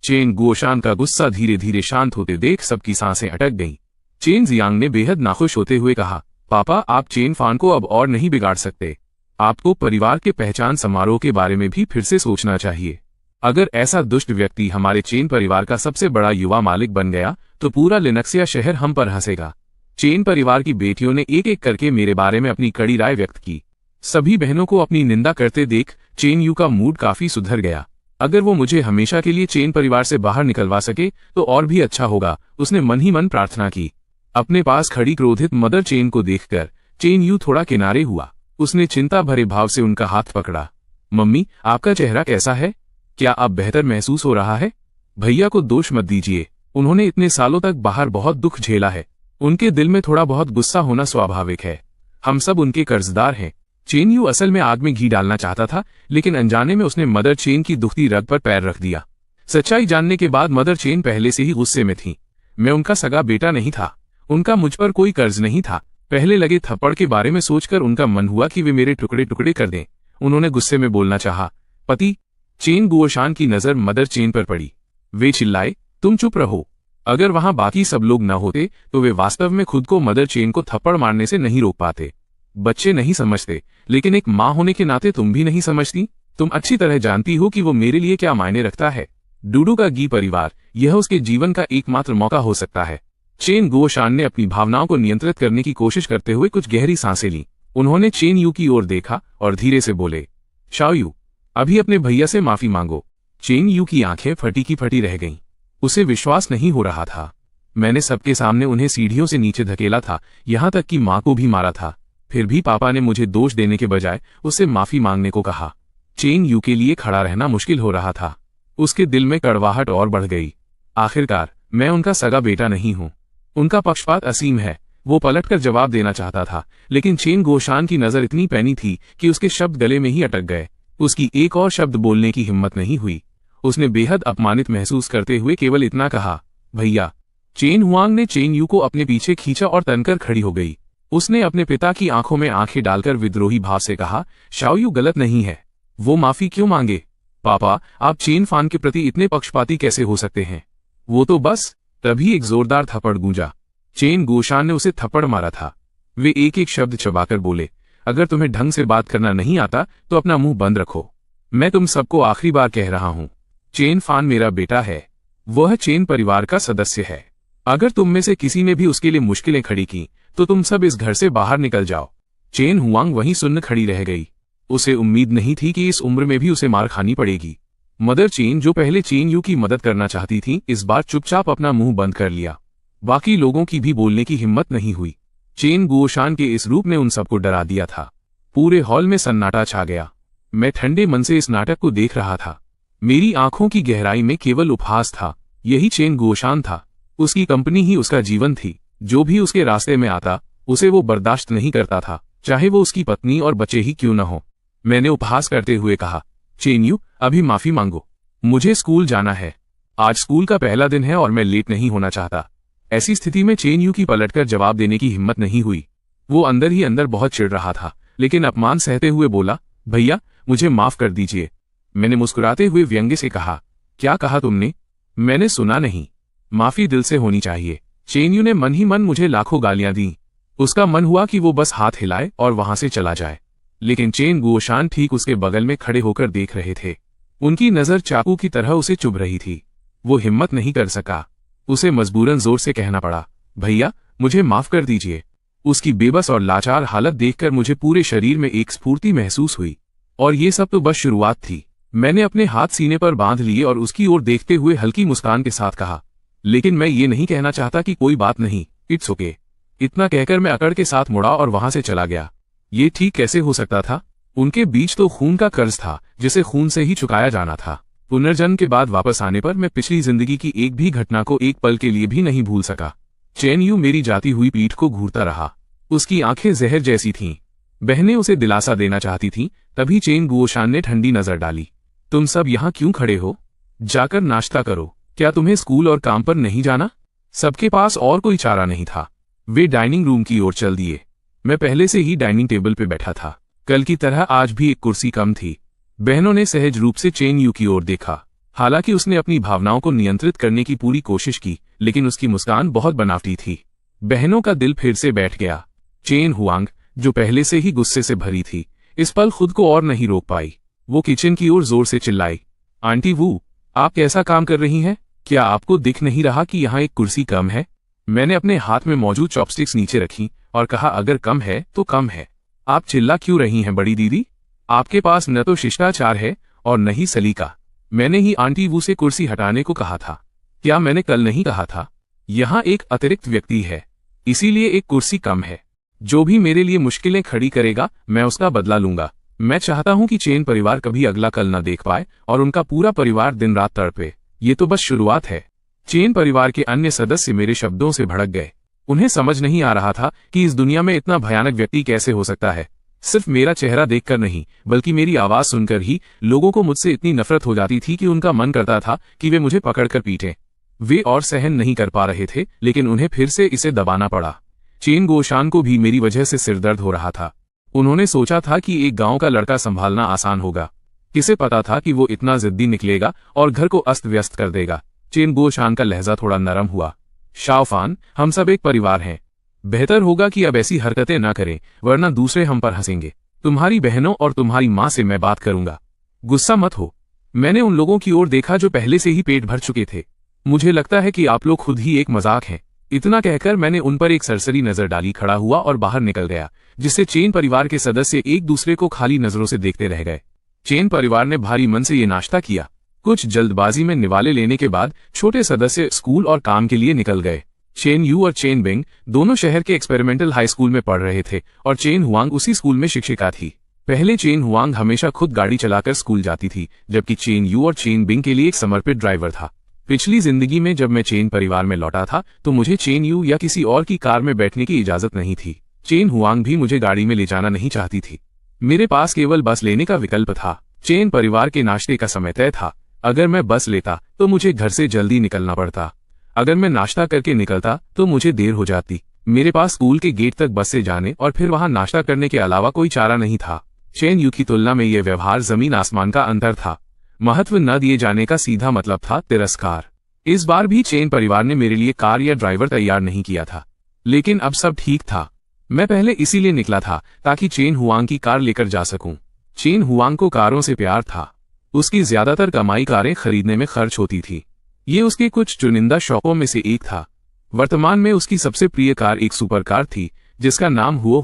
चेन गुओशान का गुस्सा धीरे धीरे शांत होते देख सबकी सांसें अटक गईं। चेन जियांग ने बेहद नाखुश होते हुए कहा, पापा, आप चेन फान को अब और नहीं बिगाड़ सकते। आपको परिवार के पहचान समारोह के बारे में भी फिर से सोचना चाहिए। अगर ऐसा दुष्ट व्यक्ति हमारे चेन परिवार का सबसे बड़ा युवा मालिक बन गया तो पूरा लिनक्सिया शहर हम पर हंसेगा। चेन परिवार की बेटियों ने एक एक करके मेरे बारे में अपनी कड़ी राय व्यक्त की। सभी बहनों को अपनी निंदा करते देख चेन यू का मूड काफी सुधर गया। अगर वो मुझे हमेशा के लिए चेन परिवार से बाहर निकलवा सके तो और भी अच्छा होगा, उसने मन ही मन प्रार्थना की। अपने पास खड़ी क्रोधित मदर चेन को देखकर चेन यू थोड़ा किनारे हुआ। उसने चिंता भरे भाव से उनका हाथ पकड़ा। मम्मी, आपका चेहरा कैसा है? क्या अब बेहतर महसूस हो रहा है? भैया को दोष मत दीजिए, उन्होंने इतने सालों तक बाहर बहुत दुख झेला है। उनके दिल में थोड़ा बहुत गुस्सा होना स्वाभाविक है। हम सब उनके कर्जदार हैं। चेन यू असल में आग में घी डालना चाहता था, लेकिन अनजाने में उसने मदर चेन की दुखती रग पर पैर रख दिया। सच्चाई जानने के बाद मदर चेन पहले से ही गुस्से में थी। मैं उनका सगा बेटा नहीं था, उनका मुझ पर कोई कर्ज नहीं था। पहले लगे थप्पड़ के बारे में सोचकर उनका मन हुआ कि वे मेरे टुकड़े टुकड़े कर दें। उन्होंने गुस्से में बोलना चाहा, पति। चेन गुओशान की नजर मदर चेन पर पड़ी। वे चिल्लाए, तुम चुप रहो। अगर वहां बाकी सब लोग न होते तो वे वास्तव में खुद को मदर चेन को थप्पड़ मारने से नहीं रोक पाते। बच्चे नहीं समझते, लेकिन एक माँ होने के नाते तुम भी नहीं समझती। तुम अच्छी तरह जानती हो कि वो मेरे लिए क्या मायने रखता है। डूडू का गी परिवार, यह उसके जीवन का एकमात्र मौका हो सकता है। चेन गुओशान ने अपनी भावनाओं को नियंत्रित करने की कोशिश करते हुए कुछ गहरी सांसें ली। उन्होंने चेन यू की ओर देखा और धीरे से बोले, शाओ यू, अभी अपने भैया से माफी मांगो। चेन यू की आंखें फटी की फटी रह गईं। उसे विश्वास नहीं हो रहा था। मैंने सबके सामने उन्हें सीढ़ियों से नीचे धकेला था, यहां तक कि मां को भी मारा था। फिर भी पापा ने मुझे दोष देने के बजाय उससे माफी मांगने को कहा। चेन यू के लिए खड़ा रहना मुश्किल हो रहा था। उसके दिल में कड़वाहट और बढ़ गई। आखिरकार मैं उनका सगा बेटा नहीं हूं। उनका पक्षपात असीम है। वो पलटकर जवाब देना चाहता था, लेकिन चेन गोशान की नजर इतनी पैनी थी कि उसके शब्द गले में ही अटक गए। उसकी एक और शब्द बोलने की हिम्मत नहीं हुई। उसने बेहद अपमानित महसूस करते हुए केवल इतना कहा, भैया। चेन हुआंग ने चेन यू को अपने पीछे खींचा और तनकर खड़ी हो गई। उसने अपने पिता की आंखों में आंखें डालकर विद्रोही भाव से कहा, शाओयू गलत नहीं है, वो माफी क्यों मांगे? पापा, आप चेन फान के प्रति इतने पक्षपाती कैसे हो सकते हैं? वो तो बस। तभी एक जोरदार थप्पड़ गूंजा। चेन गोशान ने उसे थप्पड़ मारा था। वे एक एक शब्द चबाकर बोले, अगर तुम्हें ढंग से बात करना नहीं आता तो अपना मुंह बंद रखो। मैं तुम सबको आखिरी बार कह रहा हूं, चेन फान मेरा बेटा है, वह चेन परिवार का सदस्य है। अगर तुम में से किसी ने भी उसके लिए मुश्किलें खड़ी की तो तुम सब इस घर से बाहर निकल जाओ। चेन हुआंग वहीं सुन्न खड़ी रह गई। उसे उम्मीद नहीं थी कि इस उम्र में भी उसे मार खानी पड़ेगी। मदर चेन, जो पहले चेन यू की मदद करना चाहती थी, इस बार चुपचाप अपना मुंह बंद कर लिया। बाकी लोगों की भी बोलने की हिम्मत नहीं हुई। चेन गुओशान के इस रूप ने उन सबको डरा दिया था। पूरे हॉल में सन्नाटा छा गया। मैं ठंडे मन से इस नाटक को देख रहा था। मेरी आंखों की गहराई में केवल उपहास था। यही चेन गुओशान था। उसकी कंपनी ही उसका जीवन थी। जो भी उसके रास्ते में आता उसे वो बर्दाश्त नहीं करता था, चाहे वो उसकी पत्नी और बच्चे ही क्यों न हो। मैंने उपहास करते हुए कहा, चेन यू, अभी माफी मांगो, मुझे स्कूल जाना है। आज स्कूल का पहला दिन है और मैं लेट नहीं होना चाहता। ऐसी स्थिति में चेन यू की पलटकर जवाब देने की हिम्मत नहीं हुई। वो अंदर ही अंदर बहुत चिढ़ रहा था, लेकिन अपमान सहते हुए बोला, भैया मुझे माफ कर दीजिए। मैंने मुस्कुराते हुए व्यंग्य से कहा, क्या कहा तुमने? मैंने सुना नहीं। माफी दिल से होनी चाहिए। चेन यू ने मन ही मन मुझे लाखों गालियां दी। उसका मन हुआ कि वो बस हाथ हिलाए और वहां से चला जाए, लेकिन चेन गुओशान ठीक उसके बगल में खड़े होकर देख रहे थे। उनकी नजर चाकू की तरह उसे चुभ रही थी। वो हिम्मत नहीं कर सका। उसे मजबूरन जोर से कहना पड़ा, भैया मुझे माफ कर दीजिए। उसकी बेबस और लाचार हालत देखकर मुझे पूरे शरीर में एक स्फूर्ति महसूस हुई। और ये सब तो बस शुरुआत थी। मैंने अपने हाथ सीने पर बांध लिए और उसकी ओर देखते हुए हल्की मुस्कान के साथ कहा, लेकिन मैं ये नहीं कहना चाहता कि कोई बात नहीं, इट्स ओके। इतना कहकर मैं अकड़ के साथ मुड़ा और वहां से चला गया। ये ठीक कैसे हो सकता था? उनके बीच तो खून का कर्ज था जिसे खून से ही चुकाया जाना था। पुनर्जन्म के बाद वापस आने पर मैं पिछली जिंदगी की एक भी घटना को एक पल के लिए भी नहीं भूल सका। चेन यू मेरी जाती हुई पीठ को घूरता रहा। उसकी आंखें जहर जैसी थीं। बहनें उसे दिलासा देना चाहती थीं। तभी चेन गुओशान ने ठंडी नजर डाली। तुम सब यहाँ क्यों खड़े हो? जाकर नाश्ता करो। क्या तुम्हें स्कूल और काम पर नहीं जाना? सबके पास और कोई चारा नहीं था। वे डाइनिंग रूम की ओर चल दिए। मैं पहले से ही डाइनिंग टेबल पे बैठा था। कल की तरह आज भी एक कुर्सी कम थी। बहनों ने सहज रूप से चेन यू की ओर देखा। हालांकि उसने अपनी भावनाओं को नियंत्रित करने की पूरी कोशिश की, लेकिन उसकी मुस्कान बहुत बनावटी थी। बहनों का दिल फिर से बैठ गया। चेन हुआंग, जो पहले से ही गुस्से से भरी थी, इस पल खुद को और नहीं रोक पाई। वो किचन की ओर जोर से चिल्लाई, आंटी वू, आप कैसा काम कर रही हैं? क्या आपको दिख नहीं रहा कि यहाँ एक कुर्सी कम है? मैंने अपने हाथ में मौजूद चॉपस्टिक्स नीचे रखी और कहा, अगर कम है तो कम है। आप चिल्ला क्यों रही हैं बड़ी दीदी? आपके पास न तो शिष्टाचार है और न ही सलीका। मैंने ही आंटी वू से कुर्सी हटाने को कहा था। क्या मैंने कल नहीं कहा था? यहाँ एक अतिरिक्त व्यक्ति है, इसीलिए एक कुर्सी कम है। जो भी मेरे लिए मुश्किलें खड़ी करेगा मैं उसका बदला लूंगा। मैं चाहता हूं कि चेन परिवार कभी अगला कल न देख पाए और उनका पूरा परिवार दिन रात तड़पे। ये तो बस शुरुआत है। चेन परिवार के अन्य सदस्य मेरे शब्दों से भड़क गए। उन्हें समझ नहीं आ रहा था कि इस दुनिया में इतना भयानक व्यक्ति कैसे हो सकता है। सिर्फ मेरा चेहरा देखकर नहीं, बल्कि मेरी आवाज सुनकर ही लोगों को मुझसे इतनी नफरत हो जाती थी कि उनका मन करता था कि वे मुझे पकड़कर पीटें। वे और सहन नहीं कर पा रहे थे, लेकिन उन्हें फिर से इसे दबाना पड़ा। चेन गोशान को भी मेरी वजह से सिरदर्द हो रहा था। उन्होंने सोचा था कि एक गांव का लड़का संभालना आसान होगा। किसे पता था कि वो इतना जिद्दी निकलेगा और घर को अस्त व्यस्त कर देगा। चेन गोशान का लहजा थोड़ा नरम हुआ। शाओफान, हम सब एक परिवार हैं। बेहतर होगा कि अब ऐसी हरकतें न करें, वरना दूसरे हम पर हंसेंगे। तुम्हारी बहनों और तुम्हारी माँ से मैं बात करूंगा। गुस्सा मत हो। मैंने उन लोगों की ओर देखा जो पहले से ही पेट भर चुके थे। मुझे लगता है कि आप लोग खुद ही एक मजाक हैं। इतना कहकर मैंने उन पर एक सरसरी नजर डाली, खड़ा हुआ और बाहर निकल गया, जिससे चेन परिवार के सदस्य एक दूसरे को खाली नजरों से देखते रह गए। चेन परिवार ने भारी मन से ये नाश्ता किया। कुछ जल्दबाजी में निवाले लेने के बाद छोटे सदस्य स्कूल और काम के लिए निकल गए। चेन यू और चेन बिंग दोनों शहर के एक्सपेरिमेंटल हाई स्कूल में पढ़ रहे थे और चेन हुआंग उसी स्कूल में शिक्षिका थी। पहले चेन हुआंग हमेशा खुद गाड़ी चलाकर स्कूल जाती थी, जबकि चेन यू और चेन बिंग के लिए एक समर्पित ड्राइवर था। पिछली जिंदगी में जब मैं चेन परिवार में लौटा था तो मुझे चेन यू या किसी और की कार में बैठने की इजाजत नहीं थी। चेन हुआंग भी मुझे गाड़ी में ले जाना नहीं चाहती थी। मेरे पास केवल बस लेने का विकल्प था। चेन परिवार के नाश्ते का समय तय था। अगर मैं बस लेता तो मुझे घर से जल्दी निकलना पड़ता। अगर मैं नाश्ता करके निकलता तो मुझे देर हो जाती। मेरे पास स्कूल के गेट तक बस से जाने और फिर वहां नाश्ता करने के अलावा कोई चारा नहीं था। चेन यू की तुलना में यह व्यवहार जमीन आसमान का अंतर था। महत्व न दिए जाने का सीधा मतलब था तिरस्कार। इस बार भी चेन परिवार ने मेरे लिए कार या ड्राइवर तैयार नहीं किया था। लेकिन अब सब ठीक था। मैं पहले इसीलिए निकला था ताकि चेन हुआंग की कार लेकर जा सकूं। चेन हुआंग को कारों से प्यार था। उसकी ज्यादातर कमाई कारें खरीदने में खर्च होती थी। ये उसके कुछ चुनिंदा शौकों में से एक था। वर्तमान में उसकी सबसे प्रिय कार एक सुपर कार थी जिसका नाम हुओ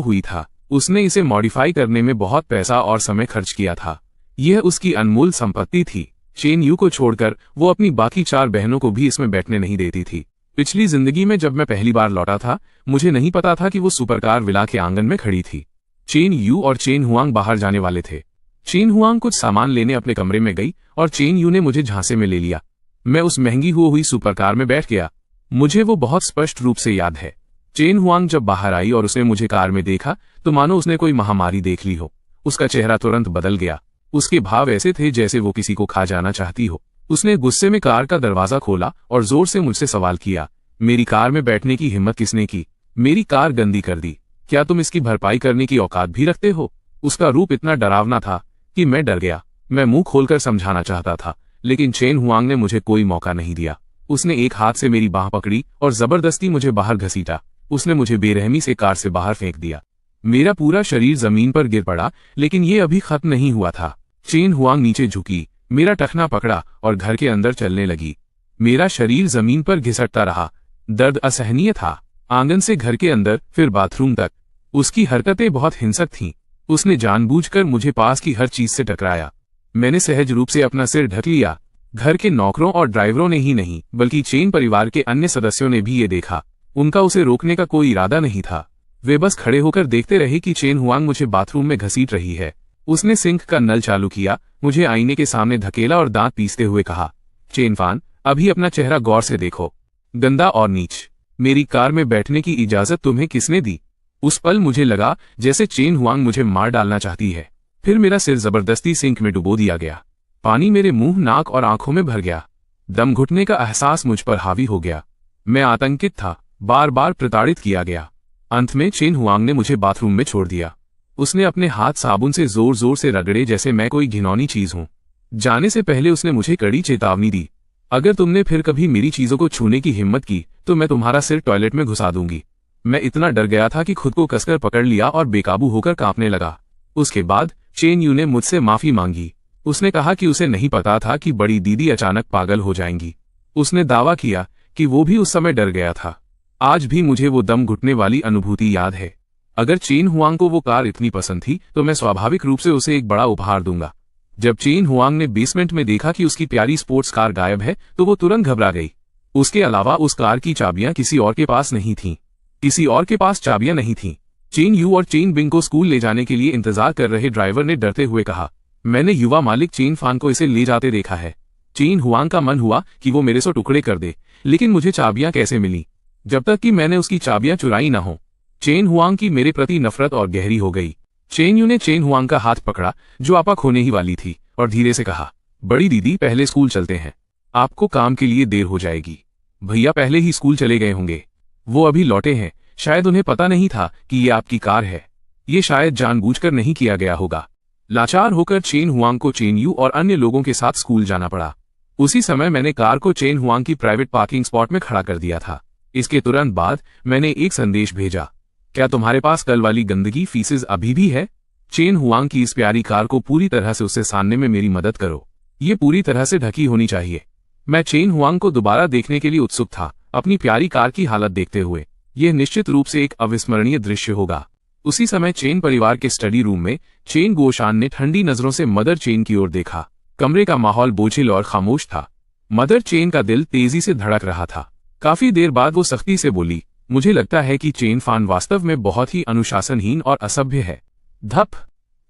हुई था। उसने इसे मॉडिफाई करने में बहुत पैसा और समय खर्च किया था। यह उसकी अनमोल संपत्ति थी। चेन यू को छोड़कर वो अपनी बाकी 4 बहनों को भी इसमें बैठने नहीं देती थी। पिछली जिंदगी में जब मैं पहली बार लौटा था मुझे नहीं पता था कि वो सुपरकार विला के आंगन में खड़ी थी। चेन यू और चेन हुआंग बाहर जाने वाले थे। चेन हुआंग कुछ सामान लेने अपने कमरे में गई और चेन यू ने मुझे झांसे में ले लिया। मैं उस महंगी हुई सुपरकार में बैठ गया। मुझे वो बहुत स्पष्ट रूप से याद है। चेन हुआंग जब बाहर आई और उसने मुझे कार में देखा तो मानो उसने कोई महामारी देख ली हो। उसका चेहरा तुरंत बदल गया। उसके भाव ऐसे थे जैसे वो किसी को खा जाना चाहती हो। उसने गुस्से में कार का दरवाजा खोला और जोर से मुझसे सवाल किया, मेरी कार में बैठने की हिम्मत किसने की? मेरी कार गंदी कर दी। क्या तुम इसकी भरपाई करने की औकात भी रखते हो? उसका रूप इतना डरावना था कि मैं डर गया। मैं मुंह खोलकर समझाना चाहता था लेकिन चेन हुआंग ने मुझे कोई मौका नहीं दिया। उसने एक हाथ से मेरी बांह पकड़ी और जबरदस्ती मुझे बाहर घसीटा। उसने मुझे बेरहमी से कार से बाहर फेंक दिया। मेरा पूरा शरीर जमीन पर गिर पड़ा लेकिन ये अभी खत्म नहीं हुआ था। चेन हुआंग नीचे झुकी, मेरा टखना पकड़ा और घर के अंदर चलने लगी। मेरा शरीर जमीन पर घिसटता रहा। दर्द असहनीय था। आंगन से घर के अंदर फिर बाथरूम तक। उसकी हरकतें बहुत हिंसक थीं। उसने जानबूझकर मुझे पास की हर चीज से टकराया। मैंने सहज रूप से अपना सिर ढक लिया। घर के नौकरों और ड्राइवरों ने ही नहीं बल्कि चेन परिवार के अन्य सदस्यों ने भी ये देखा। उनका उसे रोकने का कोई इरादा नहीं था। वे बस खड़े होकर देखते रहे कि चेन हुआंग मुझे बाथरूम में घसीट रही है। उसने सिंक का नल चालू किया, मुझे आईने के सामने धकेला और दांत पीसते हुए कहा, चेन फान, अभी अपना चेहरा गौर से देखो। गंदा और नीच। मेरी कार में बैठने की इजाजत तुम्हें किसने दी? उस पल मुझे लगा जैसे चेन हुआंग मुझे मार डालना चाहती है। फिर मेरा सिर जबरदस्ती सिंक में डुबो दिया गया। पानी मेरे मुंह, नाक और आंखों में भर गया। दम घुटने का एहसास मुझ पर हावी हो गया। मैं आतंकित था, बार बार प्रताड़ित किया गया। अंत में चेन हुआंग ने मुझे बाथरूम में छोड़ दिया। उसने अपने हाथ साबुन से जोर जोर से रगड़े जैसे मैं कोई घिनौनी चीज हूं। जाने से पहले उसने मुझे कड़ी चेतावनी दी, अगर तुमने फिर कभी मेरी चीजों को छूने की हिम्मत की तो मैं तुम्हारा सिर टॉयलेट में घुसा दूंगी। मैं इतना डर गया था कि खुद को कसकर पकड़ लिया और बेकाबू होकर कांपने लगा। उसके बाद चेन यू ने मुझसे माफी मांगी। उसने कहा कि उसे नहीं पता था कि बड़ी दीदी अचानक पागल हो जाएंगी। उसने दावा किया कि वो भी उस समय डर गया था। आज भी मुझे वो दम घुटने वाली अनुभूति याद है। अगर चेन हुआंग को वो कार इतनी पसंद थी तो मैं स्वाभाविक रूप से उसे एक बड़ा उपहार दूंगा। जब चेन हुआंग ने बेसमेंट में देखा कि उसकी प्यारी स्पोर्ट्स कार गायब है तो वो तुरंत घबरा गई। उसके अलावा उस कार की चाबियां किसी और के पास नहीं थीं। किसी और के पास चाबियां नहीं थीं। चेन यू और चेन बिंग को स्कूल ले जाने के लिए इंतजार कर रहे ड्राइवर ने डरते हुए कहा, मैंने युवा मालिक चेन फान को इसे ले जाते देखा है। चेन हुआंग का मन हुआ कि वो मेरे से टुकड़े कर दे, लेकिन मुझे चाबियां कैसे मिली जब तक कि मैंने उसकी चाबियां चुराई न हो। चेन हुआंग की मेरे प्रति नफरत और गहरी हो गई। चेन यू ने चेन हुआंग का हाथ पकड़ा जो आपा खोने ही वाली थी और धीरे से कहा, बड़ी दीदी पहले स्कूल चलते हैं, आपको काम के लिए देर हो जाएगी। भैया पहले ही स्कूल चले गए होंगे, वो अभी लौटे हैं। शायद उन्हें पता नहीं था कि ये आपकी कार है। ये शायद जानबूझकर नहीं किया गया होगा। लाचार होकर चेन हुआंग को चेन यू और अन्य लोगों के साथ स्कूल जाना पड़ा। उसी समय मैंने कार को चेन हुआंग की प्राइवेट पार्किंग स्पॉट में खड़ा कर दिया था। इसके तुरंत बाद मैंने एक संदेश भेजा, क्या तुम्हारे पास कल वाली गंदगी फीसेस अभी भी है? चेन हुआंग की इस प्यारी कार को पूरी तरह से उससे सानने में मेरी मदद करो। ये पूरी तरह से ढकी होनी चाहिए। मैं चेन हुआंग को दोबारा देखने के लिए उत्सुक था, अपनी प्यारी कार की हालत देखते हुए। यह निश्चित रूप से एक अविस्मरणीय दृश्य होगा। उसी समय चेन परिवार के स्टडी रूम में चेन गोशान ने ठंडी नजरों से मदर चेन की ओर देखा। कमरे का माहौल बोझिल और खामोश था। मदर चेन का दिल तेजी से धड़क रहा था। काफी देर बाद वो सख्ती से बोली, मुझे लगता है कि चेन फान वास्तव में बहुत ही अनुशासनहीन और असभ्य है। धप।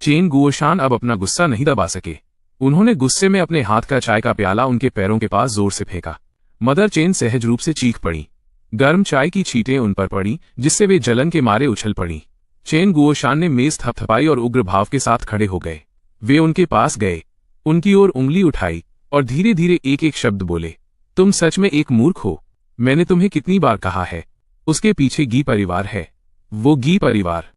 चेन गोशान अब अपना गुस्सा नहीं दबा सके। उन्होंने गुस्से में अपने हाथ का चाय का प्याला उनके पैरों के पास जोर से फेंका। मदर चेन सहज रूप से चीख पड़ी। गर्म चाय की छींटें उन पर पड़ी, जिससे वे जलन के मारे उछल पड़ी। चेन गुओशान ने मेज थपथपाई और उग्र भाव के साथ खड़े हो गए। वे उनके पास गए, उनकी ओर उंगली उठाई और धीरे धीरे एक एक शब्द बोले। तुम सच में एक मूर्ख हो। मैंने तुम्हें कितनी बार कहा है, उसके पीछे गी परिवार है। वो गी परिवार